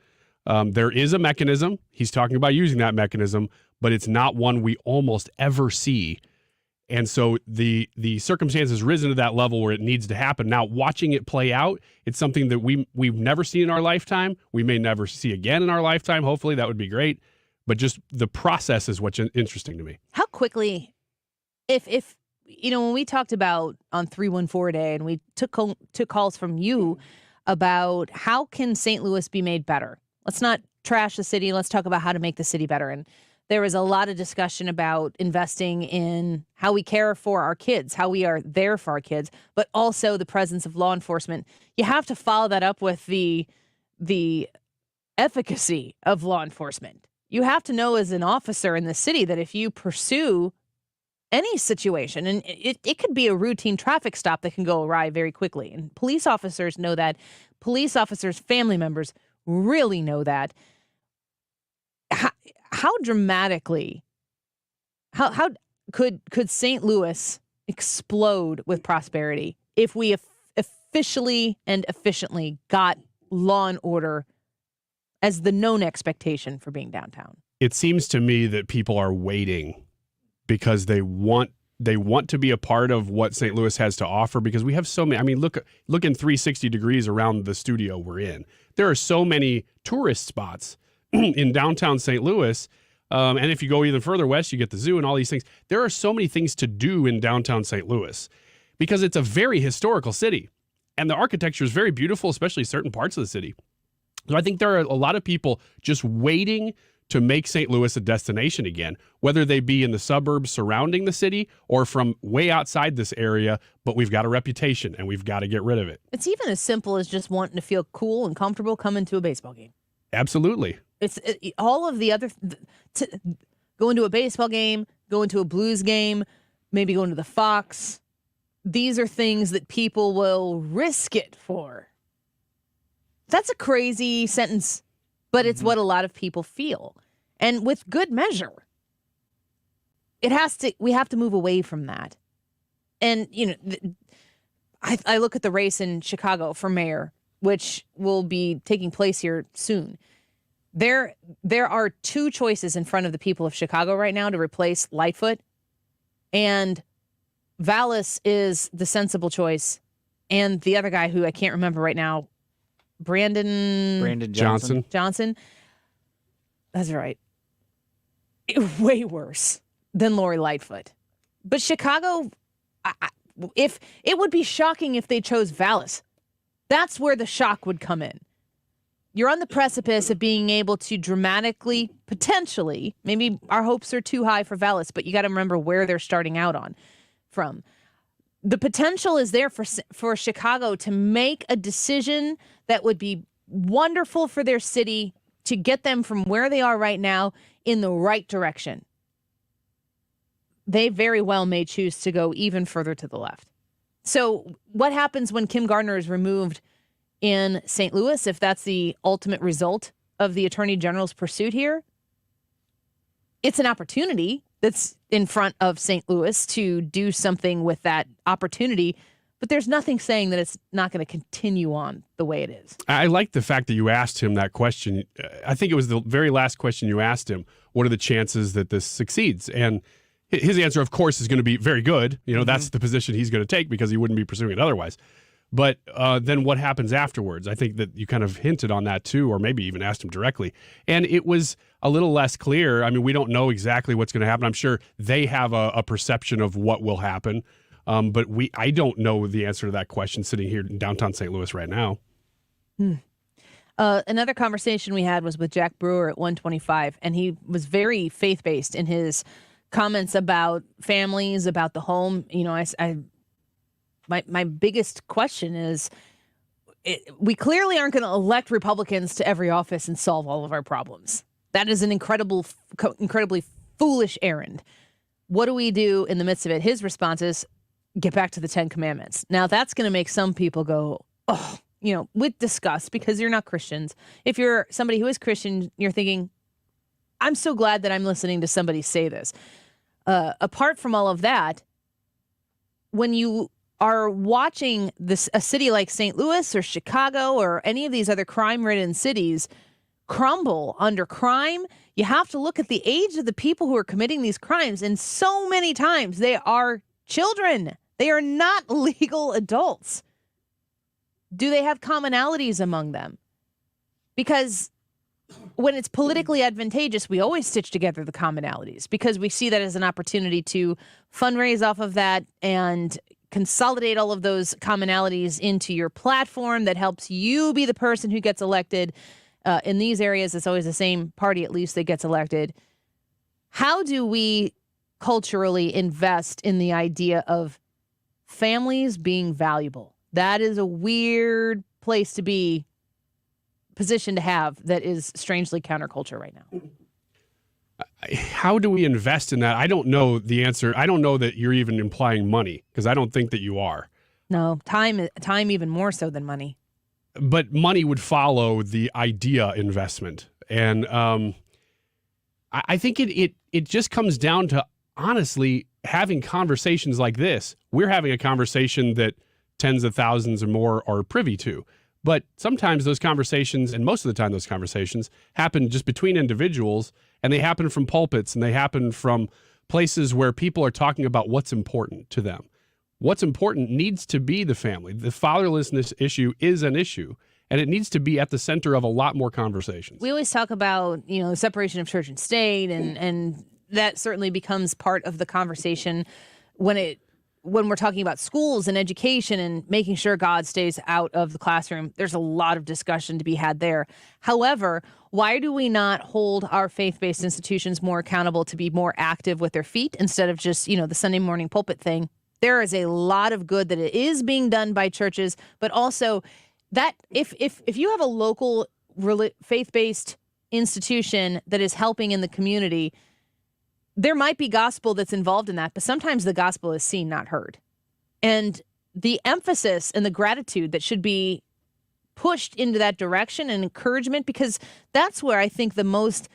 There is a mechanism. He's talking about using that mechanism, but it's not one we almost ever see. And so the circumstance has risen to that level where it needs to happen. Now, watching it play out, it's something that we've never seen in our lifetime. We may never see again in our lifetime. Hopefully, that would be great. But just the process is what's interesting to me. How quickly, if you know, when we talked about on 314 Day and we took calls from you, about how can St. Louis be made better. Let's not trash the city. Let's talk about how to make the city better. And there was a lot of discussion about investing in how we care for our kids, how we are there for our kids, but also the presence of law enforcement. You have to follow that up with the efficacy of law enforcement. You have to know as an officer in the city that if you pursue any situation, and it could be a routine traffic stop that can go awry very quickly. And police officers know that. Police officers' family members really know that. How dramatically, how could St. Louis explode with prosperity if we officially and efficiently got law and order as the known expectation for being downtown? It seems to me that people are waiting because they want to be a part of what St. Louis has to offer, because we have so many. I mean, look in 360 degrees around the studio we're in. There are so many tourist spots in downtown St. Louis. And if you go even further west, you get the zoo and all these things. There are so many things to do in downtown St. Louis because it's a very historical city. And the architecture is very beautiful, especially certain parts of the city. So I think there are a lot of people just waiting to make St. Louis a destination again, whether they be in the suburbs surrounding the city or from way outside this area, but we've got a reputation and we've got to get rid of it. It's even as simple as just wanting to feel cool and comfortable coming to a baseball game. Absolutely. It's all of the other, going to a baseball game, going to a Blues game, maybe going to the Fox. These are things that people will risk it for. That's a crazy sentence, but it's what a lot of people feel. And with good measure, we have to move away from that. And, I look at the race in Chicago for mayor, which will be taking place here soon. There are two choices in front of the people of Chicago right now to replace Lightfoot, and Vallis is the sensible choice. And the other guy who I can't remember right now, Brandon Johnson. That's right. Way worse than Lori Lightfoot. But Chicago, if it would be shocking if they chose Vallis. That's where the shock would come in. You're on the precipice of being able to dramatically, potentially, maybe our hopes are too high for Vallis, but you got to remember where they're starting out from. The potential is there for Chicago to make a decision that would be wonderful for their city to get them from where they are right now in the right direction. They very well may choose to go even further to the left. So what happens when Kim Gardner is removed in St. Louis, if that's the ultimate result of the Attorney General's pursuit here? It's an opportunity that's in front of St. Louis to do something with that opportunity, but there's nothing saying that it's not going to continue on the way it is. I like the fact that you asked him that question. I think it was the very last question you asked him. What are the chances that this succeeds? And his answer, of course, is going to be very good. That's the position he's going to take because he wouldn't be pursuing it otherwise. But then what happens afterwards? I think that you kind of hinted on that too, or maybe even asked him directly. And it was a little less clear. I mean, we don't know exactly what's going to happen. I'm sure they have a perception of what will happen. But I don't know the answer to that question sitting here in downtown St. Louis right now. Another conversation we had was with Jack Brewer at 125, and he was very faith-based in his comments about families, about the home. My biggest question is, we clearly aren't going to elect Republicans to every office and solve all of our problems. That is an incredibly foolish errand. What do we do in the midst of it? His response is, get back to the 10 Commandments. Now, that's going to make some people go, with disgust, because you're not Christians. If you're somebody who is Christian, you're thinking, I'm so glad that I'm listening to somebody say this. Apart from all of that, when you are watching a city like St. Louis or Chicago or any of these other crime-ridden cities crumble under crime, you have to look at the age of the people who are committing these crimes. And so many times they are children. They are not legal adults. Do they have commonalities among them? Because when it's politically advantageous, we always stitch together the commonalities because we see that as an opportunity to fundraise off of that and consolidate all of those commonalities into your platform that helps you be the person who gets elected. In these areas, it's always the same party, at least, that gets elected. How do we culturally invest in the idea of families being valuable? That is a weird place to be, position to have, that is strangely counterculture right now. How do we invest in that? I don't know the answer. I don't know that you're even implying money, because I don't think that you are. No, time even more so than money. But money would follow the idea investment. And I think it just comes down to, honestly, having conversations like this. We're having a conversation that tens of thousands or more are privy to. But sometimes those conversations, and most of the time those conversations, happen just between individuals, and they happen from pulpits, and they happen from places where people are talking about what's important to them. What's important needs to be the family. The fatherlessness issue is an issue, and it needs to be at the center of a lot more conversations. We always talk about, separation of church and state, and that certainly becomes part of the conversation when we're talking about schools and education and making sure God stays out of the classroom. There's a lot of discussion to be had there. However, why do we not hold our faith-based institutions more accountable to be more active with their feet instead of just, the Sunday morning pulpit thing? There is a lot of good that is being done by churches, but also that if you have a local faith-based institution that is helping in the community, there might be gospel that's involved in that, but sometimes the gospel is seen, not heard. And the emphasis and the gratitude that should be pushed into that direction and encouragement, because that's where I think the most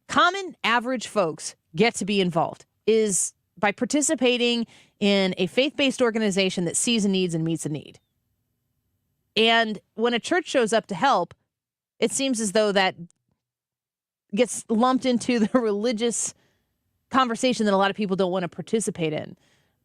common average folks get to be involved, is by participating in a faith-based organization that sees a need and meets a need. And when a church shows up to help, it seems as though that gets lumped into the religious conversation that a lot of people don't want to participate in.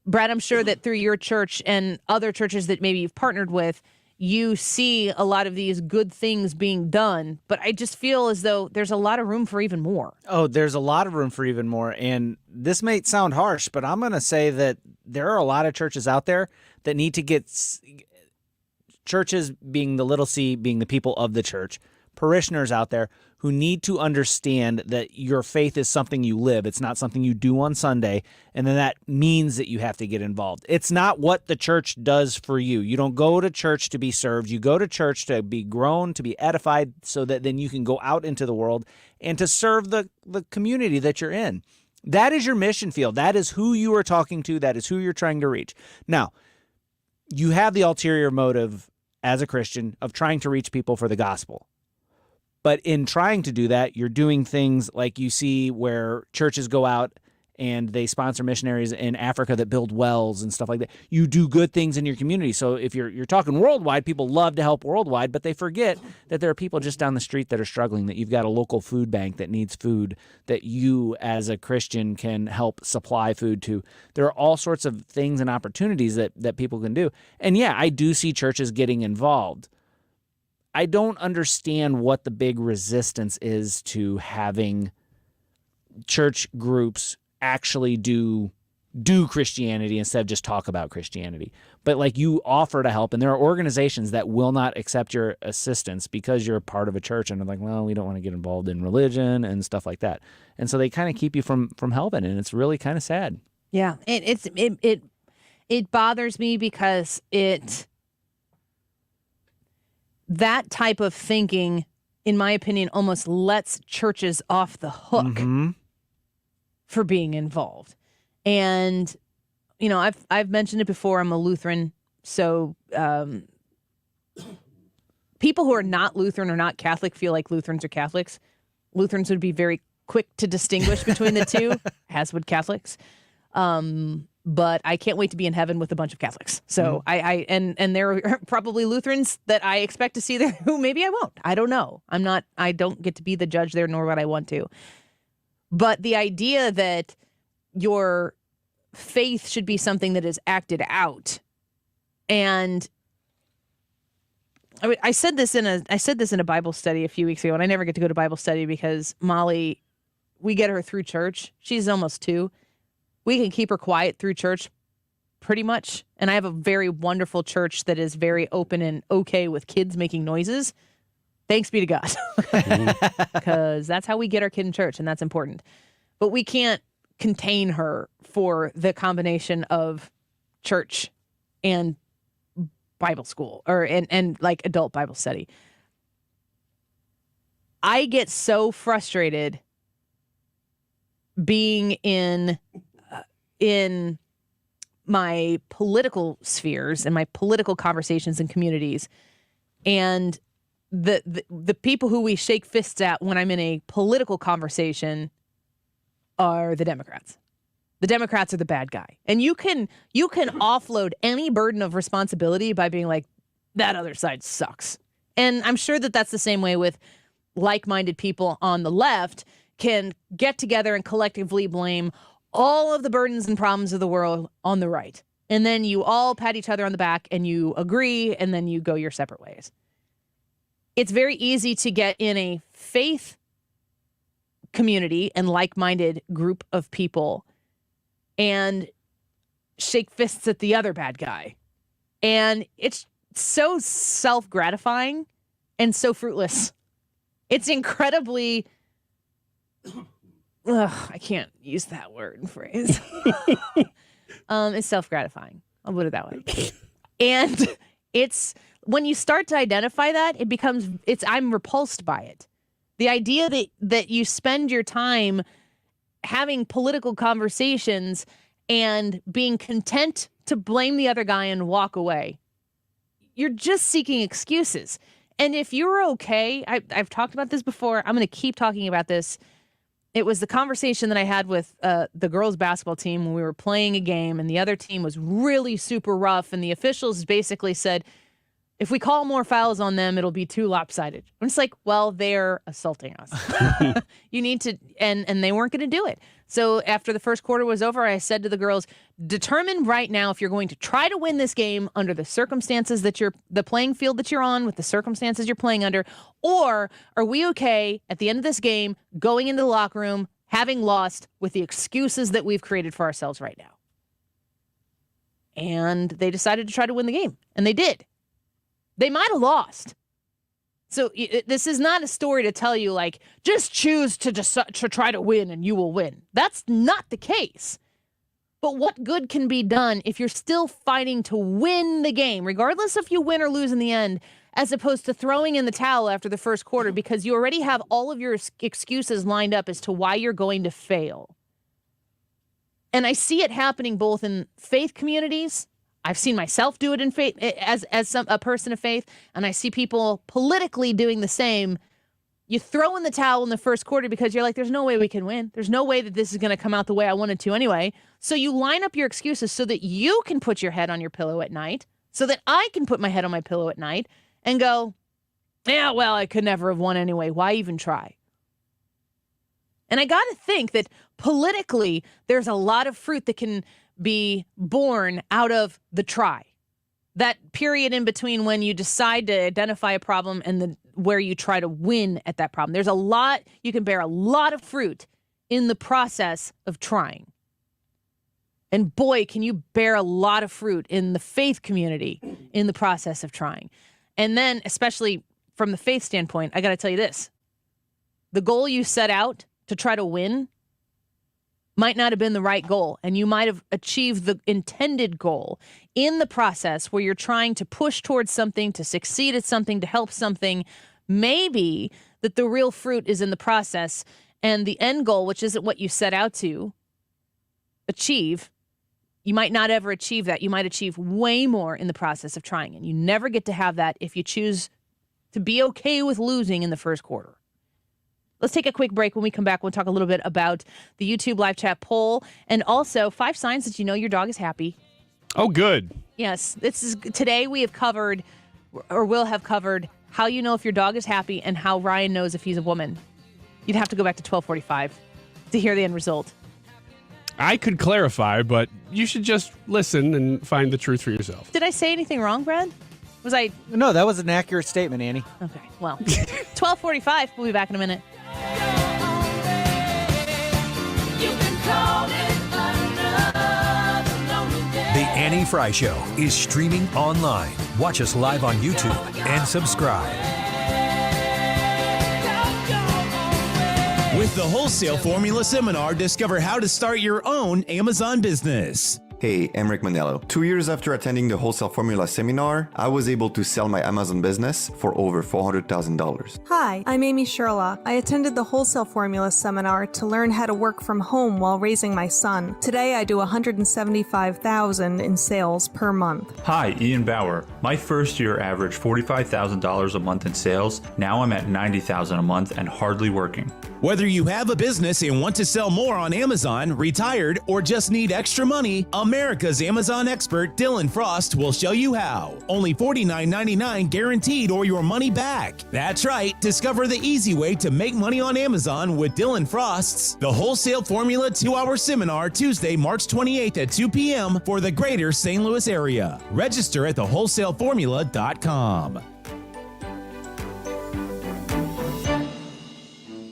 Brad, I'm sure that through your church and other churches that maybe you've partnered with, you see a lot of these good things being done, but I just feel as though there's a lot of room for even more. Oh, there's a lot of room for even more. And this may sound harsh, but I'm going to say that there are a lot of churches out there that need to get, churches being the little c, being the people of the church, parishioners out there who need to understand that your faith is something you live. It's not something you do on Sunday, and then that means that you have to get involved. It's not what the church does for you. You don't go to church to be served. You go to church to be grown, to be edified, so that then you can go out into the world and to serve the community that you're in. That is your mission field. That is who you are talking to. That is who you're trying to reach. Now, you have the ulterior motive as a Christian of trying to reach people for the gospel. But in trying to do that, you're doing things like you see where churches go out and they sponsor missionaries in Africa that build wells and stuff like that. You do good things in your community. So if you're talking worldwide, people love to help worldwide, but they forget that there are people just down the street that are struggling, that you've got a local food bank that needs food, that you as a Christian can help supply food to. There are all sorts of things and opportunities that people can do. And yeah, I do see churches getting involved. I don't understand what the big resistance is to having church groups actually do Christianity instead of just talk about Christianity. But like, you offer to help, and there are organizations that will not accept your assistance because you're a part of a church, and they're like, well, we don't want to get involved in religion and stuff like that. And so they kind of keep you from helping, and it's really kind of sad. Yeah, it bothers me because that type of thinking, in my opinion, almost lets churches off the hook for being involved. And, I've mentioned it before, I'm a Lutheran. So people who are not Lutheran or not Catholic feel like Lutherans are Catholics. Lutherans would be very quick to distinguish between the two, as would Catholics. But I can't wait to be in heaven with a bunch of Catholics. So and there are probably Lutherans that I expect to see there who maybe I won't. I don't know. I don't get to be the judge there, nor would I want to. But the idea that your faith should be something that is acted out, and I said this in a Bible study a few weeks ago, and I never get to go to Bible study because Molly, we get her through church. She's almost 2. We can keep her quiet through church pretty much. And I have a very wonderful church that is very open and okay with kids making noises. Thanks be to God. Because that's how we get our kid in church, and that's important. But we can't contain her for the combination of church and Bible school and like adult Bible study. I get so frustrated being in my political spheres and my political conversations and communities, and the people who we shake fists at when I'm in a political conversation are the Democrats. The Democrats are the bad guy. And you can offload any burden of responsibility by being like, that other side sucks. And I'm sure that that's the same way with like-minded people on the left can get together and collectively blame all of the burdens and problems of the world on the right. And then you all pat each other on the back and you agree, and then you go your separate ways. It's very easy to get in a faith community and like-minded group of people and shake fists at the other bad guy. And it's so self-gratifying and so fruitless. It's incredibly... I can't use that word and phrase. It's self-gratifying. I'll put it that way. And it's... when you start to identify that, I'm repulsed by it. The idea that you spend your time having political conversations and being content to blame the other guy and walk away. You're just seeking excuses. And if you're okay, I've talked about this before. I'm going to keep talking about this. It was the conversation that I had with the girls' basketball team when we were playing a game, and the other team was really super rough, and the officials basically said, if we call more fouls on them, it'll be too lopsided. And it's like, well, they're assaulting us. You need to, and they weren't going to do it. So after the first quarter was over, I said to the girls, determine right now if you're going to try to win this game under the circumstances that the playing field that you're on with the circumstances you're playing under, or are we okay at the end of this game going into the locker room, having lost with the excuses that we've created for ourselves right now? And they decided to try to win the game, and they did. They might have lost. So this is not a story to tell you like, just choose to try to win and you will win. That's not the case. But what good can be done if you're still fighting to win the game, regardless if you win or lose in the end, as opposed to throwing in the towel after the first quarter because you already have all of your excuses lined up as to why you're going to fail. And I see it happening both in faith communities. I've seen myself do it in faith as a person of faith, and I see people politically doing the same. You throw in the towel in the first quarter because you're like, there's no way we can win. There's no way that this is going to come out the way I wanted to anyway. So you line up your excuses so that you can put your head on your pillow at night, so that I can put my head on my pillow at night and go, yeah, well, I could never have won anyway. Why even try? And I got to think that politically, there's a lot of fruit that can be born out of the try. That period in between when you decide to identify a problem and where you try to win at that problem. There's a lot, you can bear a lot of fruit in the process of trying. And boy, can you bear a lot of fruit in the faith community in the process of trying. And then, especially from the faith standpoint, I got to tell you this. The goal you set out to try to win might not have been the right goal, and you might have achieved the intended goal in the process where you're trying to push towards something, to succeed at something, to help something. Maybe that the real fruit is in the process, and the end goal, which isn't what you set out to achieve, you might not ever achieve that. You might achieve way more in the process of trying, and you never get to have that if you choose to be okay with losing in the first quarter. Let's take a quick break. When we come back, we'll talk a little bit about the YouTube live chat poll and also 5 signs that you know your dog is happy. Oh, good. Yes. Today we have covered, or will have covered, how you know if your dog is happy and how Ryan knows if he's a woman. You'd have to go back to 12:45 to hear the end result. I could clarify, but you should just listen and find the truth for yourself. Did I say anything wrong, Brad? Was I? No, that was an accurate statement, Annie. Okay, well, 12:45. We'll be back in a minute. The Annie Frey Show is streaming online. Watch us live on YouTube and subscribe. With the Wholesale Formula Seminar, discover how to start your own Amazon business. Hey, I'm Rick Manello. 2 years after attending the Wholesale Formula Seminar, I was able to sell my Amazon business for over $400,000. Hi, I'm Amy Sherlock. I attended the Wholesale Formula Seminar to learn how to work from home while raising my son. Today, I do $175,000 in sales per month. Hi, Ian Bauer. My first year averaged $45,000 a month in sales. Now I'm at $90,000 a month and hardly working. Whether you have a business and want to sell more on Amazon, retired, or just need extra money, America's Amazon expert Dylan Frost will show you how. Only $49.99 guaranteed or your money back. That's right. Discover the easy way to make money on Amazon with Dylan Frost's The Wholesale Formula 2-hour seminar Tuesday, March 28th at 2 p.m. for the greater St. Louis area. Register at thewholesaleformula.com.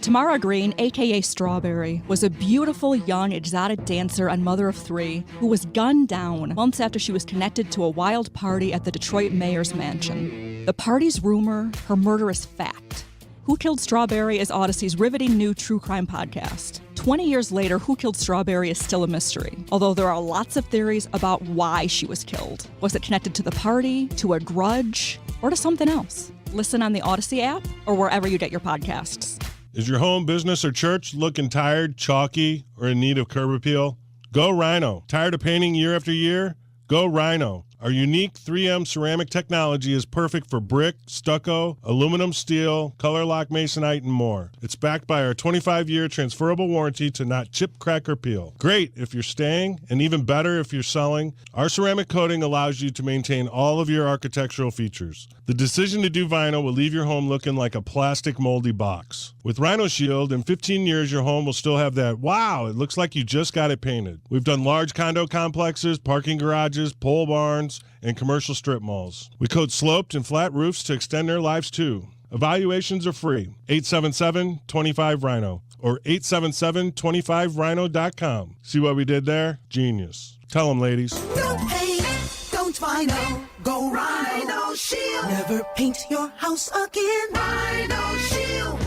Tamara Green, aka Strawberry, was a beautiful, young, exotic dancer and mother of 3 who was gunned down months after she was connected to a wild party at the Detroit mayor's mansion. The party's rumor, her murderous fact. Who Killed Strawberry is Odyssey's riveting new true crime podcast. 20 years later, Who Killed Strawberry is still a mystery, although there are lots of theories about why she was killed. Was it connected to the party, to a grudge, or to something else? Listen on the Odyssey app or wherever you get your podcasts. Is your home, business, or church looking tired, chalky, or in need of curb appeal? Go Rhino. Tired of painting year after year? Go Rhino. Our unique 3M ceramic technology is perfect for brick, stucco, aluminum, steel, color lock masonite, and more. It's backed by our 25-year transferable warranty to not chip, crack, or peel. Great if you're staying, and even better if you're selling. Our ceramic coating allows you to maintain all of your architectural features. The decision to do vinyl will leave your home looking like a plastic moldy box. With Rhino Shield, in 15 years, your home will still have that, wow, it looks like you just got it painted. We've done large condo complexes, parking garages, pole barns, and commercial strip malls. We coat sloped and flat roofs to extend their lives too. Evaluations are free. 877-25-RHINO or 877-25rhino.com. See what we did there? Genius. Tell them, ladies. No paint, don't vinyl, go Rhino Shield. Never paint your house again. Rhino Shield.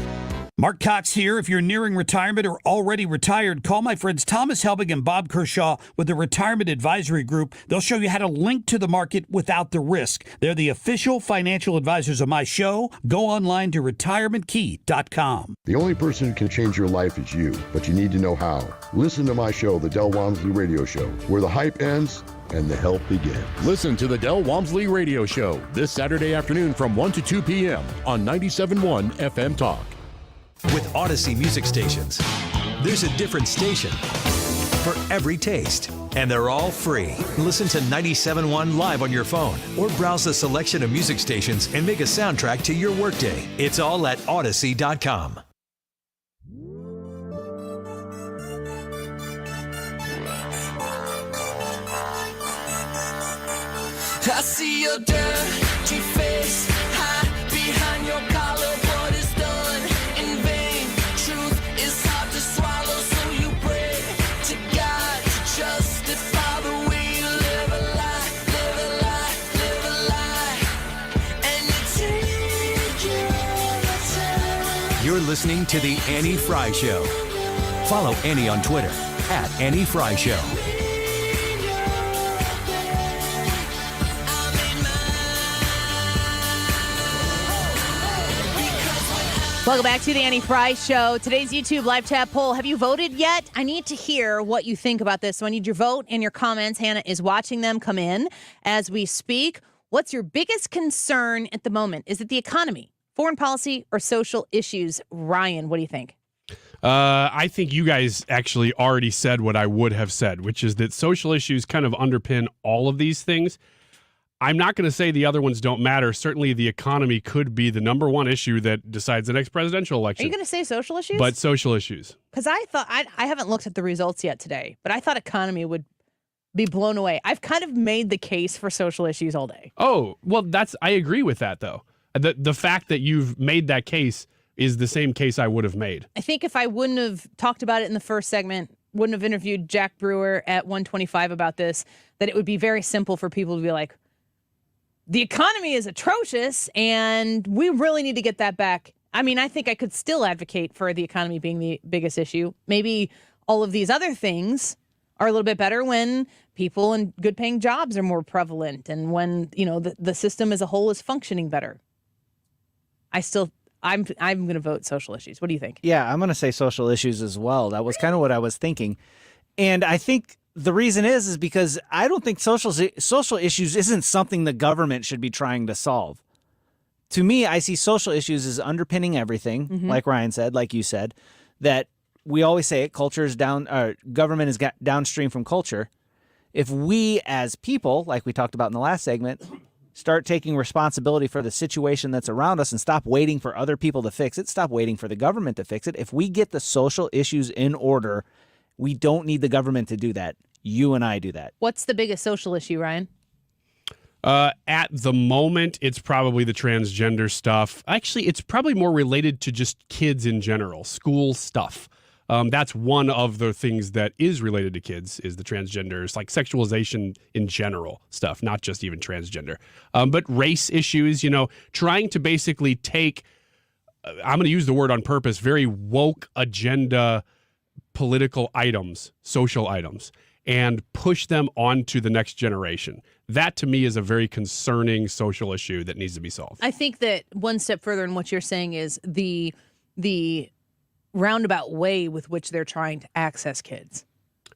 Mark Cox here. If you're nearing retirement or already retired, call my friends Thomas Helbig and Bob Kershaw with the Retirement Advisory Group. They'll show you how to link to the market without the risk. They're the official financial advisors of my show. Go online to retirementkey.com. The only person who can change your life is you, but you need to know how. Listen to my show, The Del Walmsley Radio Show, where the hype ends and the help begins. Listen to the Del Walmsley Radio Show this Saturday afternoon from 1 to 2 p.m. on 97.1 FM Talk. With Odyssey music stations, there's a different station for every taste, and they're all free. Listen to 97.1 live on your phone or browse the selection of music stations and make a soundtrack to your workday. It's all at Odyssey.com. I see your dirty face hide behind your collar. What is done in vain? Truth is hard to swallow, so you pray to God to justify the way you live a lie, live a lie, live a lie. And you take your time. You're listening to The Annie Frey Show. Follow Annie on Twitter at Annie Frey Show. Welcome back to the Annie Frey Show. Today's YouTube live chat poll. Have you voted yet? I need to hear what you think about this. So I need your vote and your comments. Hannah is watching them come in as we speak. What's your biggest concern at the moment? Is it the economy, foreign policy, or social issues? Ryan, what do you think? I think you guys actually already said what I would have said, which is that social issues kind of underpin all of these things. I'm not going to say the other ones don't matter. Certainly the economy could be the number one issue that decides the next presidential election. Are you going to say social issues? But social issues. Because I thought, I haven't looked at the results yet today, but I thought economy would be blown away. I've kind of made the case for social issues all day. Oh, well, I agree with that, though. The fact that you've made that case is the same case I would have made. I think if I wouldn't have talked about it in the first segment, wouldn't have interviewed Jack Brewer at 125 about this, that it would be very simple for people to be like, the economy is atrocious and we really need to get that back. I mean, I think I could still advocate for the economy being the biggest issue. Maybe all of these other things are a little bit better when people in good paying jobs are more prevalent and when, the system as a whole is functioning better. I'm going to vote social issues. What do you think? Yeah, I'm going to say social issues as well. That was kind of what I was thinking. And I think the reason is because I don't think social issues isn't something the government should be trying to solve. To me, I see social issues as underpinning everything, like Ryan said, like you said, that we always say it, culture is government is downstream from culture. If we as people, like we talked about in the last segment, start taking responsibility for the situation that's around us and stop waiting for other people to fix it, stop waiting for the government to fix it. If we get the social issues in order, we don't need the government to do that. You and I do that. What's the biggest social issue, Ryan? At the moment, it's probably the transgender stuff. Actually, it's probably more related to just kids in general, school stuff. That's one of the things that is related to kids is the transgenders, like sexualization in general stuff, not just even transgender. But race issues, trying to basically take, I'm going to use the word on purpose, very woke agenda political items, social items, and push them onto the next generation. That, to me, is a very concerning social issue that needs to be solved. I think that one step further in what you're saying is the roundabout way with which they're trying to access kids.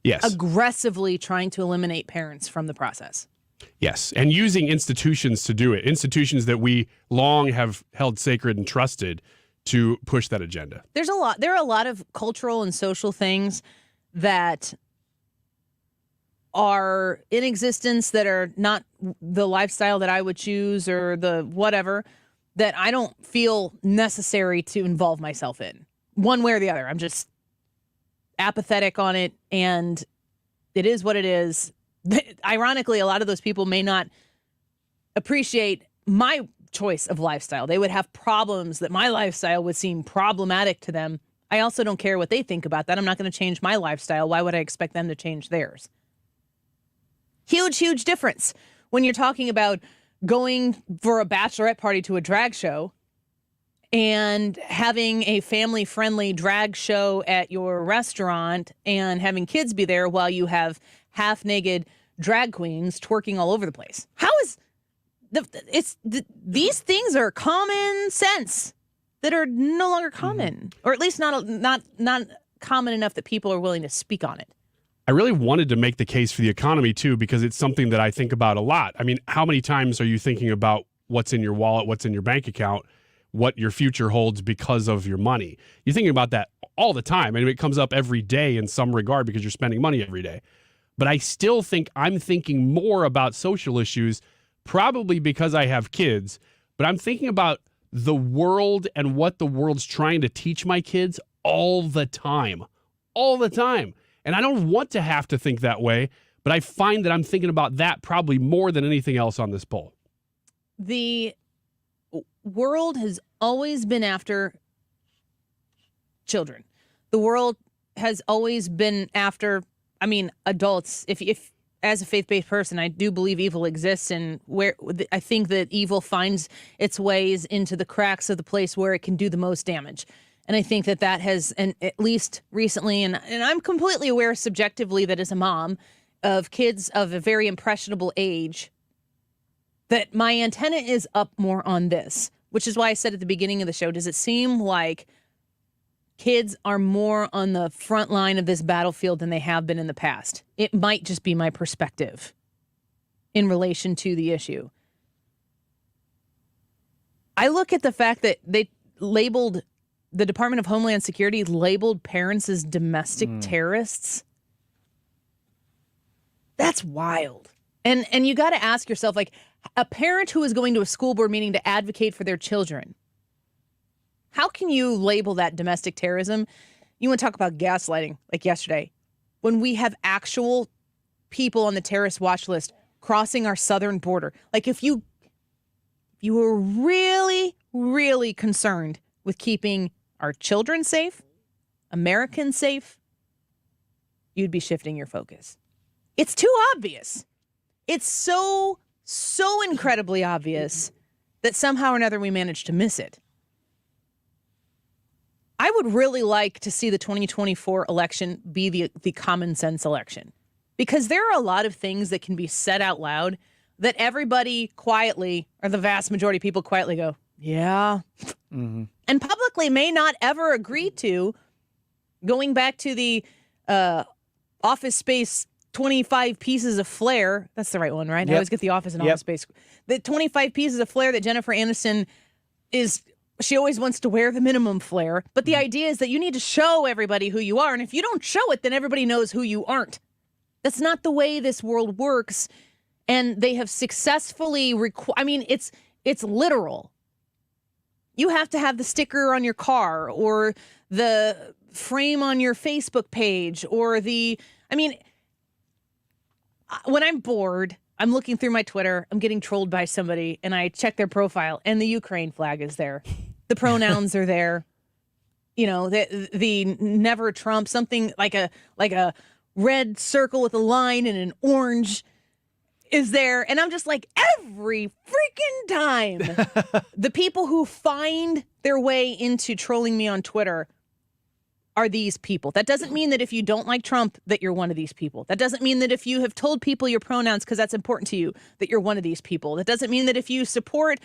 Yes. Aggressively trying to eliminate parents from the process. Yes, and using institutions to do it, institutions that we long have held sacred and trusted to push that agenda. There are a lot of cultural and social things that are in existence that are not the lifestyle that I would choose or the whatever that I don't feel necessary to involve myself in one way or the other. I'm just apathetic on it, and it is what it is. Ironically, a lot of those people may not appreciate my choice of lifestyle. They would have problems that my lifestyle would seem problematic to them. I also don't care what they think about that. I'm not going to change my lifestyle. Why would I expect them to change theirs? Huge, huge difference when you're talking about going for a bachelorette party to a drag show and having a family-friendly drag show at your restaurant and having kids be there while you have half-naked drag queens twerking all over the place. How is these things are common sense that are no longer common, or at least not common enough that people are willing to speak on it. I really wanted to make the case for the economy, too, because it's something that I think about a lot. I mean, how many times are you thinking about what's in your wallet, what's in your bank account, what your future holds because of your money? You're thinking about that all the time. I mean, it comes up every day in some regard because you're spending money every day. But I still think I'm thinking more about social issues, probably because I have kids, but I'm thinking about the world and what the world's trying to teach my kids all the time. And I don't want to have to think that way, but I find that I'm thinking about that probably more than anything else on this poll. The world has always been after children. The world has always been after, adults. If as a faith-based person, I do believe evil exists, and where I think that evil finds its ways into the cracks of the place where it can do the most damage. And I think that has, and at least recently, and I'm completely aware subjectively that as a mom of kids of a very impressionable age, that my antenna is up more on this, which is why I said at the beginning of the show, does it seem like kids are more on the front line of this battlefield than they have been in the past? It might just be my perspective in relation to the issue. I look at the fact that the Department of Homeland Security labeled parents as domestic terrorists. That's wild. And you got to ask yourself, like, a parent who is going to a school board meeting to advocate for their children, how can you label that domestic terrorism? You want to talk about gaslighting, like yesterday, when we have actual people on the terrorist watch list crossing our southern border. Like, if you were really, really concerned with keeping our children safe, Americans safe, you'd be shifting your focus. It's too obvious. It's so incredibly obvious that somehow or another we managed to miss it. I would really like to see the 2024 election be the common sense election, because there are a lot of things that can be said out loud that everybody quietly, or the vast majority of people quietly go, yeah, and publicly may not ever agree to. Going back to the Office Space 25 pieces of flair. That's the right one, right? I always get the Office and Office Space. The 25 pieces of flair that Jennifer Aniston she always wants to wear the minimum flair. But the idea is that you need to show everybody who you are. And if you don't show it, then everybody knows who you aren't. That's not the way this world works. And they have successfully, it's literal. You have to have the sticker on your car or the frame on your Facebook page or when I'm bored, I'm looking through my Twitter, I'm getting trolled by somebody, and I check their profile, and the Ukraine flag is there. The pronouns are there. You know, the never Trump, something like a red circle with a line and an orange is there. And I'm just like, every freaking time, the people who find their way into trolling me on Twitter are these people. That doesn't mean that if you don't like Trump, that you're one of these people. That doesn't mean that if you have told people your pronouns because that's important to you, that you're one of these people. That doesn't mean that if you support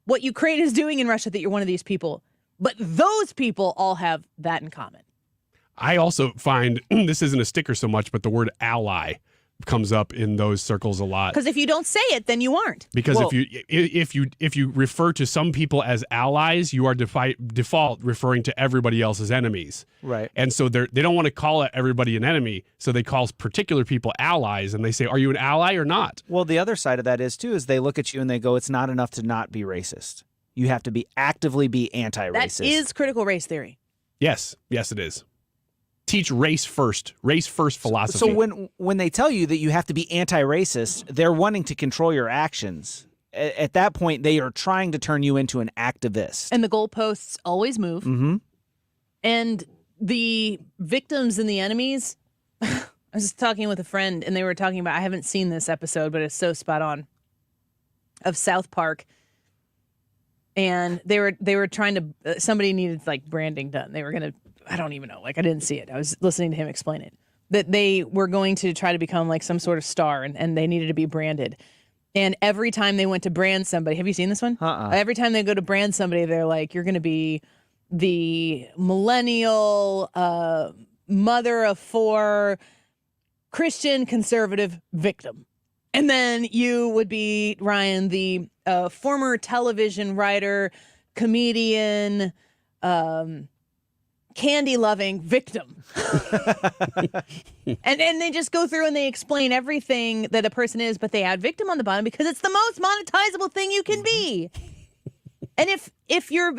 what Ukraine is doing in Russia, that you're one of these people. But those people all have that in common. I also find, this isn't a sticker so much, but the word ally comes up in those circles a lot. Because if you don't say it, then you aren't. Because if you refer to some people as allies, you are default referring to everybody else as enemies. Right. And so they don't want to call everybody an enemy, so they call particular people allies, and they say, are you an ally or not? Well, the other side of that is they look at you and they go, it's not enough to not be racist. You have to actively be anti-racist. That is critical race theory. Yes, it is. Teach race first philosophy. So when they tell you that you have to be anti-racist, they're wanting to control your actions. At that point, they are trying to turn you into an activist. And the goalposts always move. Mm-hmm. And the victims and the enemies, I was just talking with a friend, and they were talking about, I haven't seen this episode, but it's so spot on, of South Park. And they were trying to, somebody needed like branding done. They were going to, I don't even know. Like, I didn't see it. I was listening to him explain it. That they were going to try to become like some sort of star, and they needed to be branded. And every time they went to brand somebody, have you seen this one? Every time they go to brand somebody, they're like, you're going to be the millennial mother of four Christian conservative victim. And then you would be, Ryan, the former television writer, comedian, candy-loving victim. and they just go through and they explain everything that a person is, but they add victim on the bottom because it's the most monetizable thing you can be. And if you're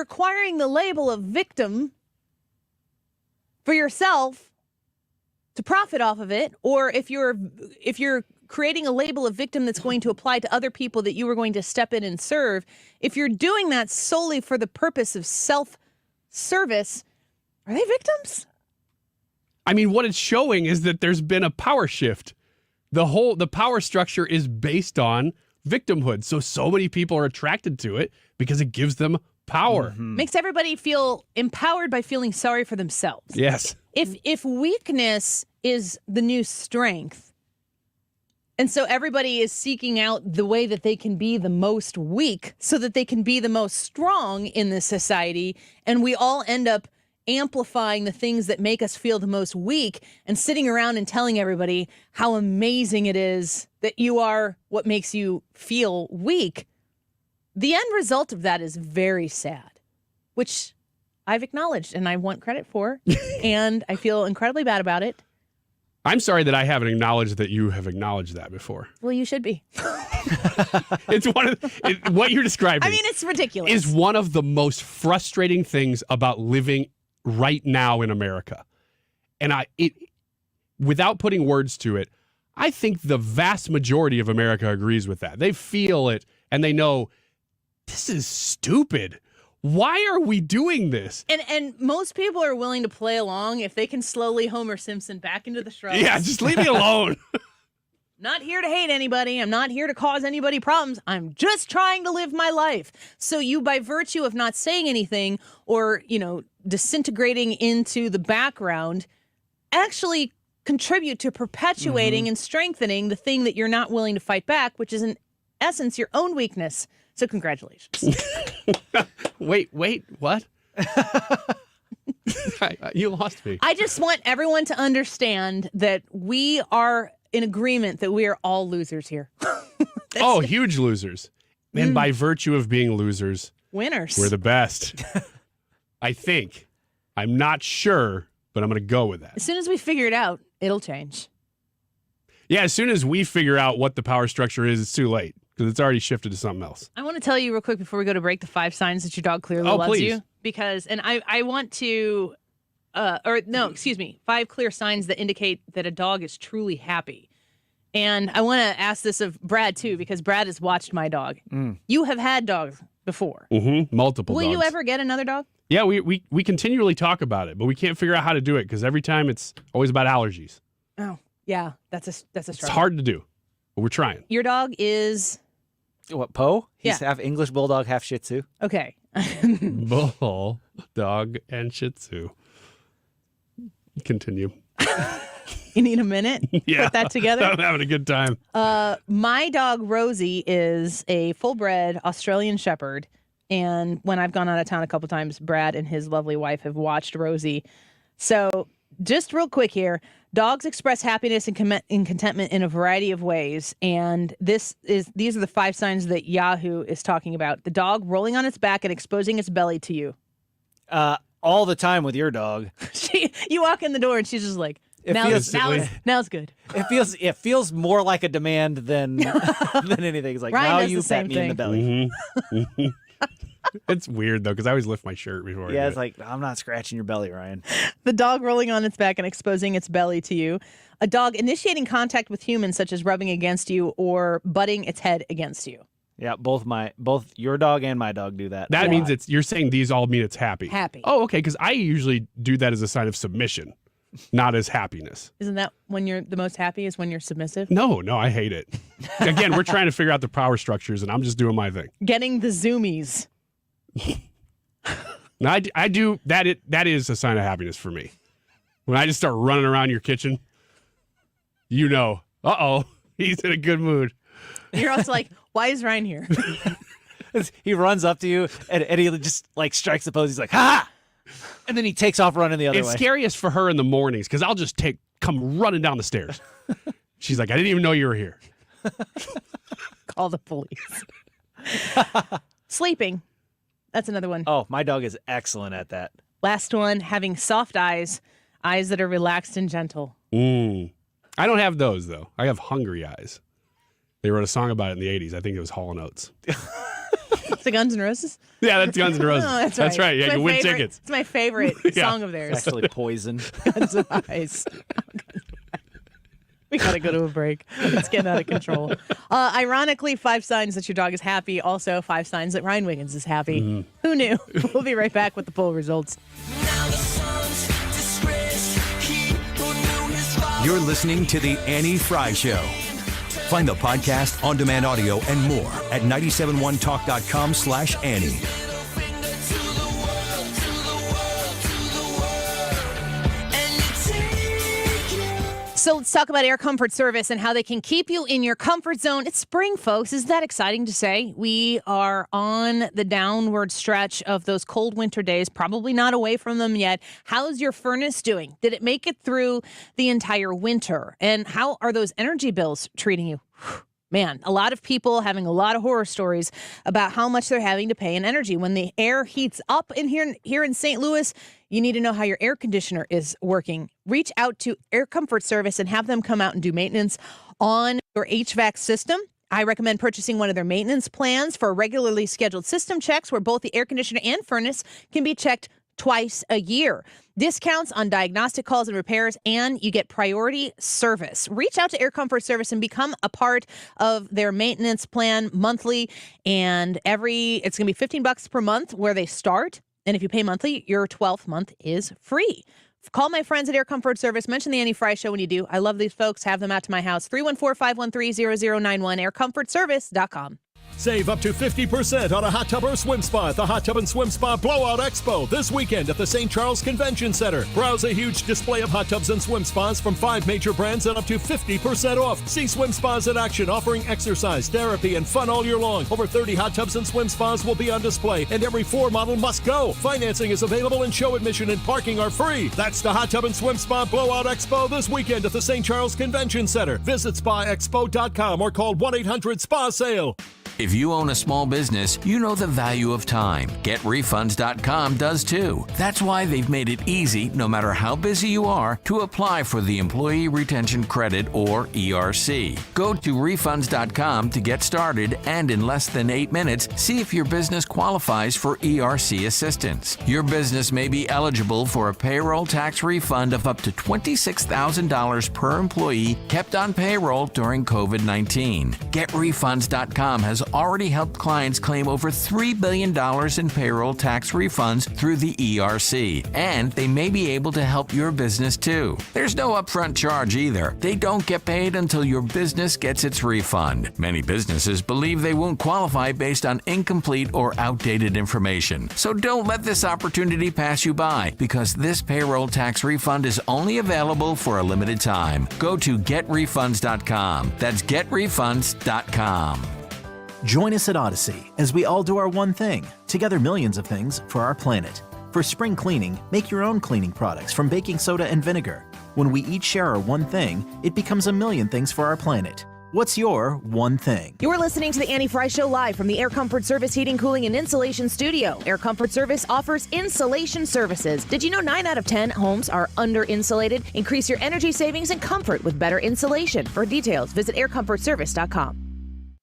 acquiring the label of victim for yourself to profit off of it, or if you're creating a label of victim that's going to apply to other people that you are going to step in and serve, if you're doing that solely for the purpose of self-service, are they victims? I mean, what it's showing is that there's been a power shift. The power structure is based on victimhood. So many people are attracted to it because it gives them power. Mm-hmm. Makes everybody feel empowered by feeling sorry for themselves. Yes. If weakness is the new strength, and so everybody is seeking out the way that they can be the most weak so that they can be the most strong in this society, and we all end up amplifying the things that make us feel the most weak and sitting around and telling everybody how amazing it is that you are what makes you feel weak, the end result of that is very sad, which I've acknowledged and I want credit for, and I feel incredibly bad about it. I'm sorry that I haven't acknowledged that you have acknowledged that before. Well, you should be. It's what you're describing. I mean, it's ridiculous. Is one of the most frustrating things about living right now in America. And without putting words to it, I think the vast majority of America agrees with that. They feel it and they know this is stupid. Why are we doing this? And most people are willing to play along if they can slowly Homer Simpson back into the shrubs. Yeah, just leave me alone. Not here to hate anybody. I'm not here to cause anybody problems. I'm just trying to live my life. So you, by virtue of not saying anything or, disintegrating into the background, actually contribute to perpetuating and strengthening the thing that you're not willing to fight back, which is in essence your own weakness. So congratulations. Wait, what? You lost me. I just want everyone to understand that we are in agreement that we are all losers here. Huge losers. And by virtue of being losers, winners. We're the best. I think. I'm not sure, but I'm going to go with that. As soon as we figure it out, it'll change. Yeah, as soon as we figure out what the power structure is, it's too late because it's already shifted to something else. I want to tell you real quick before we go to break the 5 signs that your dog clearly loves please. you. Because, and I want to, 5 clear signs that indicate that a dog is truly happy. And I want to ask this of Brad, too, because Brad has watched my dog. You have had dogs before. Multiple Will dogs. you ever get another dog? Yeah, we continually talk about it, but we can't figure out how to do it because every time it's always about allergies. Oh, yeah, that's a struggle. It's hard to do, but we're trying. Your dog is... What, Poe? He's Yeah. half English Bulldog, half Shih Tzu. Okay. Bull, dog, and Shih Tzu. Continue. You need a minute? Yeah. Put that together? I'm having a good time. My dog, Rosie, is a full-bred Australian Shepherd. And when I've gone out of town a couple times, Brad and his lovely wife have watched Rosie. So just real quick here, dogs express happiness and contentment in a variety of ways. And these are the 5 signs that Yahoo is talking about. The dog rolling on its back and exposing its belly to you. All the time with your dog. You walk in the door and she's just like, now it's good. It feels more like a demand than anything. It's like, Ryan now does you the same pat me in the belly. It's weird, though, because I always lift my shirt before I do It's it. like, I'm not scratching your belly, Ryan. The dog rolling on its back and exposing its belly to you. A dog initiating contact with humans, such as rubbing against you or butting its head against you. Yeah, both your dog and my dog do that. That means you're saying these all mean it's happy. Happy. Oh, okay, because I usually do that as a sign of submission, not as happiness. Isn't that when you're the most happy is when you're submissive? No, I hate it. Again, we're trying to figure out the power structures, and I'm just doing my thing. Getting the zoomies. Now, I do that. That is a sign of happiness for me. When I just start running around your kitchen, he's in a good mood. You're also like, why is Ryan here? He runs up to you and he just like strikes the pose. He's like, ha! And then he takes off running the other way. It's scariest for her in the mornings because I'll just come running down the stairs. She's like, I didn't even know you were here. Call the police. Sleeping. That's another one. Oh, my dog is excellent at that. Last one, having soft eyes that are relaxed and gentle. I don't have those, though. I have hungry eyes. They wrote a song about it in the 80s. I think it was Hall & Oates. It's the Guns N' Roses? Yeah, that's Guns N' Roses. Oh, that's right. Yeah, you win tickets. It's my favorite song of theirs. It's actually Poison. Guns N' Eyes. We gotta go to a break. It's getting out of control. Ironically, 5 signs that your dog is happy. Also, 5 signs that Ryan Wiggins is happy. Who knew? We'll be right back with the poll results. You're listening to The Annie Frey Show. Find the podcast, on-demand audio, and more at 971talk.com/Annie. So let's talk about Air Comfort Service and how they can keep you in your comfort zone. It's spring, folks. Isn't that exciting to say? We are on the downward stretch of those cold winter days, probably not away from them yet. How's your furnace doing? Did it make it through the entire winter? And how are those energy bills treating you? Man, a lot of people having a lot of horror stories about how much they're having to pay in energy. When the air heats up in here in St. Louis, you need to know how your air conditioner is working. Reach out to Air Comfort Service and have them come out and do maintenance on your HVAC system. I recommend purchasing one of their maintenance plans for regularly scheduled system checks where both the air conditioner and furnace can be checked twice a year. Discounts on diagnostic calls and repairs, and you get priority service. Reach out to Air Comfort Service and become a part of their maintenance plan monthly. And it's going to be $15 per month where they start. And if you pay monthly, your 12th month is free. Call my friends at Air Comfort Service. Mention the Annie Frey Show when you do. I love these folks. Have them out to my house. 314-513-0091, aircomfortservice.com. Save up to 50% on a hot tub or swim spa at the Hot Tub and Swim Spa Blowout Expo this weekend at the St. Charles Convention Center. Browse a huge display of hot tubs and swim spas from 5 major brands at up to 50% off. See swim spas in action, offering exercise, therapy, and fun all year long. Over 30 hot tubs and swim spas will be on display, and every 4 model must go. Financing is available, and show admission and parking are free. That's the Hot Tub and Swim Spa Blowout Expo this weekend at the St. Charles Convention Center. Visit spaexpo.com or call 1-800-SPA-SALE. If you own a small business, you know the value of time. GetRefunds.com does too. That's why they've made it easy, no matter how busy you are, to apply for the Employee Retention Credit, or ERC. Go to refunds.com to get started, and in less than 8 minutes, see if your business qualifies for ERC assistance. Your business may be eligible for a payroll tax refund of up to $26,000 per employee kept on payroll during COVID-19. GetRefunds.com has already helped clients claim over $3 billion in payroll tax refunds through the ERC, and they may be able to help your business too. There's no upfront charge either. They don't get paid until your business gets its refund. Many businesses believe they won't qualify based on incomplete or outdated information. So don't let this opportunity pass you by, because this payroll tax refund is only available for a limited time. Go to getrefunds.com. That's getrefunds.com. Join us at Odyssey as we all do our one thing, together millions of things for our planet. For spring cleaning, make your own cleaning products from baking soda and vinegar. When we each share our one thing, it becomes a million things for our planet. What's your one thing? You're listening to the Annie Frey Show live from the Air Comfort Service Heating, Cooling, and Insulation Studio. Air Comfort Service offers insulation services. Did you know 9 out of 10 homes are under-insulated? Increase your energy savings and comfort with better insulation. For details, visit aircomfortservice.com.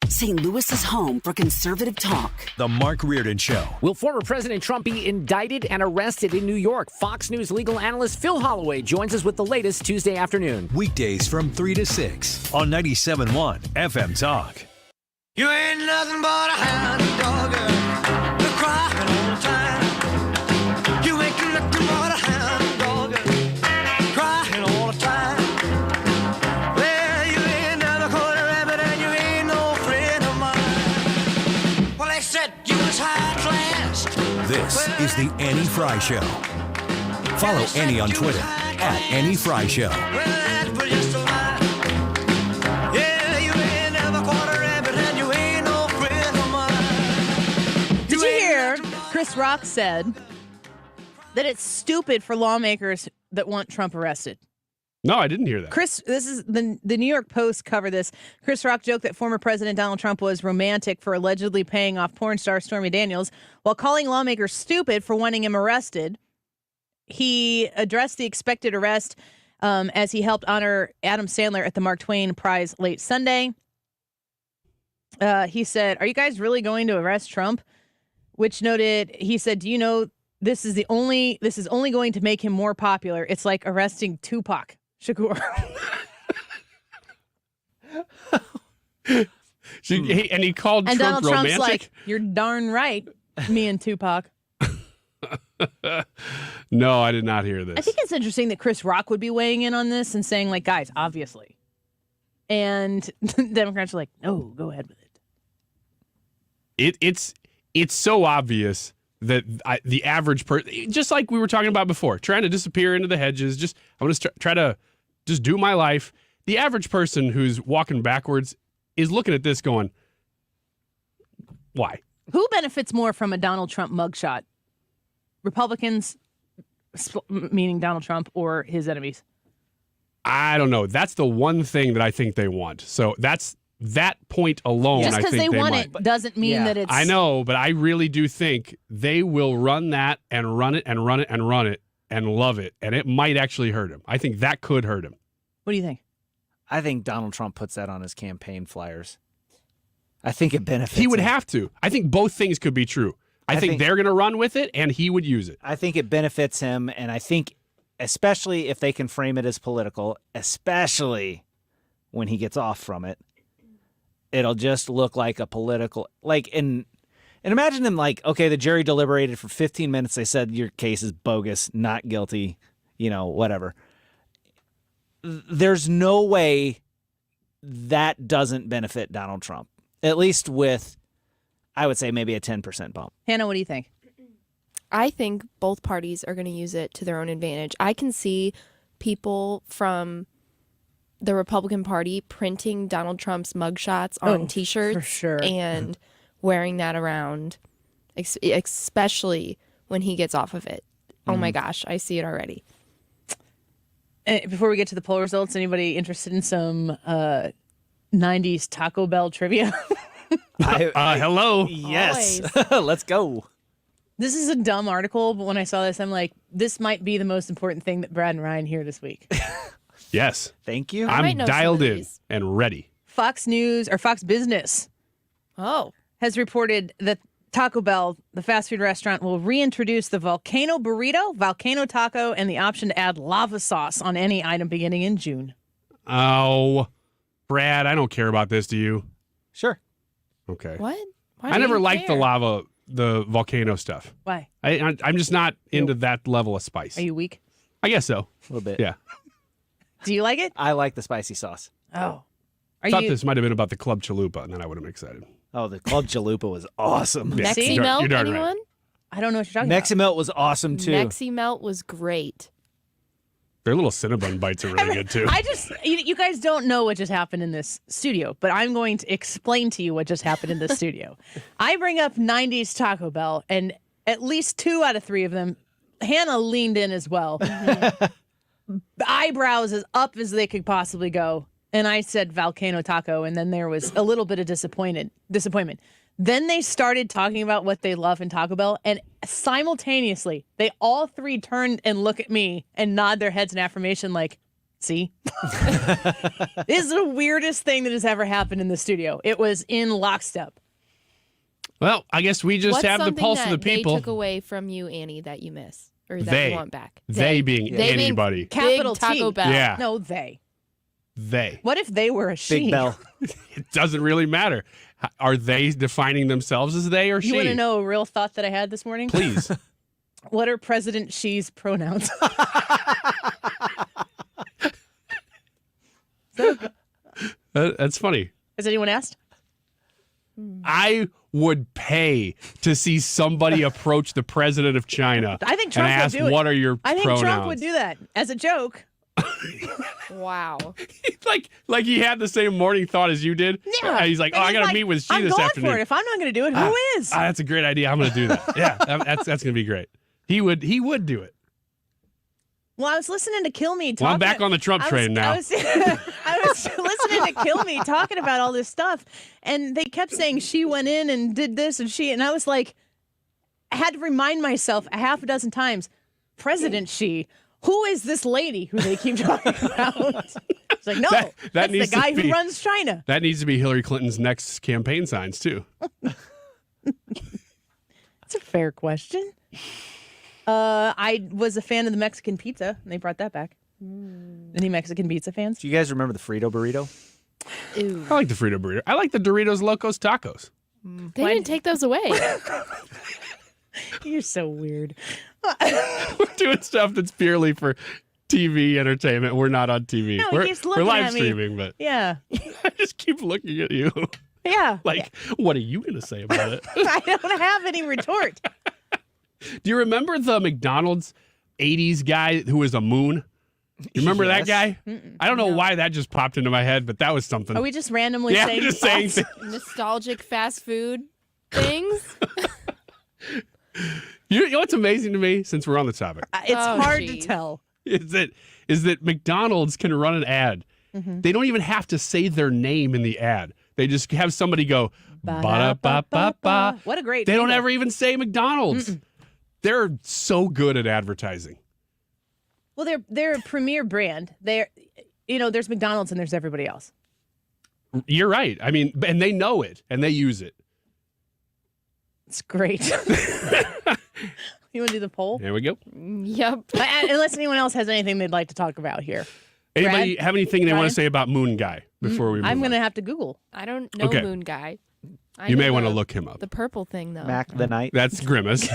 St. Louis is home for conservative talk. The Mark Reardon Show. Will former President Trump be indicted and arrested in New York? Fox News legal analyst Phil Holloway joins us with the latest Tuesday afternoon. Weekdays from 3 to 6 on 97.1 FM Talk. You ain't nothing but a hound dog, you're crying all the time. You ain't nothing but a hound dog, crying all the time. Well, you ain't never caught a rabbit and you ain't no friend of mine. Well, they said you was high class. This is the Annie Frey Show. Follow Annie on Twitter at Annie Frey Show. Well, that's but just a lie. Yeah, you ain't never caught a rabbit and you ain't no friend of mine. Did you hear Chris Rock said that it's stupid for lawmakers that want Trump arrested? No, I didn't hear that. This is the New York Post covered this. Chris Rock joked that former President Donald Trump was romantic for allegedly paying off porn star Stormy Daniels, while calling lawmakers stupid for wanting him arrested. He addressed the expected arrest as he helped honor Adam Sandler at the Mark Twain Prize late Sunday. He said, "Are you guys really going to arrest Trump?" Which noted, he said, "Do you know this is only going to make him more popular? It's like arresting Tupac Shakur." And he called and Trump Donald romantic? Trump's like, "You're darn right, me and Tupac." No, I did not hear this. I think it's interesting that Chris Rock would be weighing in on this and saying, like, guys, obviously. And the Democrats are like, no, go ahead with it. It's so obvious that the average person, just like we were talking about before, trying to disappear into the hedges, I'm going to try to just do my life. The average person who's walking backwards is looking at this going, why? Who benefits more from a Donald Trump mugshot? Republicans, meaning Donald Trump, or his enemies? I don't know. That's the one thing that I think they want. So that's that point alone. Just I because think they want might. it doesn't mean that it's... I know, but I really do think they will run that and run it and run it and run it and love it. And it might actually hurt him. I think that could hurt him. What do you think? I think Donald Trump puts that on his campaign flyers. I think it benefits He would him. have to. I think both things could be true. I think they're going to run with it, and he would use it. I think it benefits him, and I think especially if they can frame it as political, especially when he gets off from it, it'll just look like a political and imagine them like, okay, the jury deliberated for 15 minutes. They said your case is bogus, not guilty, whatever. There's no way that doesn't benefit Donald Trump, at least with, I would say, maybe a 10% bump. Hannah, what do you think? I think both parties are going to use it to their own advantage. I can see people from the Republican Party printing Donald Trump's mugshots on T-shirts for sure. and wearing that around, especially when he gets off of it. Oh my gosh, I see it already. Before we get to the poll results, anybody interested in some 90s Taco Bell trivia? Hello. Yes. Let's go. This is a dumb article, but when I saw this, I'm like, this might be the most important thing that Brad and Ryan hear this week. Yes. Thank you. I'm dialed in and ready. Fox News or Fox Business has reported that Taco Bell, the fast food restaurant, will reintroduce the volcano burrito, volcano taco, and the option to add lava sauce on any item beginning in June. Oh, Brad, I don't care about this. Do you? Sure. Okay. What? I never liked the volcano stuff. Why? I'm just not into that level of spice. Are you weak? I guess so. A little bit. Yeah. Do you like it? I like the spicy sauce. Oh. I thought this might have been about the Club Chalupa, and then I would have been excited. Oh, the Club Chalupa was awesome. Yeah, Mexi Melt, anyone? Right. I don't know what you're talking about. Mexi Melt was awesome, too. Mexi Melt was great. Their little Cinnabon bites are really good, too. You guys don't know what just happened in this studio, but I'm going to explain to you what just happened in this studio. I bring up 90s Taco Bell, and at least 2 out of 3 of them, Hannah leaned in as well. Eyebrows as up as they could possibly go. And I said volcano taco, and then there was a little bit of disappointment. Then they started talking about what they love in Taco Bell, and simultaneously, they all 3 turned and look at me and nod their heads in affirmation like, see? This is the weirdest thing that has ever happened in the studio. It was in lockstep. Well, I guess we just have the pulse of the people. They took away from you, Annie, that you miss, or that you want back? They being anybody. Capital Taco T. Bell. Yeah. No, they. They. What if they were a she? Big Bell. It doesn't really matter. Are they defining themselves as they or she? You want to know a real thought that I had this morning? Please. What are President Xi's pronouns? That's funny. Has anyone asked? I would pay to see somebody approach the president of China I think Trump and ask, would do it. what are your I think pronouns? Trump would do that as a joke. Wow. like he had the same morning thought as you did. Yeah. He's like, I got to meet with Xi I'm this going afternoon. for it. If I'm not going to do it, who is? That's a great idea. I'm going to do that. Yeah, that's going to be great. He would do it. Well, I was listening to Kill Me. Well, I'm back on the Trump train now. I was listening to Kill Me talking about all this stuff, and they kept saying she went in and did this and I was like, I had to remind myself a half a dozen times, President Xi. Who is this lady who they keep talking about? It's like, no, that's the guy who runs China. That needs to be Hillary Clinton's next campaign signs, too. That's a fair question. I was a fan of the Mexican pizza, and they brought that back. Any Mexican pizza fans? Do you guys remember the Frito burrito? Ew. I like the Frito burrito. I like the Doritos Locos Tacos. They didn't take those away. You're so weird. We're doing stuff that's purely for TV entertainment. We're not on TV. No, we're he's looking live at me. streaming, but Yeah. I just keep looking at you. Yeah. What are you going to say about it? I don't have any retort. Do you remember the McDonald's 80s guy who was a moon? You remember that guy? I don't know why that just popped into my head, but that was something. Are we just randomly saying just saying things? Nostalgic fast food things. You know what's amazing to me, since we're on the topic? It's hard to tell. Is that McDonald's can run an ad. Mm-hmm. They don't even have to say their name in the ad. They just have somebody go, ba-da-ba-ba-ba. What a great They don't jingle. ever even say McDonald's. They're so good at advertising. Well, they're a premier brand. There's McDonald's and there's everybody else. You're right. I mean, and they know it, and they use it. It's great. You want to do the poll? There we go. Yep. Unless anyone else has anything they'd like to talk about here. Anybody Brad? have anything they want Ryan? to say about Moon Guy before we move I'm on? going to have to Google. I don't know Okay. Moon Guy. I You know may want to the- look him up. The purple thing, though. Mac the Knight. That's Grimace.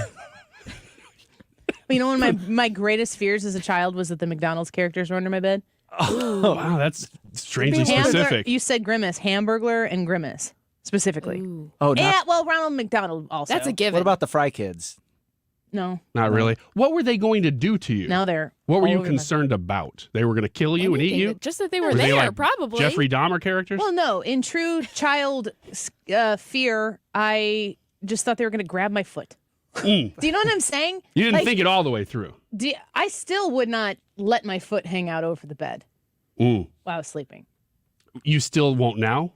You know, one of my greatest fears as a child was that the McDonald's characters were under my bed. Oh, wow, that's strangely Hamburglar- specific. You said Grimace, Hamburglar, and Grimace specifically. Oh, not, Yeah, well, Ronald McDonald also. That's a given. what about the Fry Kids? No. Not really. What were they going to do to you? Now they're. What were all you over my- concerned about? They were going to kill you and eat you? Just that they were they there, like probably. Jeffrey Dahmer characters? Well, no. In true child fear, I just thought they were going to grab my foot. Do you know what I'm saying? You didn't Like, think it all the way through. I still would not let my foot hang out over the bed while I was sleeping. You still won't now?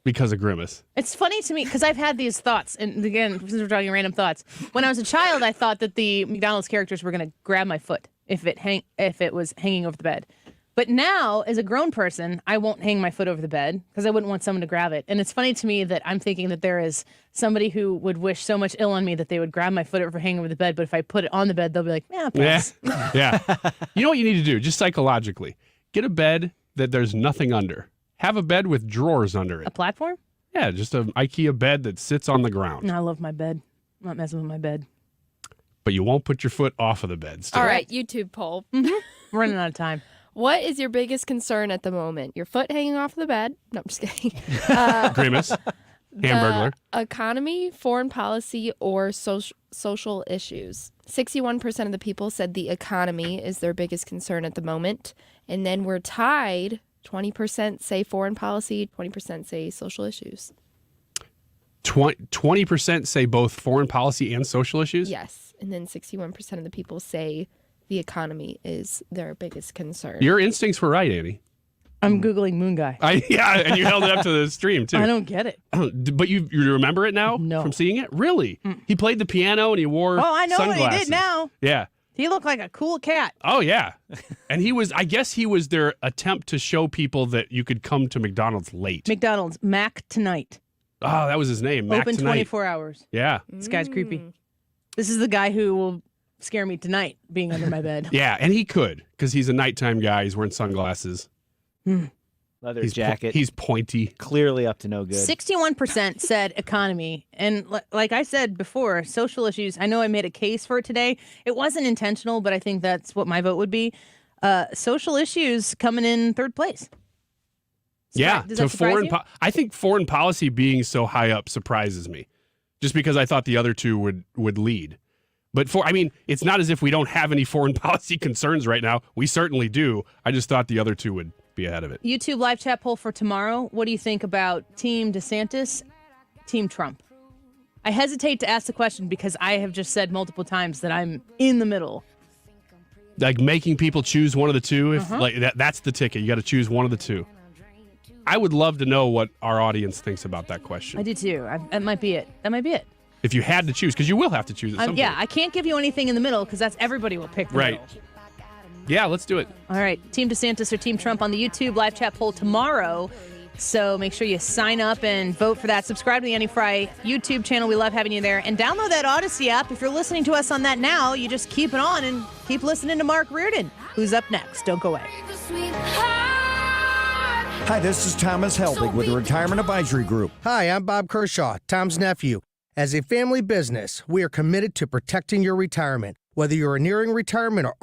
Because of Grimace. It's funny to me because I've had these thoughts, and again, since we're talking random thoughts, when I was a child, I thought that the McDonald's characters were going to grab my foot if it was hanging over the bed. But now, as a grown person, I won't hang my foot over the bed because I wouldn't want someone to grab it. And it's funny to me that I'm thinking that there is somebody who would wish so much ill on me that they would grab my foot over hanging over the bed. But if I put it on the bed, they'll be like, "Yeah, pass." Yeah. You know what you need to do, just psychologically? Get a bed that there's nothing under. Have a bed with drawers under it. A platform? Yeah, just an IKEA bed that sits on the ground. No, I love my bed. I'm not messing with my bed. But you won't put your foot off of the bed. Still. All right, YouTube poll. We're running out of time. What is your biggest concern at the moment? Your foot hanging off the bed? No, I'm just kidding. Grimace. Hamburglar. The economy, foreign policy, or social issues. 61% of the people said the economy is their biggest concern at the moment. And then we're tied. 20% say foreign policy, 20% say social issues. 20% say both foreign policy and social issues? Yes. And then 61% of the people say the economy is their biggest concern. Your instincts were right, Annie. I'm Googling Moon Guy. Yeah, and you held it up to the stream, too. I don't get it. But you remember it now? No. From seeing it? Really? He played the piano and he wore Oh, I know sunglasses. what he did now. Yeah. He looked like a cool cat. Oh, yeah. And I guess he was their attempt to show people that you could come to McDonald's late. McDonald's, Mac Tonight. Oh, that was his name, Mac Open Tonight. 24 hours. Yeah. This guy's creepy. This is the guy who will scare me tonight being under my bed. Yeah, and he could because he's a nighttime guy. He's wearing sunglasses. Leather He's jacket. He's pointy. Clearly up to no good. 61% said economy. And like I said before, social issues, I know I made a case for it today. It wasn't intentional, but I think that's what my vote would be. Social issues coming in third place. Yeah, Does that surprise you? I think foreign policy being so high up surprises me, just because I thought the other two would lead. But it's not as if we don't have any foreign policy concerns right now. We certainly do. I just thought the other two would be ahead of it. YouTube live chat poll for tomorrow. What do you think about Team DeSantis, Team Trump? I hesitate to ask the question because I have just said multiple times that I'm in the middle. Like making people choose one of the two. That's the ticket. You got to choose one of the two. I would love to know what our audience thinks about that question. I do too. That might be it. If you had to choose, because you will have to choose at some Yeah, point. I can't give you anything in the middle because that's everybody will pick the Right. middle. Yeah, let's do it. All right, Team DeSantis or Team Trump on the YouTube live chat poll tomorrow. So make sure you sign up and vote for that. Subscribe to the Annie Frey YouTube channel. We love having you there. And download that Odyssey app. If you're listening to us on that now, you just keep it on and keep listening to Mark Reardon, who's up next. Don't go away. Hi, this is Thomas Helbig with the Retirement Advisory Group. Hi, I'm Bob Kershaw, Tom's nephew. As a family business, we are committed to protecting your retirement. Whether you're nearing retirement or